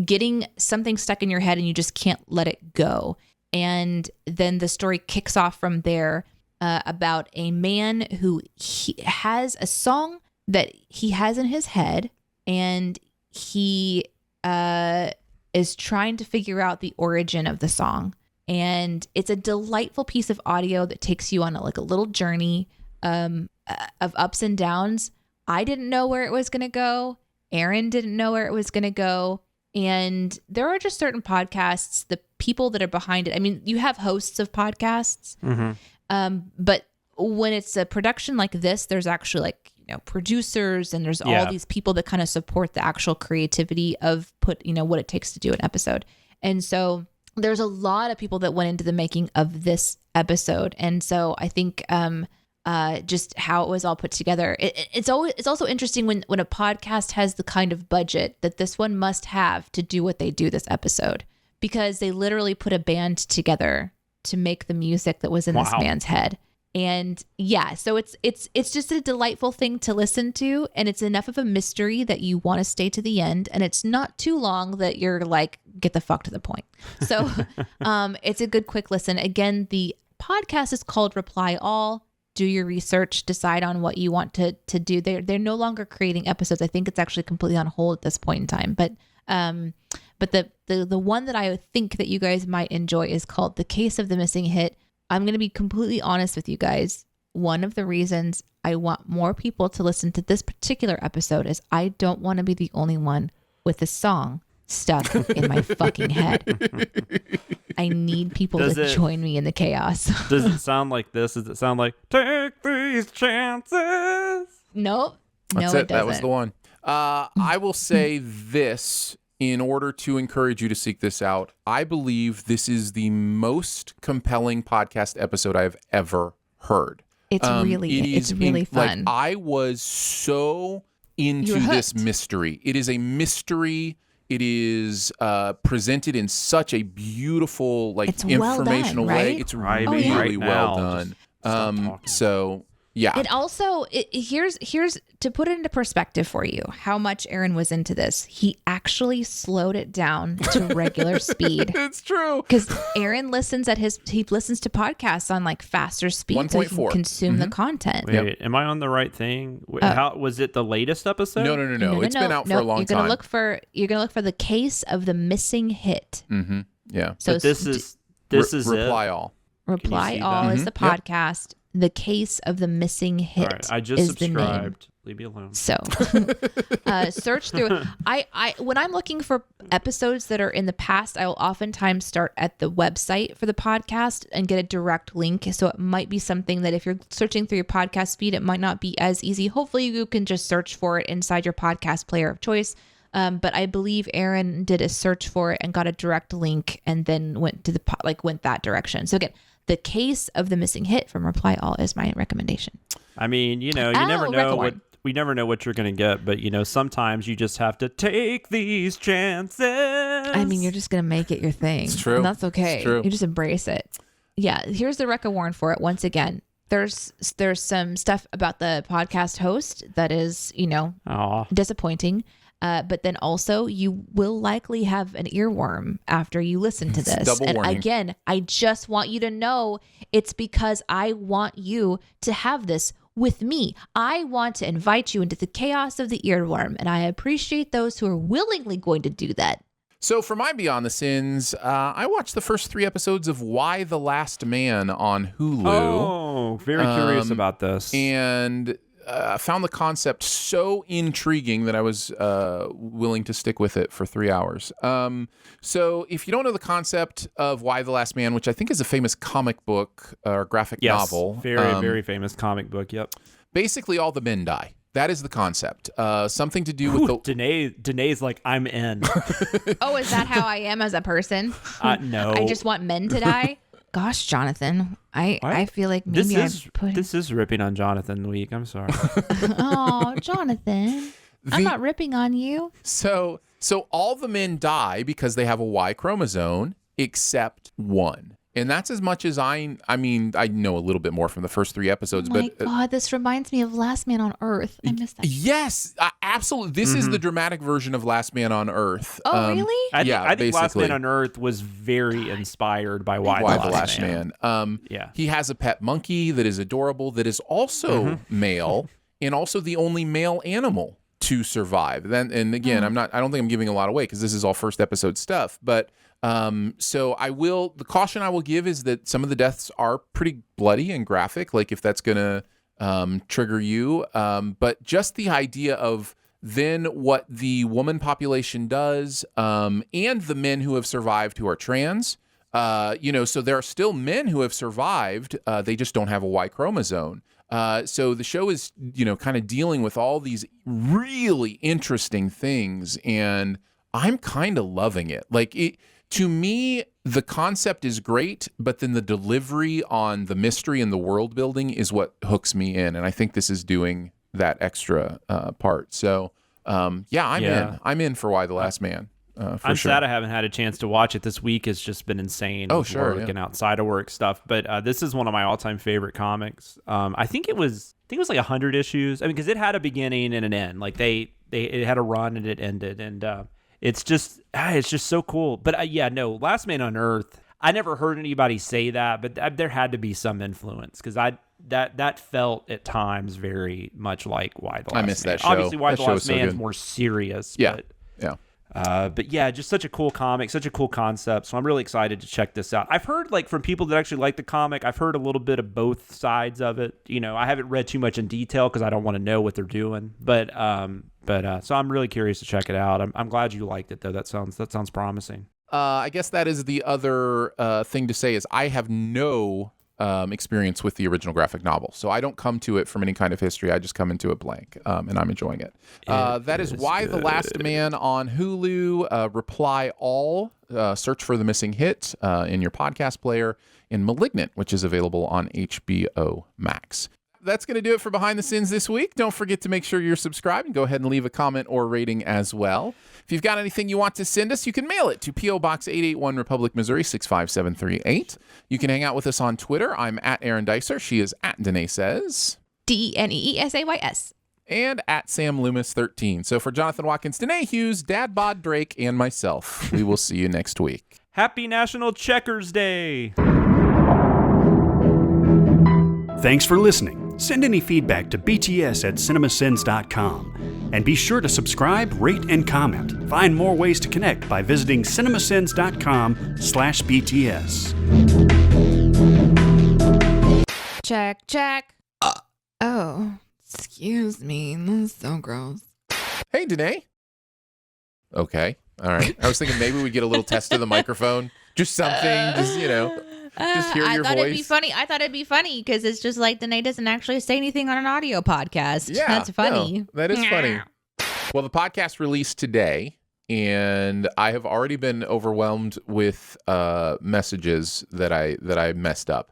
getting something stuck in your head and you just can't let it go. And then the story kicks off from there about a man who has a song that he has in his head, and he is trying to figure out the origin of the song. And it's a delightful piece of audio that takes you on a little journey of ups and downs. I didn't know where it was going to go. Aaron didn't know where it was going to go. And there are just certain podcasts, the people that are behind it. I mean, you have hosts of podcasts, but when it's a production like this, there's actually producers, and there's all these people that kind of support the actual creativity of what it takes to do an episode. And so there's a lot of people that went into the making of this episode. And so I think just how it was all put together. It's also interesting when a podcast has the kind of budget that this one must have to do what they do this episode, because they literally put a band together to make the music that was in this man's head. And yeah, so it's just a delightful thing to listen to, and it's enough of a mystery that you want to stay to the end, and it's not too long that you're like, get the fuck to the point. So it's a good quick listen. Again, the podcast is called Reply All. Do your research, decide on what you want to do. They're no longer creating episodes. I think it's actually completely on hold at this point in time. But the one that I think that you guys might enjoy is called The Case of the Missing Hit. I'm going to be completely honest with you guys. One of the reasons I want more people to listen to this particular episode is I don't want to be the only one with the song stuck in my fucking head. I need people to join me in the chaos. Does it sound like this? Does it sound like take these chances? Nope. That's it. That was the one. I will say this in order to encourage you to seek this out. I believe this is the most compelling podcast episode I've ever heard. It's really fun. Like, I was so into this mystery. It is a mystery. It is presented in such a beautiful, like, informational way. It's really well done. So yeah. It also, here's to put it into perspective for you, how much Aaron was into this. He actually slowed it down to regular speed. It's true. Because Aaron listens he listens to podcasts on like faster speed so he can consume the content. Wait, am I on the right thing? How was it the latest episode? No. It's been out for a long time. You're gonna look for The Case of the Missing Hit. Mm-hmm. Yeah. So this is Reply All. Reply All is the podcast. The Case of the Missing Hit. All right, I just subscribed. Leave me alone. So search through. I when I'm looking for episodes that are in the past, I will oftentimes start at the website for the podcast and get a direct link. So it might be something that if you're searching through your podcast feed, it might not be as easy. Hopefully you can just search for it inside your podcast player of choice. But I believe Aaron did a search for it and got a direct link and then went to went that direction. So again, The Case of the Missing Hit from Reply All is my recommendation. I mean, you never know we never know what you're going to get, but sometimes you just have to take these chances. I mean, you're just going to make it your thing. It's true. And that's okay. It's true. You just embrace it. Yeah. Here's the Recca warn for it. Once again, there's some stuff about the podcast host that is, disappointing. But then also you will likely have an earworm after you listen to this. Double warning. Again, I just want you to know it's because I want you to have this with me. I want to invite you into the chaos of the earworm, and I appreciate those who are willingly going to do that. So for my Beyond the Sins, I watched the first 3 episodes of Why the Last Man on Hulu. Oh, very curious about this. And found the concept so intriguing that I was willing to stick with it for 3 hours. So if you don't know the concept of Why the Last Man, which I think is a famous comic book or graphic novel. Very, very famous comic book, yep. Basically all the men die. That is the concept. Something to do with Danae's like, I'm in. Oh, is that how I am as a person? No. I just want men to die? Gosh, Jonathan, I feel like maybe this is ripping on Jonathan week. I'm sorry. Oh, Jonathan, I'm not ripping on you. So all the men die because they have a Y chromosome, except one. And that's as much as I know a little bit more from the first 3 episodes. Oh my God, this reminds me of Last Man on Earth. I missed that. Yes, absolutely. This is the dramatic version of Last Man on Earth. Oh, really? I think Last Man on Earth was very inspired by Why the Last Man. He has a pet monkey that is adorable, that is also male, and also the only male animal to survive. And again, I don't think I'm giving a lot away because this is all first episode stuff, but so the caution I will give is that some of the deaths are pretty bloody and graphic, like if that's gonna trigger you, but just the idea of then what the woman population does, and the men who have survived who are trans, so there are still men who have survived, they just don't have a Y chromosome. So the show is, kind of dealing with all these really interesting things, and I'm kind of loving it. Like, to me, the concept is great, but then the delivery on the mystery and the world building is what hooks me in. And I think this is doing that extra part. So, I'm in. I'm in for Y the Last Man. I'm sad I haven't had a chance to watch it. This week has just been insane. Oh, with sure. work and outside of work stuff. But this is one of my all-time favorite comics. I think it was like 100 issues. I mean, because it had a beginning and an end. Like it had a run and it ended, and it's just so cool. But Last Man on Earth. I never heard anybody say that, but there had to be some influence because that felt at times very much like Y the Last Man. I missed that show. Obviously, Y that the Last so Man's good. more serious. Yeah. But just such a cool comic, such a cool concept. So I'm really excited to check this out. I've heard from people that actually like the comic, I've heard a little bit of both sides of it. I haven't read too much in detail because I don't want to know what they're doing. But so I'm really curious to check it out. I'm glad you liked it though. That sounds promising. I guess that is the other thing to say is I have no experience with the original graphic novel. So I don't come to it from any kind of history. I just come into it blank, and I'm enjoying it. That is Y the Last Man on Hulu. Reply All. Search for The Missing Hit in your podcast player, in Malignant, which is available on HBO Max. That's going to do it for Behind the Sins this week. Don't forget to make sure you're subscribed and go ahead and leave a comment or rating as well. If you've got anything you want to send us, you can mail it to P.O. Box 881, Republic, Missouri, 65738. You can hang out with us on Twitter. I'm at Aaron Dicer. She is at Danae Says. DNEESAYS. And at Sam Loomis 13. So for Jonathan Watkins, Danae Hughes, Dad Bod Drake, and myself, we will see you next week. Happy National Checkers Day. Thanks for listening. Send any feedback to bts@cinemasins.com. And be sure to subscribe, rate, and comment. Find more ways to connect by visiting cinemasins.com/BTS. Check. Oh, excuse me. That's so gross. Hey, Danae. Okay. All right. I was thinking maybe we get a little test of the microphone. Just something, just hear your thought voice. It'd be funny. I thought it'd be funny because it's just like Danae doesn't actually say anything on an audio podcast. Yeah, that's funny. No, that is funny. Well, the podcast released today, and I have already been overwhelmed with messages that I messed up.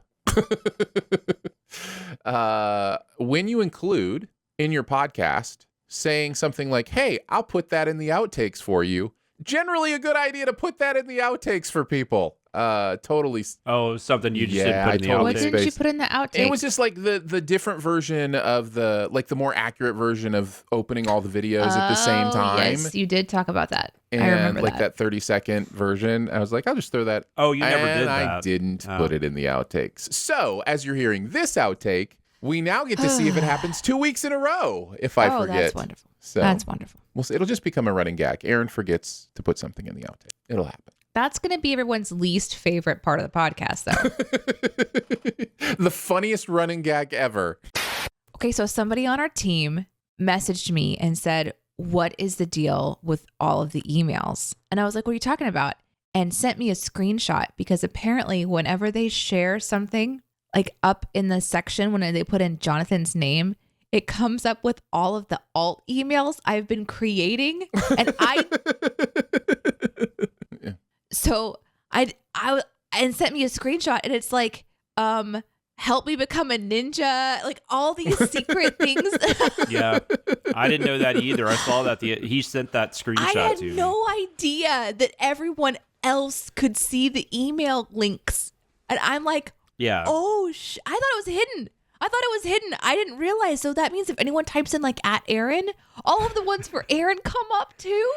When you include in your podcast saying something like, "Hey, I'll put that in the outtakes for you," generally a good idea to put that in the outtakes for people. Totally. Oh, something you just didn't put in the outtakes. What did you put in the outtakes? It was just like the different version of the more accurate version of opening all the videos at the same time. Yes, you did talk about that. And I remember that 30-second version. I was like, I'll just throw that. Oh, you never did that. I didn't put it in the outtakes. So as you're hearing this outtake, we now get to see if it happens 2 weeks in a row if I forget. That's wonderful. So that's wonderful. It'll just become a running gag. Aaron forgets to put something in the outtake. It'll happen. That's going to be everyone's least favorite part of the podcast, though. The funniest running gag ever. Okay, so somebody on our team messaged me and said, "What is the deal with all of the emails?" And I was like, "What are you talking about?" And sent me a screenshot because apparently whenever they share something, like up in the section when they put in Jonathan's name, it comes up with all of the alt emails I've been creating. And so I sent me a screenshot and it's like, help me become a ninja, like all these secret things. Yeah, I didn't know that either. I saw that he sent that screenshot to me. I had no idea that everyone else could see the email links. And I'm like, yeah. Oh, I thought it was hidden. I didn't realize. So that means if anyone types in like at Aaron, all of the ones for Aaron come up too?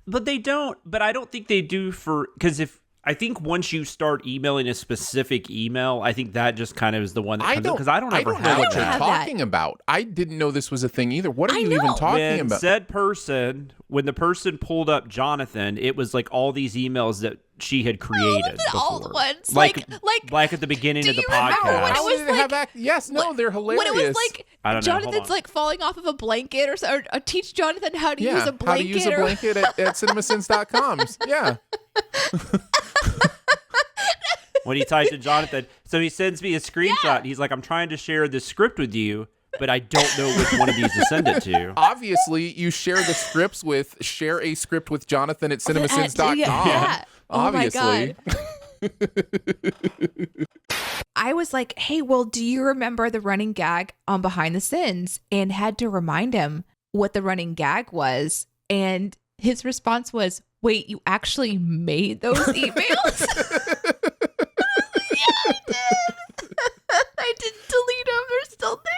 But they don't. But I don't think they do because I think once you start emailing a specific email, I think that just kind of is the one that comes up because I don't know what you're talking about. I didn't know this was a thing either. What are you even talking about? When the person pulled up Jonathan, it was like all these emails that she had created before. All the ones. Like at the beginning of the podcast. When it was like, yes, no, they're hilarious. When it was like Jonathan's like falling off of a blanket or teach Jonathan how to use a blanket. How to use a blanket at CinemaSins.com. Yeah. When he typed in Jonathan, so he sends me a screenshot. Yeah. He's like, "I'm trying to share this script with you, but I don't know which one of these to send it to." Obviously, you share the scripts share a script with Jonathan at CinemaSins.com. Yeah. Obviously. Oh my God. I was like, hey, well, do you remember the running gag on Behind the Sins? And had to remind him what the running gag was. And his response was, wait, you actually made those emails? Yeah, I did. I didn't delete them. They're still there.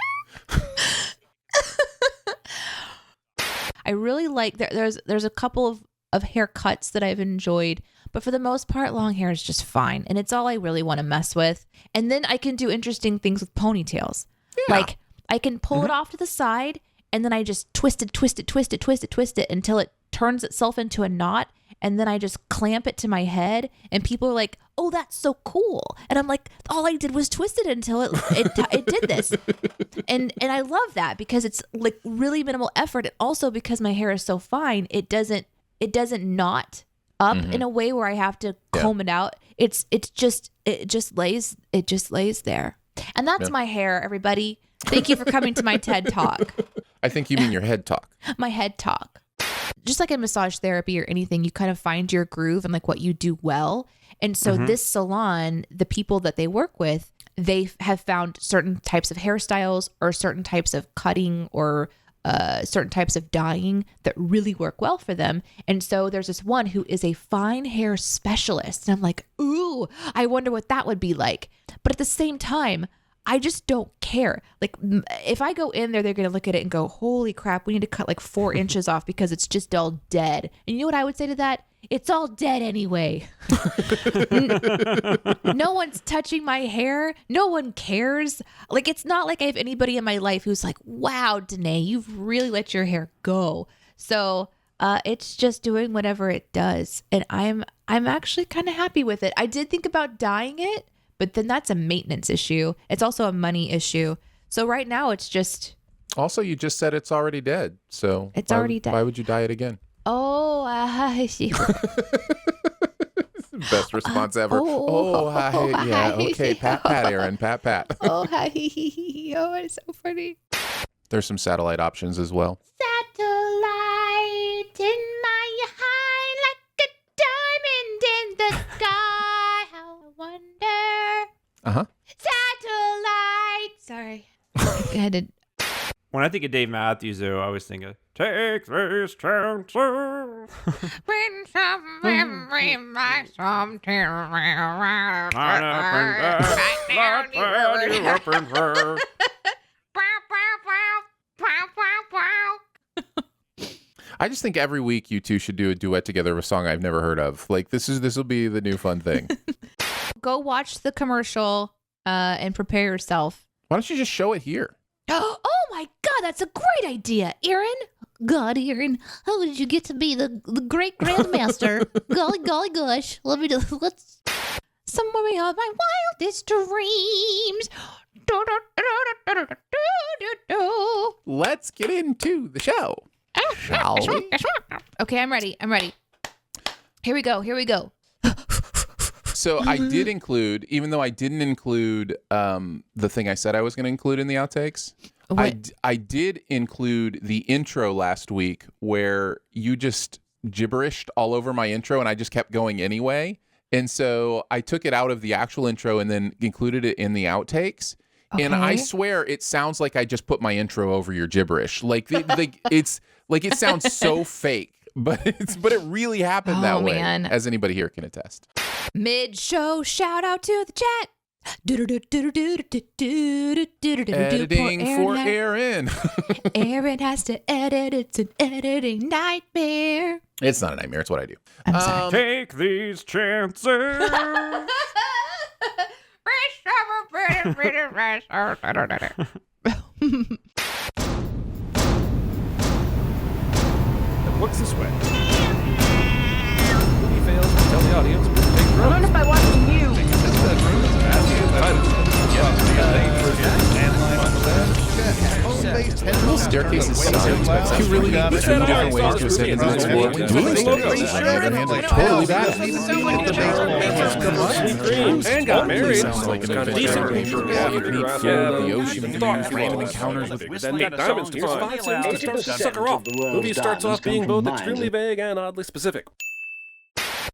I really like, there's a couple of haircuts that I've enjoyed. But for the most part, long hair is just fine. And it's all I really want to mess with. And then I can do interesting things with ponytails. Yeah. Like I can pull it off to the side and then I just twist it until it turns itself into a knot. And then I just clamp it to my head. And people are like, oh, that's so cool. And I'm like, all I did was twist it until it did this. And I love that because it's like really minimal effort. And also because my hair is so fine, it doesn't knot up in a way where I have to comb it out. It just lays there. And that's my hair, everybody. Thank you for coming to my TED Talk. I think you mean your head talk. My head talk. Just like in massage therapy or anything, you kind of find your groove and like what you do well. And so this salon, the people that they work with, they have found certain types of hairstyles or certain types of cutting or certain types of dyeing that really work well for them. And so there's this one who is a fine hair specialist. And I'm like, ooh, I wonder what that would be like. But at the same time, I just don't care. Like if I go in there, they're going to look at it and go, holy crap, we need to cut like 4 inches off because it's just all dead. And you know what I would say to that? It's all dead anyway. No one's touching my hair. No one cares. Like, it's not like I have anybody in my life who's like, wow, Danae, you've really let your hair go. So it's just doing whatever it does. And I'm actually kind of happy with it. I did think about dyeing it, but then that's a maintenance issue. It's also a money issue. So right now it's just. Also, you just said it's already dead. So it's already dead. Why would you dye it again? Oh, I see. Best response ever. Hi. Yeah, okay. Pat, Aaron. Pat. Oh, hi. Oh, it's so funny. There's some satellite options as well. Satellite in my eye like a diamond in the sky. How I wonder. Uh-huh. Satellite. Sorry. I had to. When I think of Dave Matthews, though, I always think of take this chance. Bring some memory, my some terror. I just think every week you two should do a duet together of a song I've never heard of. Like this will be the new fun thing. Go watch the commercial and prepare yourself. Why don't you just show it here? Oh my God, that's a great idea, Aaron. God, Aaron, how did you get to be the great grandmaster? golly gosh. Let's somewhere of my wildest dreams. Let's get into the show. Shall we? Okay, I'm ready. Here we go. So I did include, even though I didn't include the thing I said I was going to include in the outtakes, I did include the intro last week where you just gibberished all over my intro and I just kept going anyway. And so I took it out of the actual intro and then included it in the outtakes. Okay. And I swear it sounds like I just put my intro over your gibberish. It's like it sounds so fake, but it really happened that way, as anybody here can attest. Mid-show shout out to the chat. Editing for Aaron. Aaron has to edit. It's an editing nightmare. It's not a nightmare. It's what I do. I'm sorry. Take these chances. Looks this way. Movie fails to tell the audience where to take drugs. I learned it by watching you. Little staircase is so you really got two different ways to ascend into this world. Totally bad. And got married. Sounds like an adventure. The ocean, random encounters with diamonds to find. To start to sucker off. Movie starts off being both extremely vague and oddly specific.